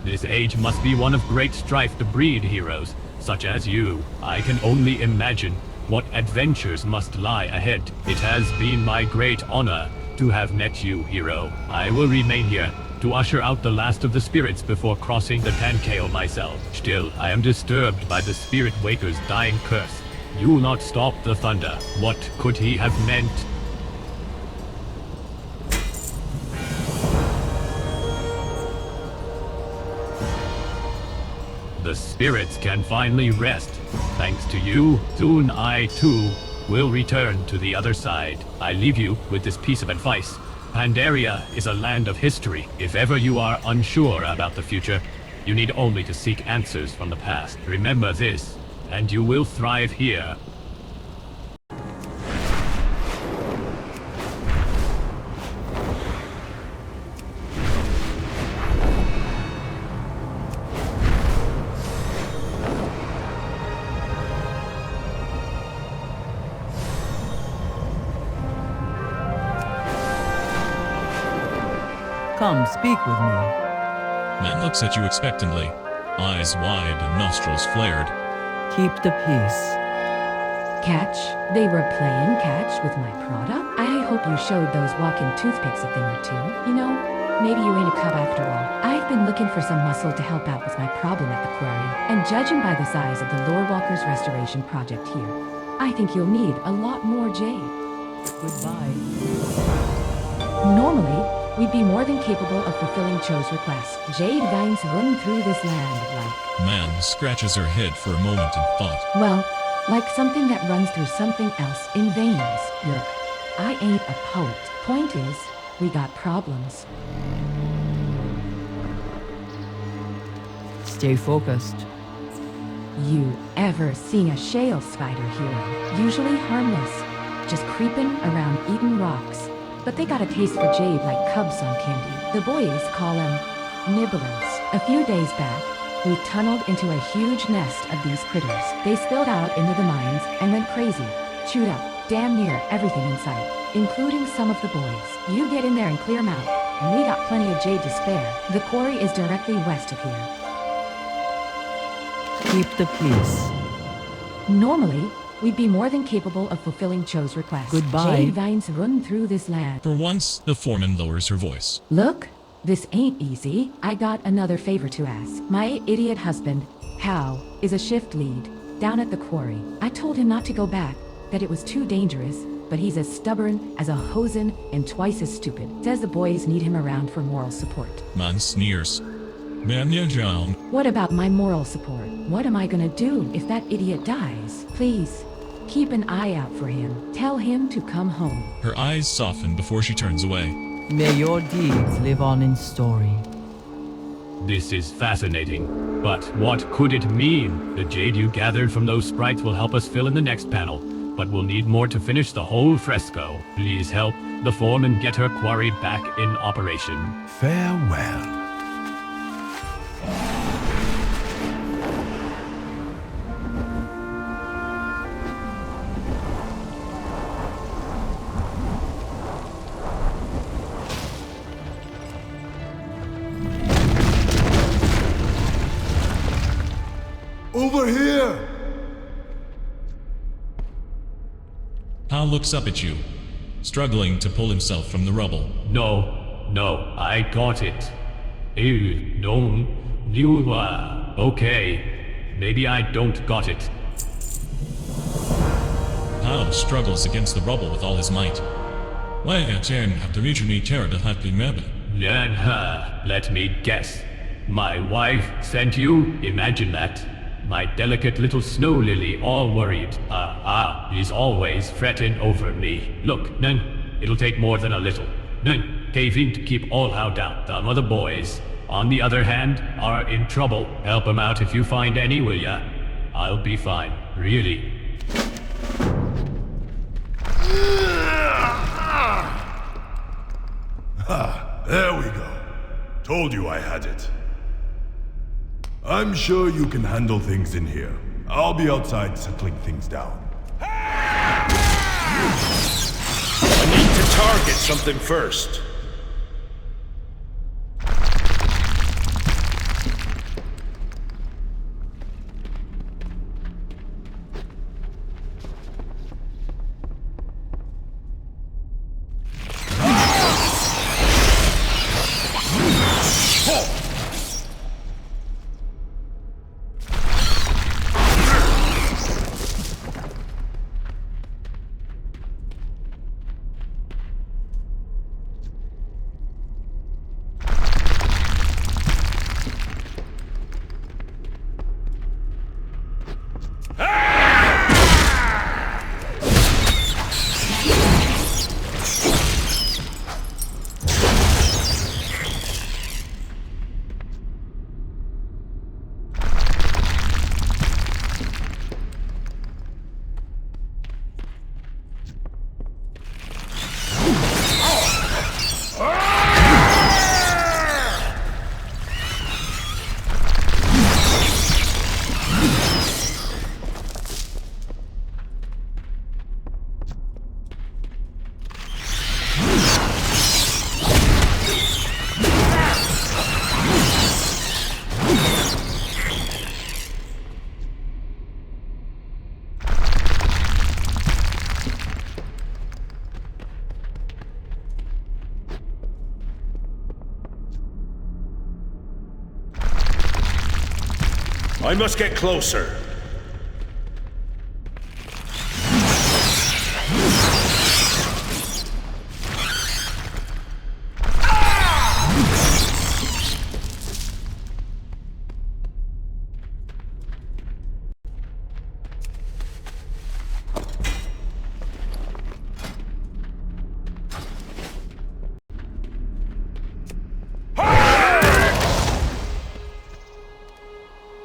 This age must be one of great strife to breed heroes, such as you. I can only imagine what adventures must lie ahead. It has been my great honor to have met you, hero. I will remain here to usher out the last of the spirits before crossing the Tankale myself. Still, I am disturbed by the Spirit Waker's dying curse. You will not stop the thunder. What could he have meant? The spirits can finally rest. Thanks to you, soon I, too, will return to the other side. I leave you with this piece of advice. Pandaria is a land of history. If ever you are unsure about the future, you need only to seek answers from the past. Remember this, and you will thrive here. Come, speak with me. Man looks at you expectantly, eyes wide and nostrils flared. Keep the peace. Catch? They were playing catch with my product? I hope you showed those walking toothpicks a thing or two. You know, maybe you ain't a cub after all. I've been looking for some muscle to help out with my problem at the quarry, and judging by the size of the Lorewalker's restoration project here, I think you'll need a lot more jade. Goodbye. Normally, we'd be more than capable of fulfilling Cho's request. Jade veins run through this land like... Man scratches her head for a moment in thought. Well, like something that runs through something else in veins. Look, I ain't a poet. Point is, we got problems. Stay focused. You ever seen a shale spider hero? Usually harmless, just creeping around eating rocks. But they got a taste for jade like cubs on candy. The boys call them Nibblers. A few days back, we tunneled into a huge nest of these critters. They spilled out into the mines and went crazy. Chewed up damn near everything in sight, including some of the boys. You get in there and clear them out, and we got plenty of jade to spare. The quarry is directly west of here. Keep the peace. Normally, we'd be more than capable of fulfilling Cho's request. Goodbye. Jade vines run through this land. For once, the foreman lowers her voice. Look, this ain't easy. I got another favor to ask. My idiot husband, Hal, is a shift lead down at the quarry. I told him not to go back, that it was too dangerous, but he's as stubborn as a Hozen and twice as stupid. Says the boys need him around for moral support. Man sneers. Man down. What about my moral support? What am I gonna do if that idiot dies? Please, keep an eye out for him. Tell him to come home. Her eyes soften before she turns away. May your deeds live on in story. This is fascinating, but what could it mean? The jade you gathered from those sprites will help us fill in the next panel, but we'll need more to finish the whole fresco. Please help the foreman get her quarry back in operation. Farewell. Over here! Hal looks up at you, struggling to pull himself from the rubble. No, I got it. Okay, maybe I don't got it. Hal struggles against the rubble with all his might. Let me guess. My wife sent you? Imagine that. My delicate little snow lily all worried. Is always fretting over me. Look, it'll take more than a little. Cave in to keep all how down. Some of the boys, on the other hand, are in trouble. Help them out if you find any, will ya? I'll be fine, really. There we go. Told you I had it. I'm sure you can handle things in here. I'll be outside settling things down. I need to target something first. I must get closer.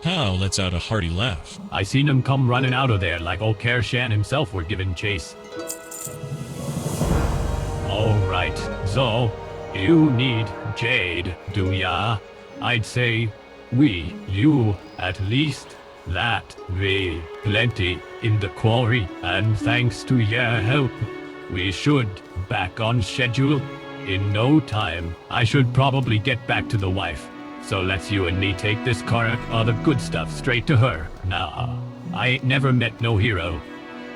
Hal lets out a hearty laugh. I seen him come running out of there like old Kershan himself were giving chase. Alright, so, you need Jade, do ya? I'd say you, at least, that we plenty in the quarry, and thanks to your help, we should back on schedule in no time. I should probably get back to the wife, so let's you and me take this car or the good stuff straight to her. Nah, I ain't never met no hero.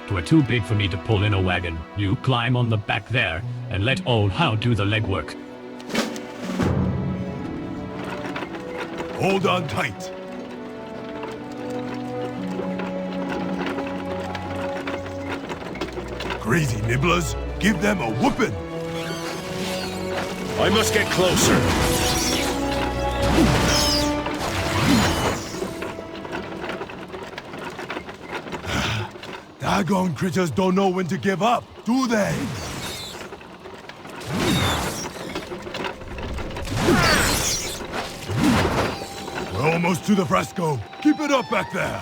'Twere too big for me to pull in a wagon. You climb on the back there, and let old Hound do the legwork. Hold on tight. Crazy nibblers, give them a whooping. I must get closer. Daggone critters don't know when to give up, do they? We're almost to the fresco. Keep it up back there.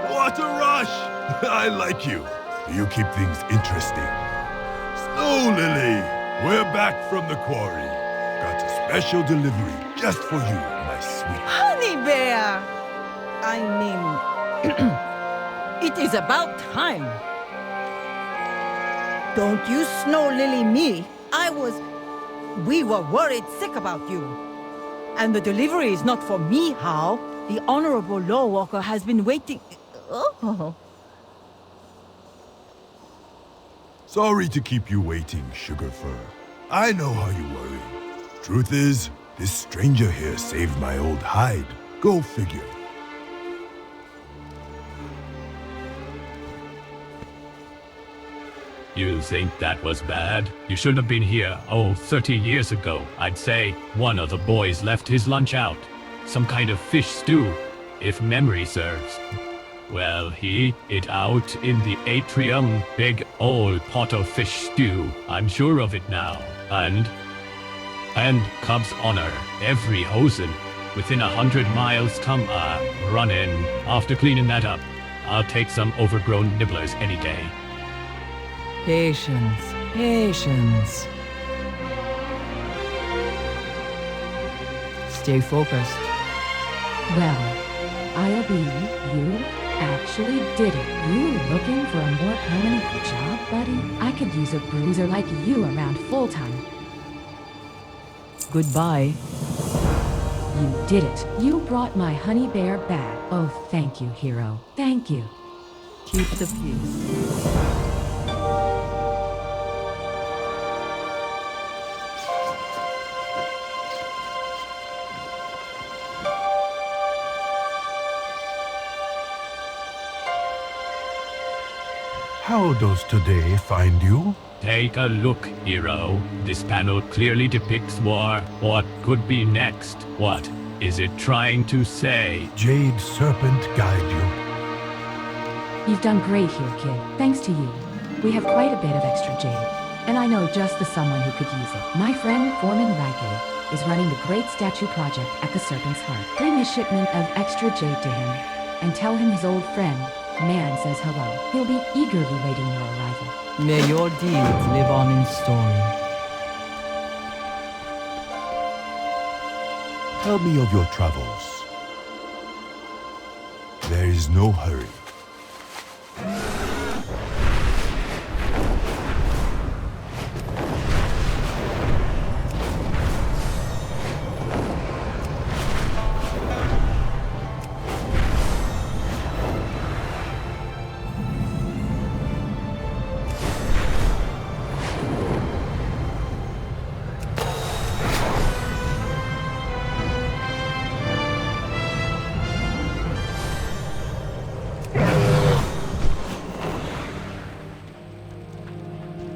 What a rush! I like you. You keep things interesting. Snow Lily, we're back from the quarry. Got a special delivery just for you, my sweet. Honey Bear! I mean, it is about time. Don't you Snow Lily me. We were worried sick about you. And the delivery is not for me, How? The Honorable Lawwalker has been waiting. Oh. Sorry to keep you waiting, Sugarfur. I know how you worry. Truth is, this stranger here saved my old hide. Go figure. You think that was bad? You should have been here, 30 years ago. I'd say one of the boys left his lunch out. Some kind of fish stew, if memory serves. Well, he it out in the atrium. Big old pot of fish stew. I'm sure of it now. And Cub's honor, every Hozen within 100 miles come running. After cleaning that up, I'll take some overgrown nibblers any day. Patience, patience. Stay focused. Well, I'll believe you actually did it. You looking for a more permanent job, buddy? I could use a bruiser like you around full-time. Goodbye. You did it. You brought my honey bear back. Oh, thank you, hero. Thank you. Keep the peace. How does today find you? Take a look, hero. This panel clearly depicts war. What could be next? What is it trying to say? Jade Serpent guide you. You've done great here, kid. Thanks to you. We have quite a bit of extra jade. And I know just the someone who could use it. My friend, Foreman Raike, is running the Great Statue Project at the Serpent's Heart. Bring a shipment of extra jade to him, and tell him his old friend, Man, says hello. He'll be eagerly waiting your arrival. May your deeds live on in story. Tell me of your travels. There is no hurry.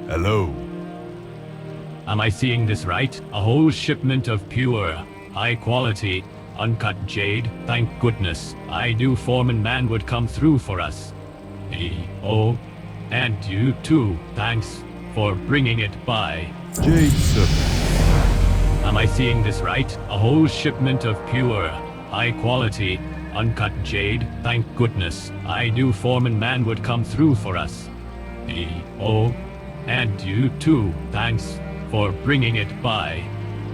Hello. Am I seeing this right? A whole shipment of pure, high-quality, uncut jade? Thank goodness. I knew Foreman Man would come through for us. And you too. Thanks. for bringing it by. Jade Serpent. Am I seeing this right? A whole shipment of pure, high-quality, uncut jade? Thank goodness. I knew Foreman Man would come through for us. Oh, and you too. Thanks for bringing it by.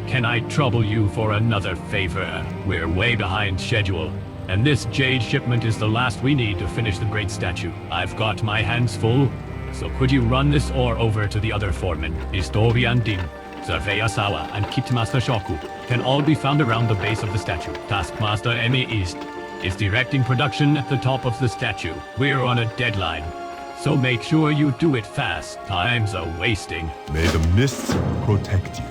Can I trouble you for another favor? We're way behind schedule, and this jade shipment is the last we need to finish the great statue. I've got my hands full, so could you run this ore over to the other foremen? Historian Din, Surveyor and Kitmaster Shoku can all be found around the base of the statue. Taskmaster Emi East is directing production at the top of the statue. We're on a deadline, so make sure you do it fast. Time's a-wasting. May the mists protect you.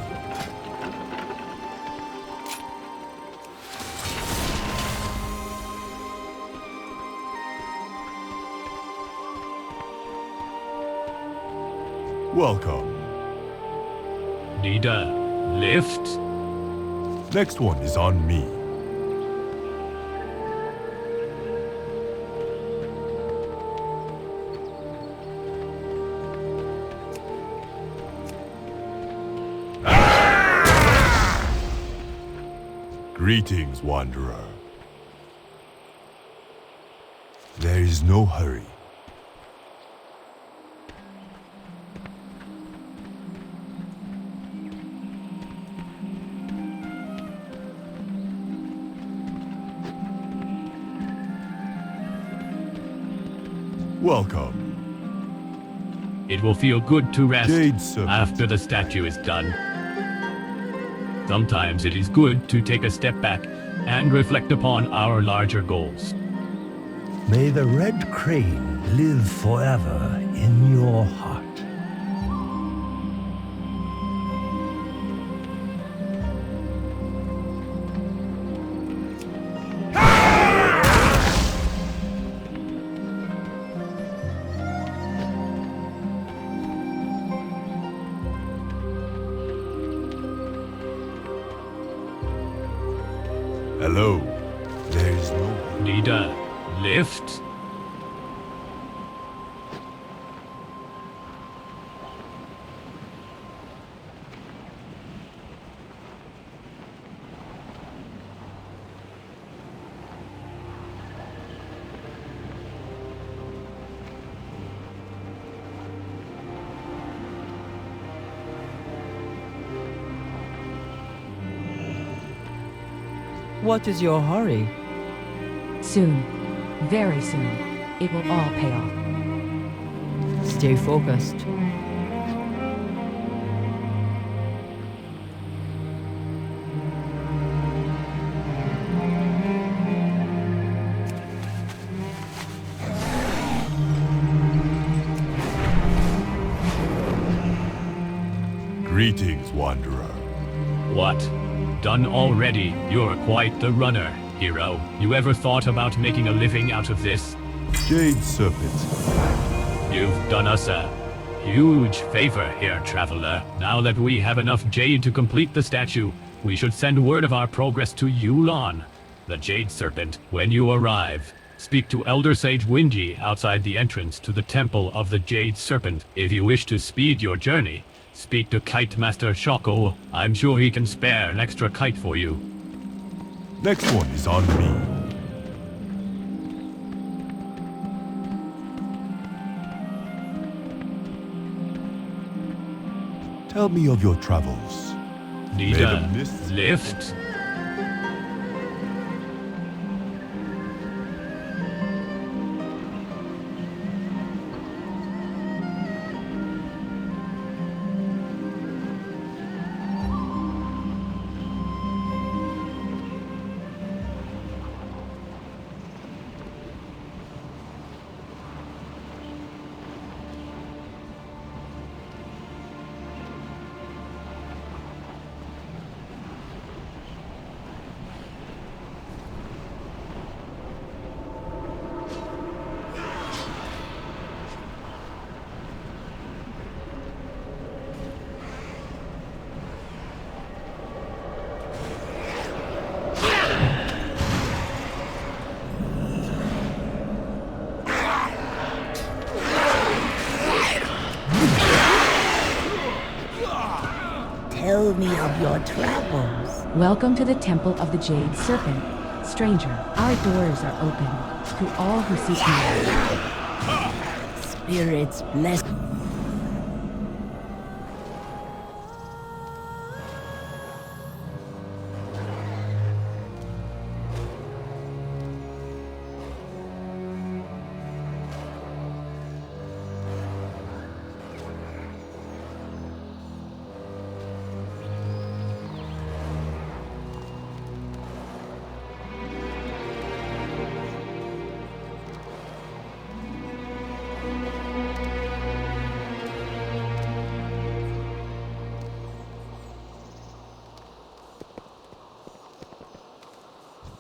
Welcome. Need a lift? Next one is on me. Greetings, Wanderer. There is no hurry. Welcome. It will feel good to rest Jade Serpent. after the statue is done. Sometimes it is good to take a step back and reflect upon our larger goals. May the red crane live forever in your heart. Hello. There is no... Need a lift? What is your hurry? Soon. Very soon. It will all pay off. Stay focused. Greetings, Wanderer. What? Done already? You're quite the runner, hero. You ever thought about making a living out of this? Jade Serpent. You've done us a huge favor here, traveler. Now that we have enough jade to complete the statue, we should send word of our progress to Yulan, the Jade Serpent. When you arrive, speak to Elder Sage Winji outside the entrance to the Temple of the Jade Serpent. If you wish to speed your journey, speak to Kite Master Shoko. I'm sure he can spare an extra kite for you. Next one is on me. Tell me of your travels. Need May a the mists lift? tell me of your travels. Welcome to the Temple of the Jade Serpent. Stranger, our doors are open to all who seek you. Spirits bless.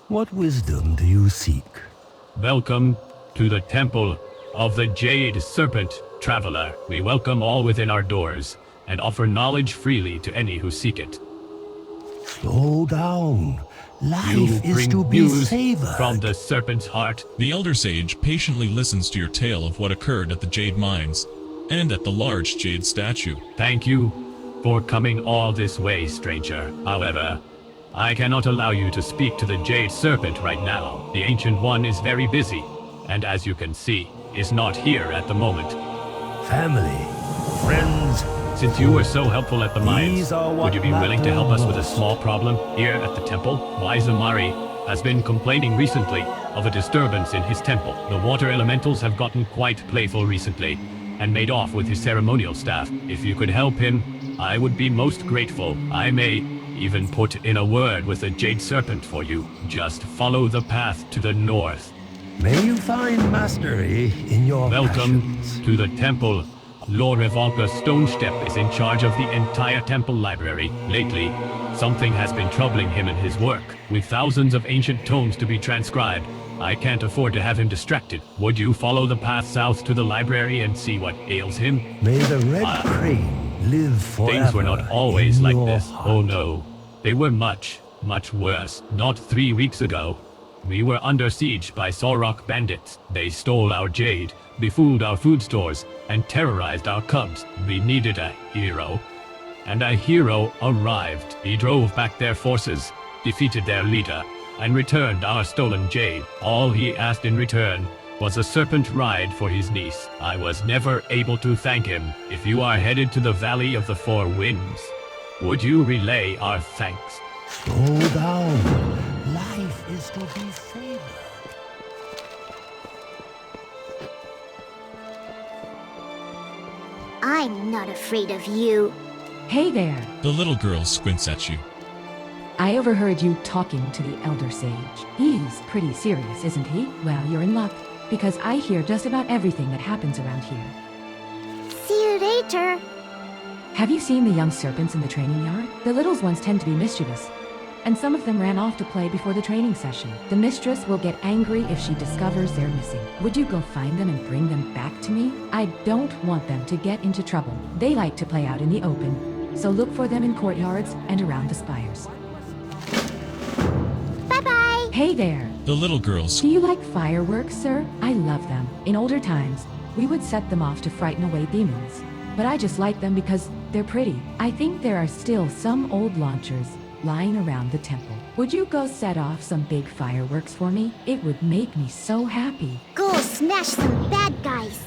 What wisdom do you seek? Welcome to the Temple of the Jade Serpent, Traveler. We welcome all within our doors, and offer knowledge freely to any who seek it. Slow down. Life You is bring to be news savored. from the Serpent's heart. The Elder Sage patiently listens to your tale of what occurred at the Jade Mines and at the large Jade statue. Thank you for coming all this way, stranger. However, I cannot allow you to speak to the Jade Serpent right now. The Ancient One is very busy, and as you can see, is not here at the moment. Family, friends. Since you were so helpful at the mines, These are what would you be willing to help us with a matters. small problem here at the temple? Wise Amari has been complaining recently of a disturbance in his temple. The water elementals have gotten quite playful recently, and made off with his ceremonial staff. If you could help him, I would be most grateful. I may even put in a word with the Jade Serpent for you. Just follow the path to the north. May you find mastery in your Welcome passions. to the temple. Lord Revolka Stonestep is in charge of the entire temple library. Lately, something has been troubling him in his work. With thousands of ancient tomes to be transcribed, I can't afford to have him distracted. Would you follow the path south to the library and see what ails him? May the red crane live forever. Things were not always in like your this. heart. Oh no. They were much, much worse. Not 3 weeks ago, we were under siege by Solrock bandits. They stole our jade, befooled our food stores, and terrorized our cubs. We needed a hero. And a hero arrived. He drove back their forces, defeated their leader, and returned our stolen jade. All he asked in return was a serpent ride for his niece. I was never able to thank him. If you are headed to the Valley of the Four Winds, would you relay our thanks? Slow down. Life is to be savored. I'm not afraid of you. Hey there. The little girl squints at you. I overheard you talking to the Elder Sage. He's pretty serious, isn't he? Well, you're in luck, because I hear just about everything that happens around here. See you later. Have you seen the young serpents in the training yard? The little ones tend to be mischievous, and some of them ran off to play before the training session. The mistress will get angry if she discovers they're missing. Would you go find them and bring them back to me? I don't want them to get into trouble. They like to play out in the open, so look for them in courtyards and around the spires. Bye-bye. Hey there. The little girls. Do you like fireworks, sir? I love them. In older times, we would set them off to frighten away demons. But I just like them because they're pretty. I think there are still some old launchers lying around the temple. Would you go set off some big fireworks for me? It would make me so happy. Go smash some bad guys.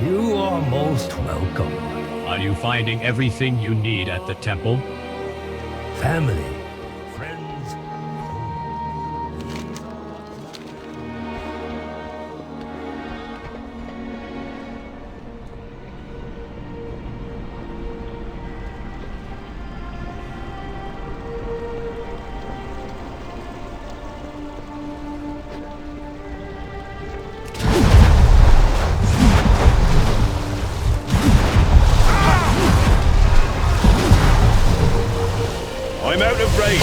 You are most welcome. Are you finding everything you need at the temple? Family, friends. out of range.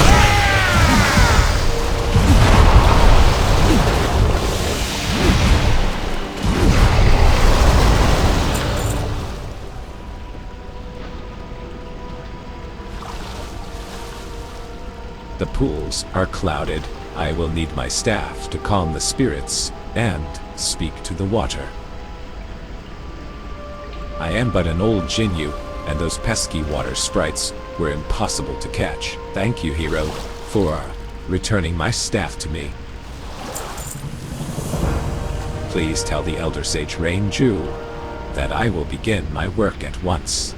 The pools are clouded. I will need my staff to calm the spirits and speak to the water. I am but an old Jinyu, and those pesky water sprites were impossible to catch. Thank you, hero, for returning my staff to me. Please tell the Elder Sage Rain-Ju that I will begin my work at once.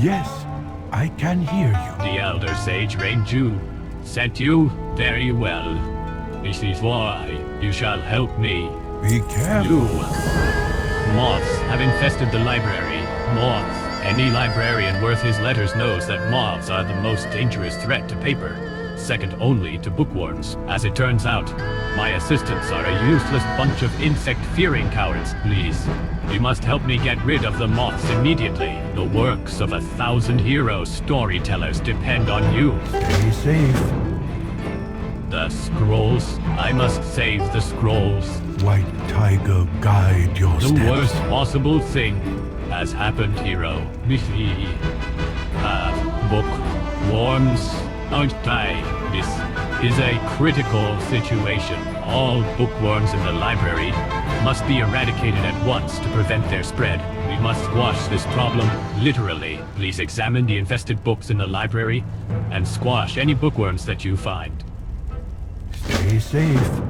Yes, I can hear you. The Elder Sage Rain-Ju sent you very well. This is why you shall help me. Be careful. You. Moths have infested the library. Moths. Any librarian worth his letters knows that moths are the most dangerous threat to paper, second only to bookworms. As it turns out, my assistants are a useless bunch of insect-fearing cowards. Please, you must help me get rid of the moths immediately. The works of 1,000 hero storytellers depend on you. Stay safe. The scrolls? I must save the scrolls. White Tiger, guide your steps. The worst possible thing has happened, hero. We have bookworms, aren't I? This is a critical situation. All bookworms in the library must be eradicated at once to prevent their spread. We must squash this problem literally. Please examine the infested books in the library and squash any bookworms that you find. Stay safe.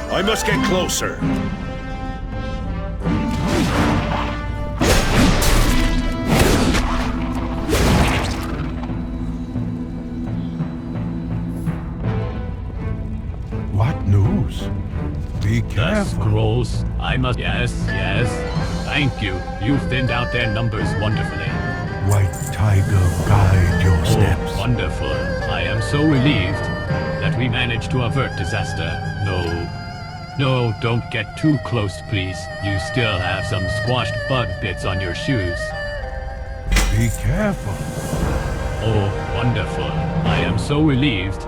I must get closer. What news? Be careful. The scrolls. I must... Yes. Thank you. You thinned out their numbers wonderfully. White Tiger, guide your steps. Wonderful. I am so relieved that we managed to avert disaster. No, don't get too close, please. You still have some squashed bug bits on your shoes. Be careful. Oh, wonderful. I am so relieved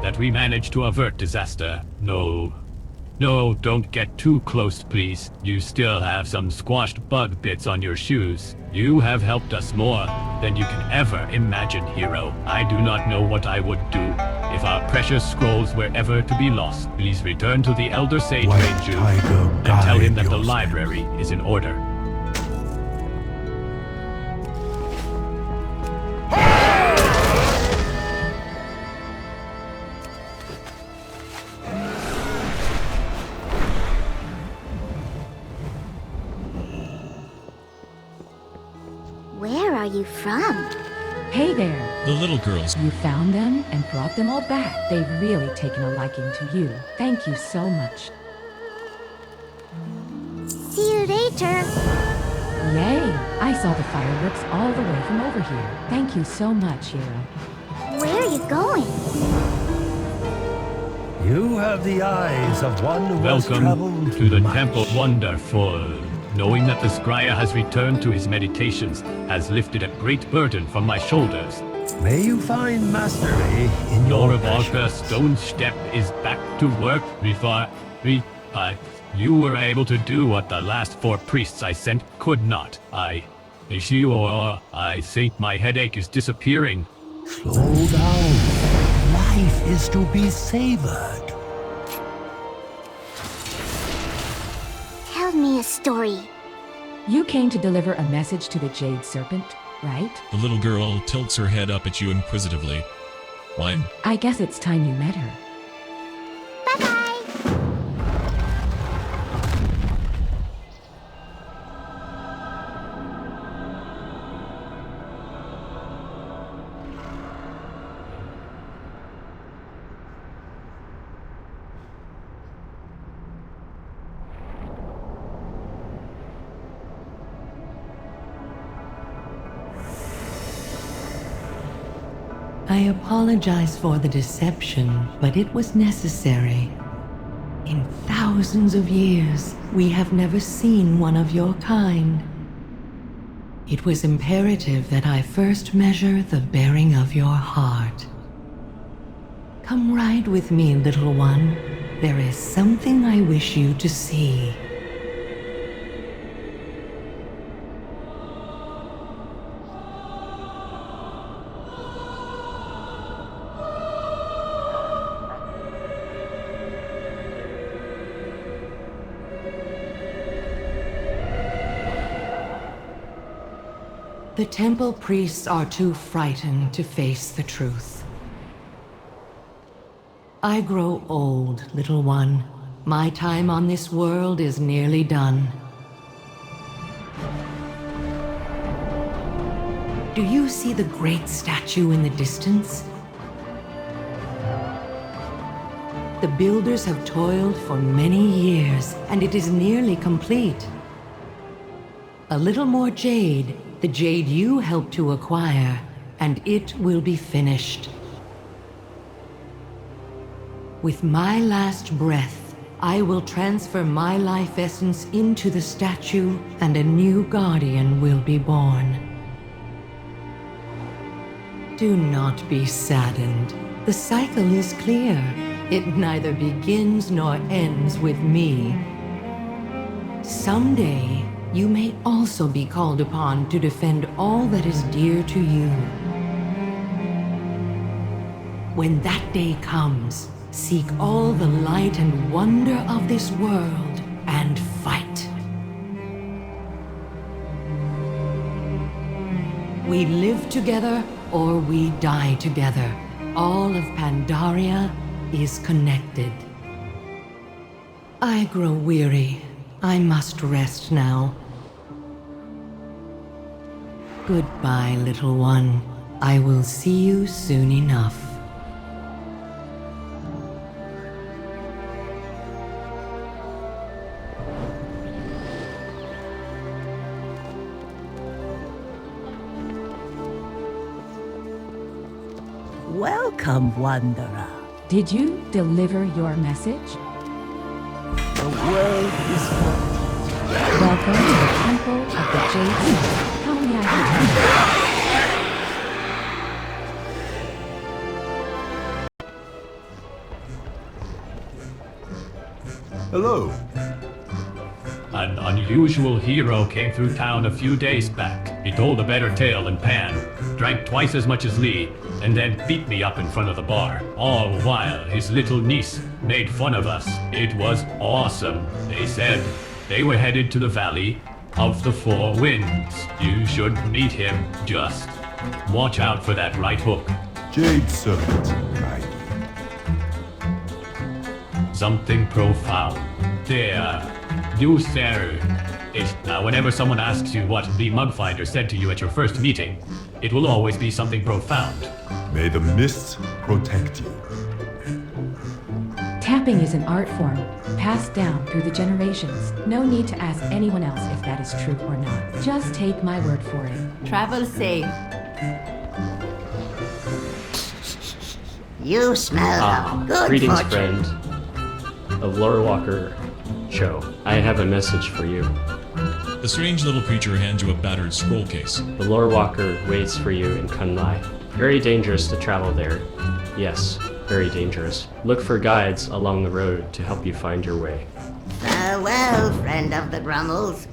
that we managed to avert disaster. No, don't get too close, please. You still have some squashed bug bits on your shoes. You have helped us more than you can ever imagine, hero. I do not know what I would do if our precious scrolls were ever to be lost. Please return to the Elder Sage Renju and tell him that the library is in order. Where are you from? Hey there. The little girls. You found them and brought them all back. They've really taken a liking to you. Thank you so much. See you later. Yay! I saw the fireworks all the way from over here. Thank you so much, hero. Where are you going? You have the eyes of one who has Welcome traveled to the much. temple. Wonderful. Knowing that the Scryer has returned to his meditations has lifted a great burden from my shoulders. May you find mastery in your Noravalka Stonestep is back to work. You were able to do what the last 4 priests I sent could not. I think my headache is disappearing. Slow down. Life is to be savored. Tell me a story. You came to deliver a message to the Jade Serpent, right? The little girl tilts her head up at you inquisitively. Why? I guess it's time you met her. Bye-bye. I apologize for the deception, but it was necessary. In thousands of years, we have never seen one of your kind. It was imperative that I first measure the bearing of your heart. Come ride with me, little one. There is something I wish you to see. The temple priests are too frightened to face the truth. I grow old, little one. My time on this world is nearly done. Do you see the great statue in the distance? The builders have toiled for many years, and it is nearly complete. A little more jade, the jade you helped to acquire, and it will be finished. With my last breath, I will transfer my life essence into the statue, and a new guardian will be born. Do not be saddened. The cycle is clear. It neither begins nor ends with me. Someday, you may also be called upon to defend all that is dear to you. When that day comes, seek all the light and wonder of this world and fight. We live together or we die together. All of Pandaria is connected. I grow weary. I must rest now. Goodbye, little one. I will see you soon enough. Welcome, Wanderer. Did you deliver your message? The world is Welcome to the Temple of the Jade Quarry. How may I help Hello. An unusual hero came through town a few days back. He told a better tale than Pan, drank twice as much as Lee, and then beat me up in front of the bar. All while his little niece made fun of us. It was awesome. They said they were headed to the Valley of the Four Winds. You should meet him. Just watch out for that right hook. Jade Serpent. Right. Something profound. There. You, sir. Whenever someone asks you what the Mugfinder said to you at your first meeting, it will always be something profound. May the mists protect you. Tapping is an art form, passed down through the generations. No need to ask anyone else if that is true or not. Just take my word for it. Travel safe. You smell good greetings, fortune. friend of Lore Walker Cho. I have a message for you. The strange little creature hands you a battered scroll case. The Lore Walker waits for you in Kunlai. Very dangerous to travel there. Yes, very dangerous. Look for guides along the road to help you find your way. Farewell, friend of the Grummels.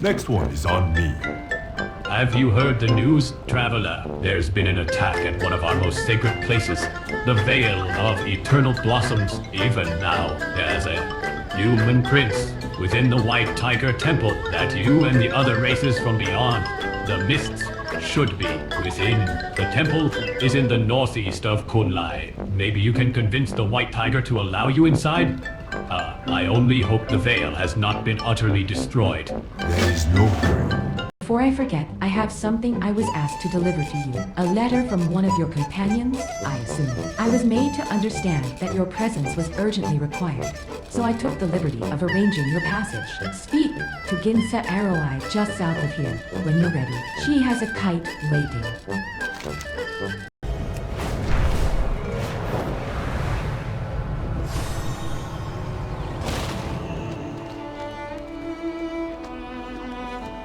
Next one is on me. Have you heard the news, traveler? There's been an attack at one of our most sacred places, the Vale of Eternal Blossoms. Even now, there's a human prince within the White Tiger Temple that you and the other races from beyond the mists should be within. The temple is in the northeast of Kunlai. Maybe you can convince the White Tiger to allow you inside? I only hope the Veil has not been utterly destroyed. There is no hurry. Before I forget, I have something I was asked to deliver to you. A letter from one of your companions, I assume. I was made to understand that your presence was urgently required, so I took the liberty of arranging your passage. Speak to Ginsa Arroweye just south of here, when you're ready. She has a kite waiting.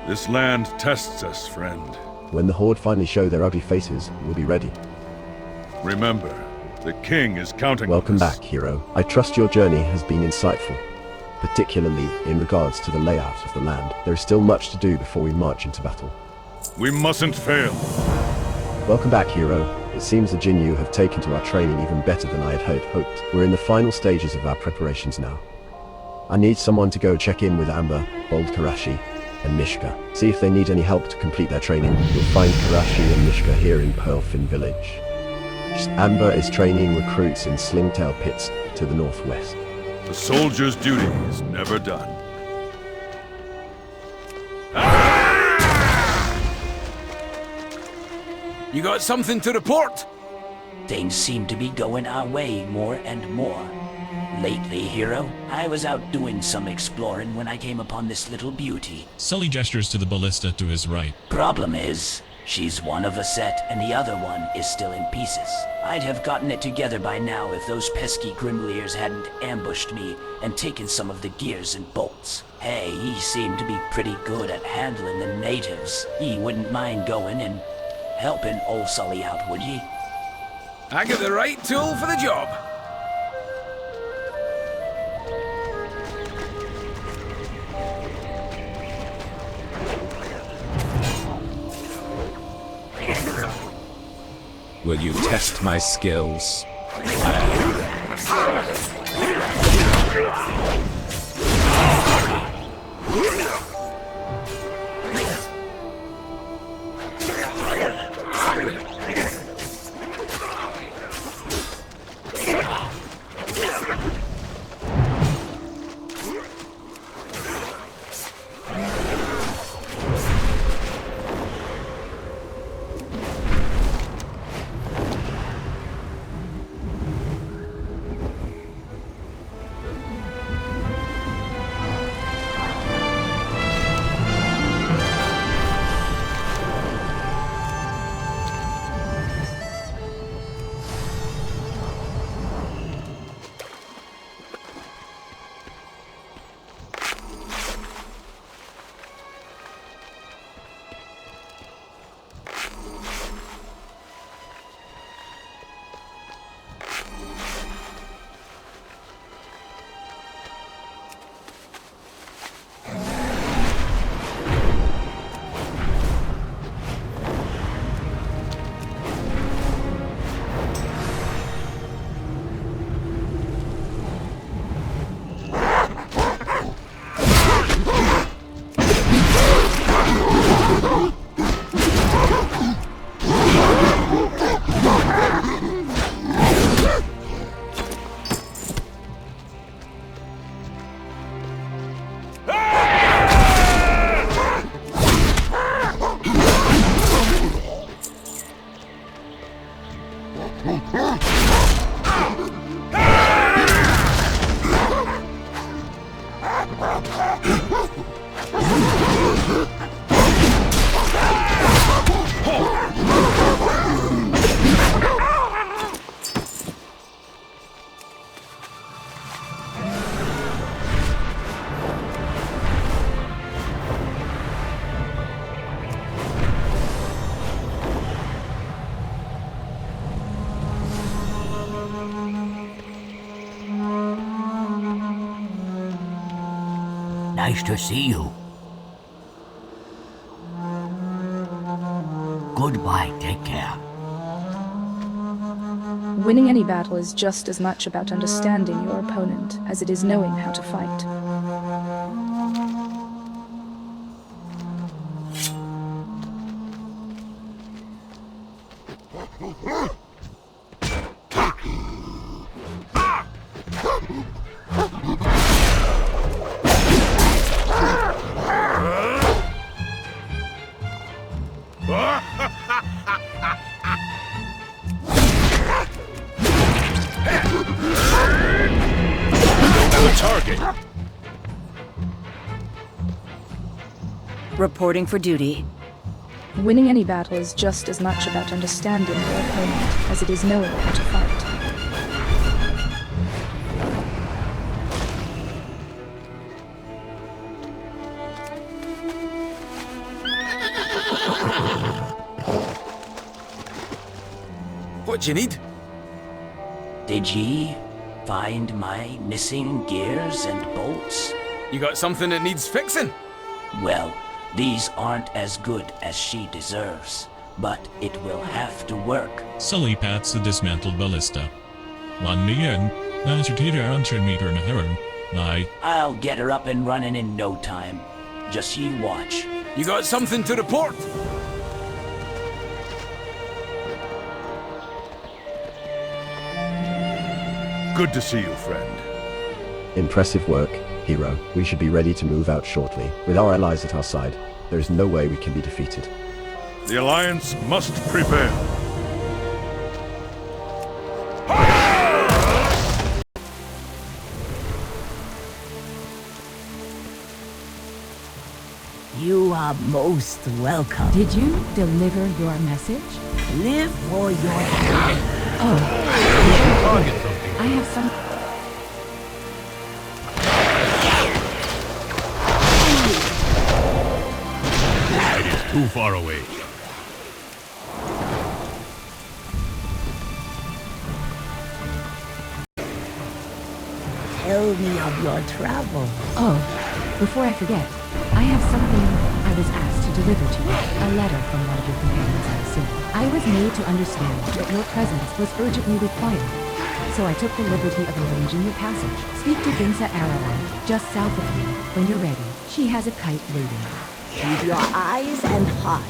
This land tests us, friend. When the Horde finally show their ugly faces, we'll be ready. Remember, the king is counting on us. Welcome back, hero. I trust your journey has been insightful, particularly in regards to the layout of the land. There is still much to do before we march into battle. We mustn't fail. Welcome back, hero. It seems the Jinyu have taken to our training even better than I had hoped. We're in the final stages of our preparations now. I need someone to go check in with Amber, Bold Karashi, and Mishka. See if they need any help to complete their training. You'll find Karashi and Mishka here in Pearlfin Village. Amber is training recruits in Slingtail Pits to the northwest. The soldier's duty is never done. You got something to report? Things seem to be going our way more and more. Lately, hero, I was out doing some exploring when I came upon this little beauty. Sully gestures to the ballista to his right. Problem is, she's one of a set and the other one is still in pieces. I'd have gotten it together by now if those pesky Grimleers hadn't ambushed me and taken some of the gears and bolts. Hey, he seemed to be pretty good at handling the natives. He wouldn't mind going and helping old Sully out, would ye? I got the right tool for the job. Will you test my skills? Nice to see you. Goodbye, take care. Winning any battle is just as much about understanding your opponent as it is knowing how to fight. Reporting for duty. Winning any battle is just as much about understanding your opponent as it is knowing how to fight. What you need? Did ye find my missing gears and bolts? You got something that needs fixing? Well, these aren't as good as she deserves, but it will have to work. Sully pats the dismantled ballista. I'll get her up and running in no time. Just ye watch. You got something to report? Good to see you, friend. Impressive work, hero. We should be ready to move out shortly. With our allies at our side, there is no way we can be defeated. The Alliance must prevail. You are most welcome. Did you deliver your message? Live for your life. Oh. Target something. I have some... It is too far away. Tell me of your travel. Oh, before I forget, I have something I was asked to deliver to you. A letter from one of your companions, I assume. I was made to understand that your presence was urgently required, so I took the liberty of arranging your passage. Speak to Ginsa Arawan, just south of you, when you're ready. She has a kite waiting. Keep your eyes and heart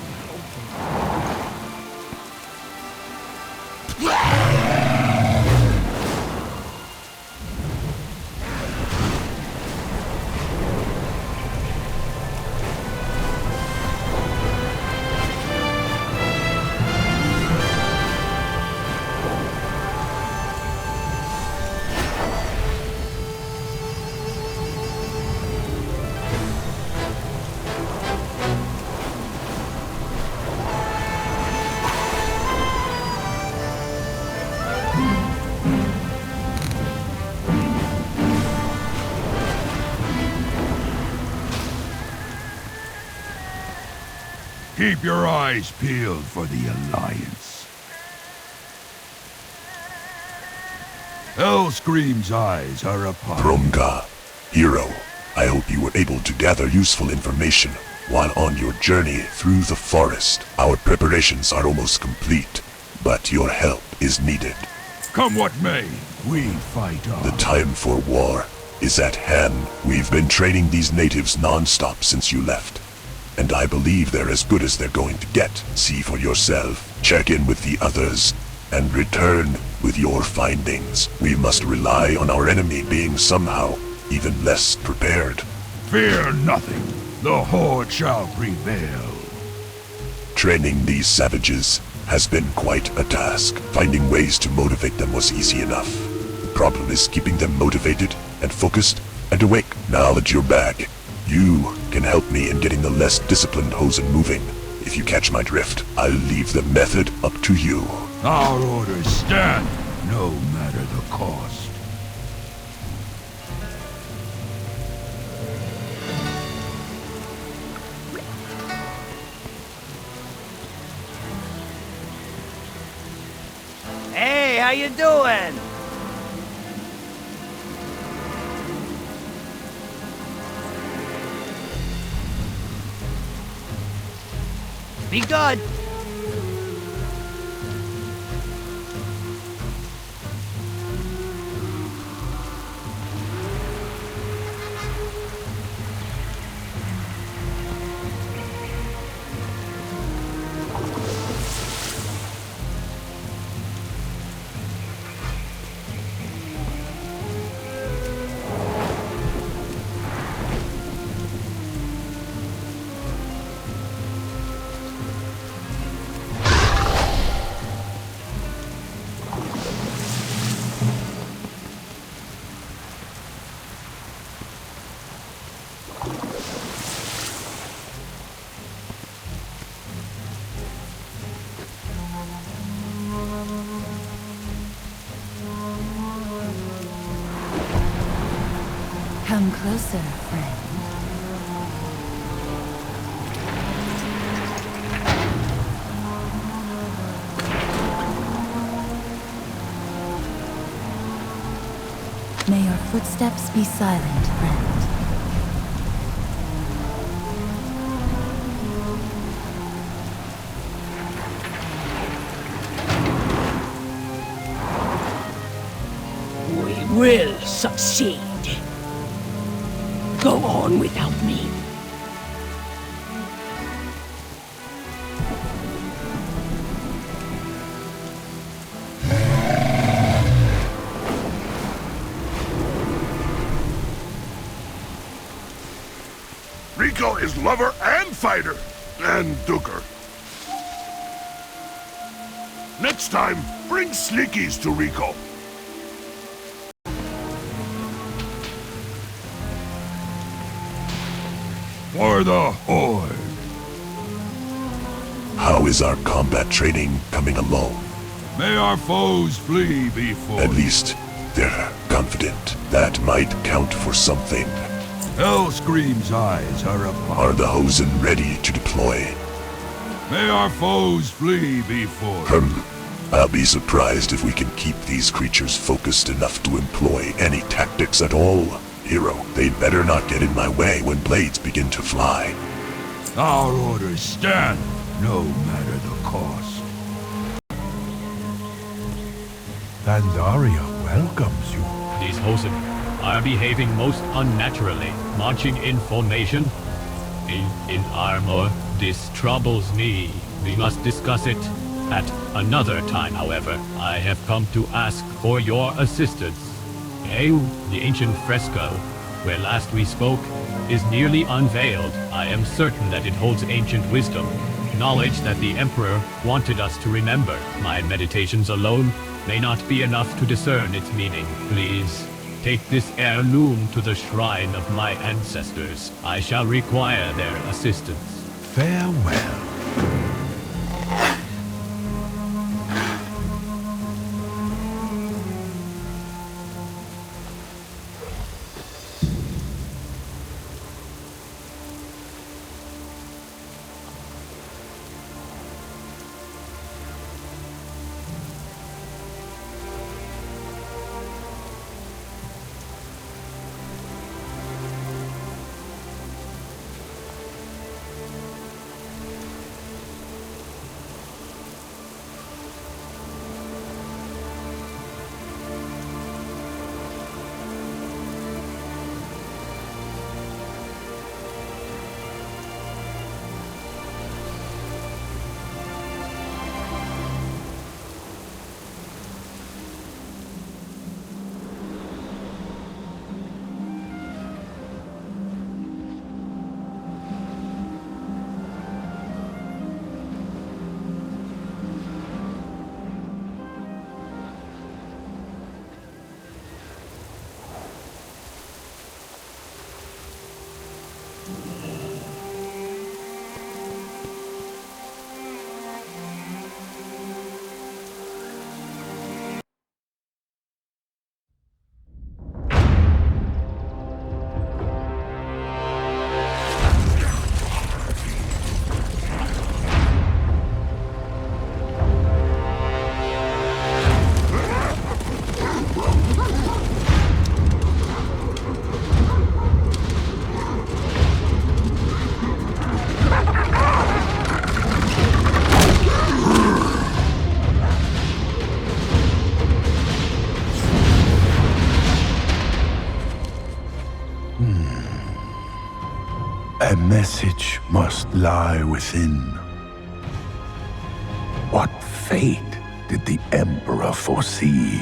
Keep your eyes peeled for the Alliance. Hellscream's eyes are upon Bromga, hero, I hope you were able to gather useful information while on your journey through the forest. Our preparations are almost complete, but your help is needed. Come what may, we fight on. The time for war is at hand. We've been training these natives non-stop since you left, and I believe they're as good as they're going to get. See for yourself, check in with the others, and return with your findings. We must rely on our enemy being somehow even less prepared. Fear nothing. The Horde shall prevail. Training these savages has been quite a task. Finding ways to motivate them was easy enough. The problem is keeping them motivated and focused and awake. Now that you're back, you can help me in getting the less disciplined Hozen moving. If you catch my drift, I'll leave the method up to you. Our orders stand, no matter the cost. Hey, how you doing? Be good. Come closer, friend. May your footsteps be silent, friend. We will succeed. Go on without me. Rico is lover and fighter, and duker. Next time, bring sneakies to Rico. For the Horde. How is our combat training coming along? May our foes flee before. At least, they're confident. That might count for something. Hellscream's eyes are upon. Are the Hozen ready to deploy? May our foes flee before. I'll be surprised if we can keep these creatures focused enough to employ any tactics at all. Hero, they better not get in my way when blades begin to fly. Our orders stand, no matter the cost. Pandaria welcomes you. These Hozen are behaving most unnaturally, marching in formation. In armor, this troubles me. We must discuss it at another time, however. I have come to ask for your assistance. The ancient fresco, where last we spoke, is nearly unveiled. I am certain that it holds ancient wisdom, knowledge that the Emperor wanted us to remember. My meditations alone may not be enough to discern its meaning. Please, take this heirloom to the shrine of my ancestors. I shall require their assistance. Farewell. A message must lie within. What fate did the Emperor foresee?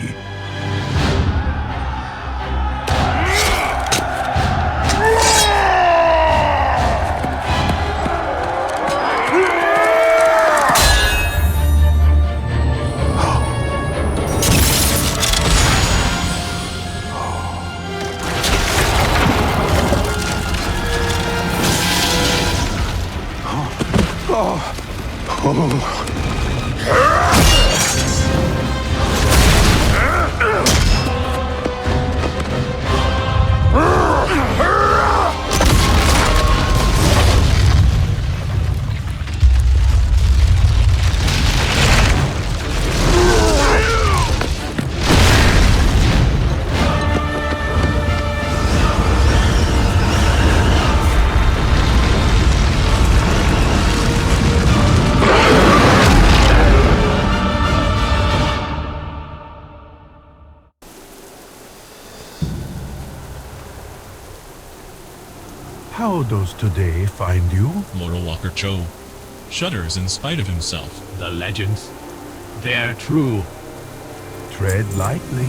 How does today find you? Lord Walker Cho shudders in spite of himself. The legends, they're true. Tread lightly.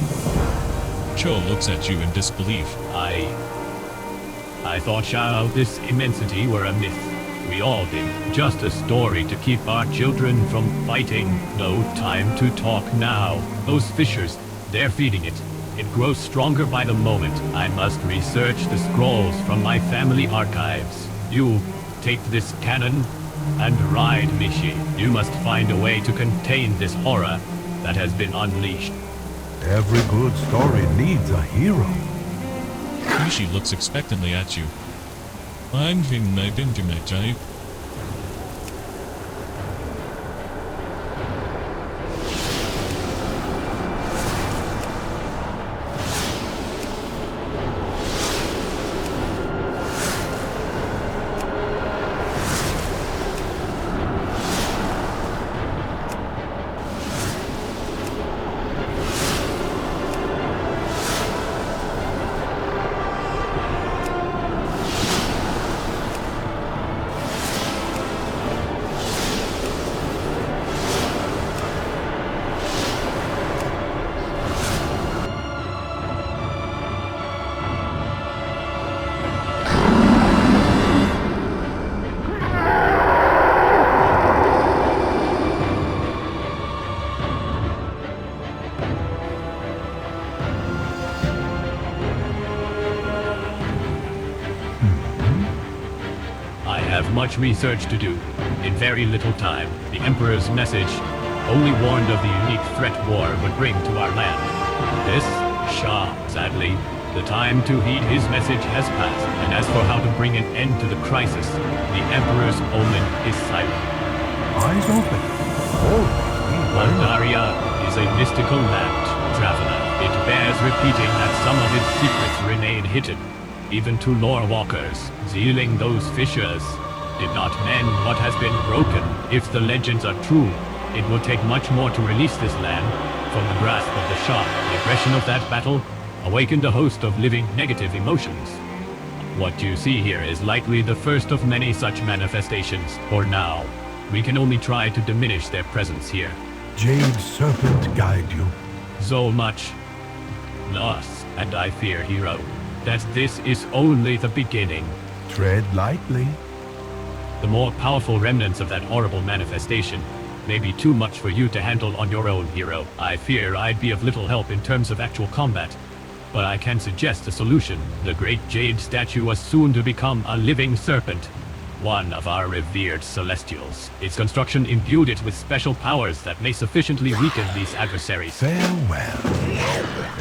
Cho looks at you in disbelief. I thought this immensity were a myth. We all did. Just a story to keep our children from fighting. No time to talk now. Those fissures, they're feeding it. It grows stronger by the moment. I must research the scrolls from my family archives. You take this cannon and ride Mishi. You must find a way to contain this horror that has been unleashed. Every good story needs a hero. Mishi looks expectantly at you. I'm been to my type. Much research to do, in very little time. The Emperor's message only warned of the unique threat war would bring to our land. This, sadly, the time to heed his message has passed, and as for how to bring an end to the crisis, the Emperor's omen is silent. Eyes open. Pandaria is a mystical land, traveler. It bears repeating that some of its secrets remain hidden, even to lore walkers. Sealing those fissures did not mend what has been broken. If the legends are true, it will take much more to release this land from the grasp of the Shah. The aggression of that battle awakened a host of living negative emotions. What you see here is likely the first of many such manifestations. For now, we can only try to diminish their presence here. Jade Serpent guide you. So much loss, and I fear, hero, that this is only the beginning. Tread lightly. The more powerful remnants of that horrible manifestation may be too much for you to handle on your own, hero. I fear I'd be of little help in terms of actual combat, but I can suggest a solution. The great Jade statue was soon to become a living serpent, one of our revered celestials. Its construction imbued it with special powers that may sufficiently weaken these adversaries. Farewell.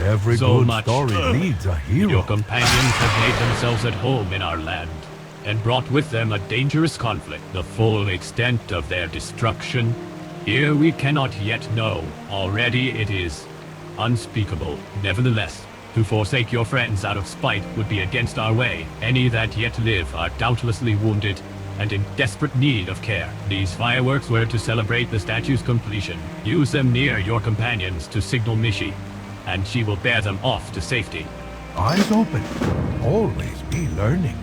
Every good story needs a hero. Your companions have made themselves at home in our land, and brought with them a dangerous conflict. The full extent of their destruction, here we cannot yet know. Already it is unspeakable. Nevertheless, to forsake your friends out of spite would be against our way. Any that yet live are doubtlessly wounded and in desperate need of care. These fireworks were to celebrate the statue's completion. Use them near your companions to signal Mishi, and she will bear them off to safety. Eyes open. always be learning.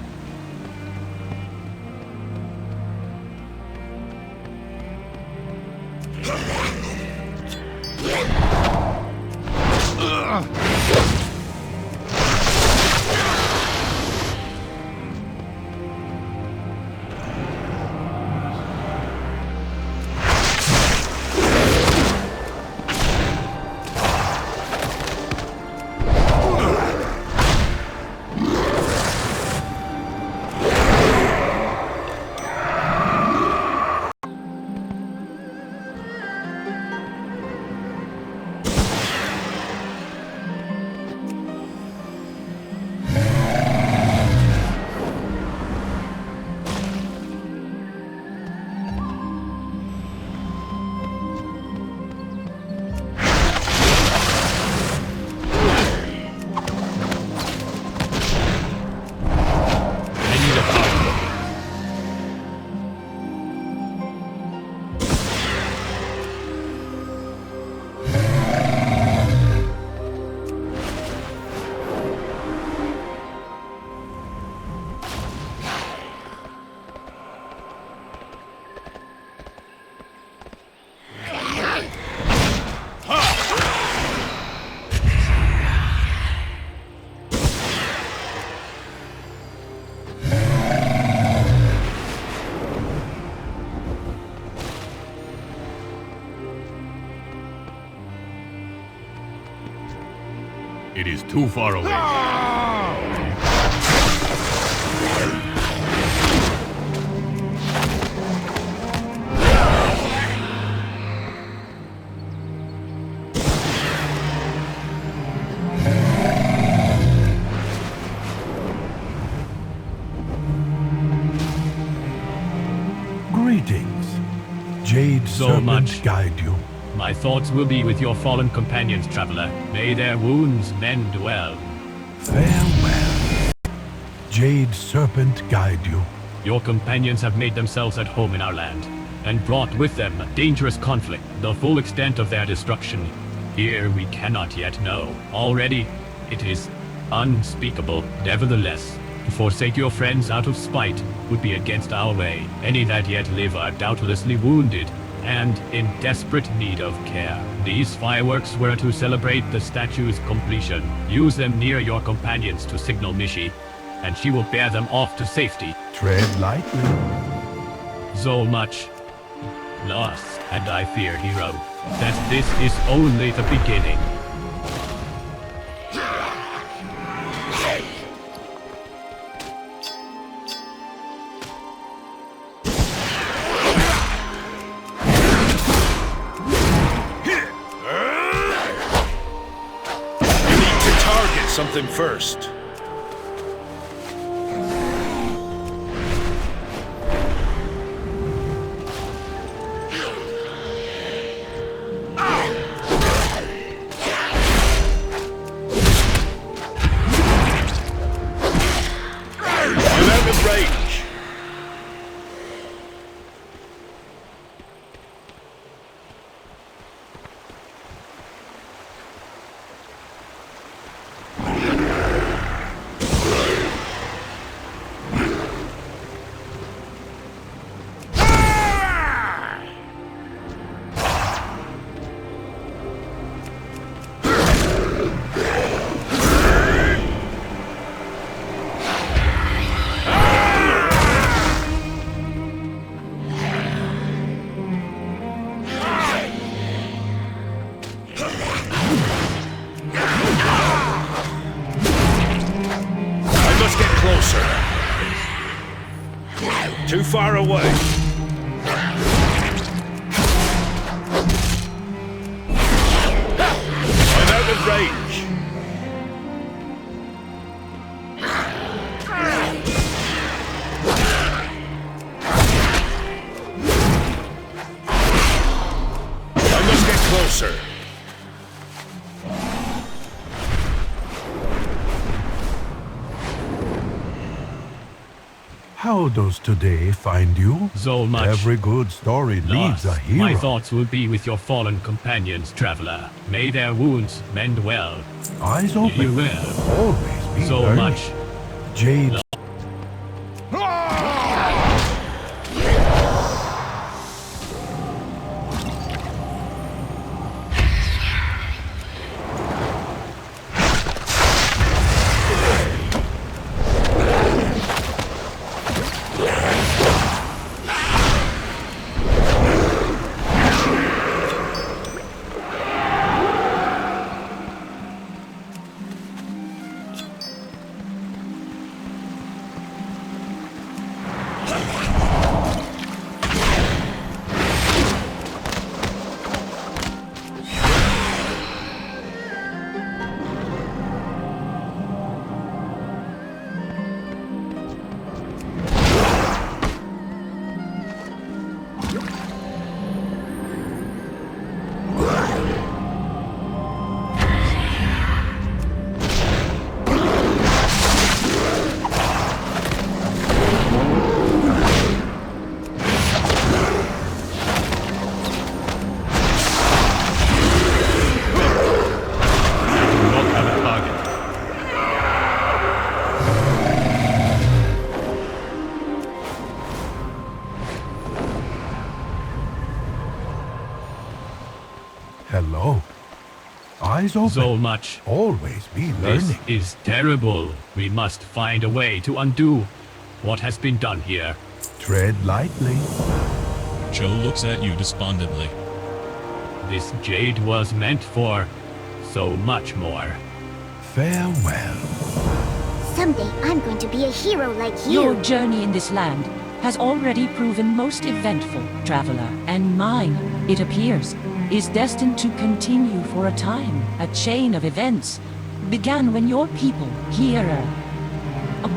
It is too far away. Greetings. Jade Serpent guide you. My thoughts will be with your fallen companions, traveler. May their wounds mend well. Farewell. Jade Serpent guide you. Your companions have made themselves at home in our land, and brought with them a dangerous conflict, the full extent of their destruction. Here we cannot yet know. Already, it is unspeakable. Nevertheless, to forsake your friends out of spite would be against our way. Any that yet live are doubtlessly wounded, and in desperate need of care. These fireworks were to celebrate the statue's completion. Use them near your companions to signal Mishi, and she will bear them off to safety. Tread lightly. So much loss, and I fear, hero, that this is only the beginning. Something first. I'm out of range. Too far away. I'm out of range. I must get closer. How does today find you? So much. Every good story needs a hero. My thoughts will be with your fallen companions, traveler. May their wounds mend well. Eyes open. You will. Always be so learning. much Jade. Hello. Eyes open. So much. Always be learning. This is terrible. We must find a way to undo what has been done here. Tread lightly. Joe looks at you despondently. This jade was meant for so much more. Farewell. Someday I'm going to be a hero like you. Your journey in this land has already proven most eventful, traveler, and mine, it appears, is destined to continue for a time. A chain of events began when your people here.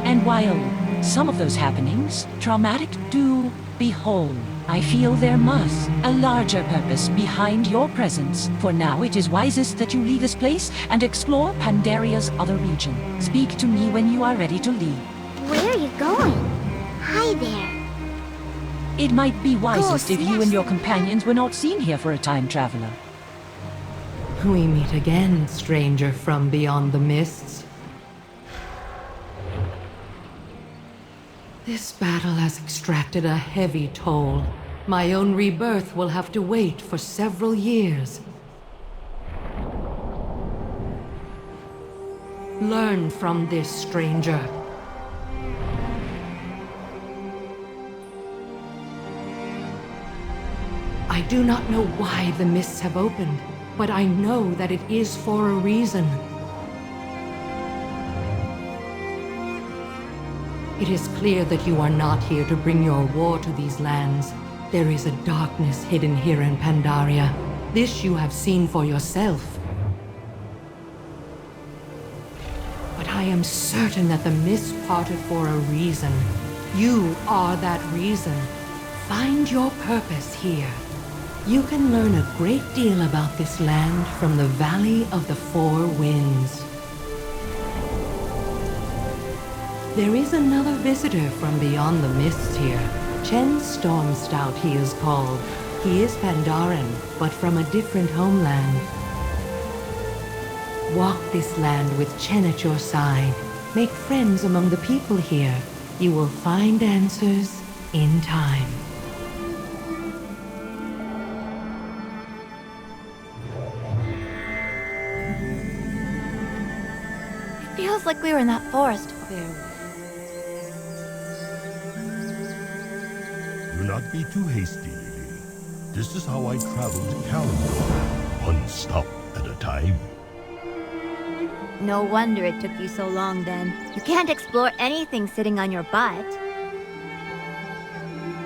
And while some of those happenings traumatic to behold, I feel there must a larger purpose behind your presence. For now, it is wisest that you leave this place and explore Pandaria's other region. Speak to me when you are ready to leave. Where are you going? Hi there. It might be wisest if you and your companions were not seen here for a time, traveler. We meet again, stranger from beyond the mists. This battle has extracted a heavy toll. My own rebirth will have to wait for several years. Learn from this, stranger. I do not know why the mists have opened, but I know that it is for a reason. It is clear that you are not here to bring your war to these lands. There is a darkness hidden here in Pandaria. This you have seen for yourself. But I am certain that the mists parted for a reason. You are that reason. Find your purpose here. You can learn a great deal about this land from the Valley of the Four Winds. There is another visitor from beyond the mists here. Chen Stormstout he is called. He is Pandaren, but from a different homeland. Walk this land with Chen at your side. Make friends among the people here. You will find answers in time. Feels like we were in that forest. Do not be too hasty, lady. This is how I travel to Kalimdor, one stop at a time. No wonder it took you so long then. You can't explore anything sitting on your butt.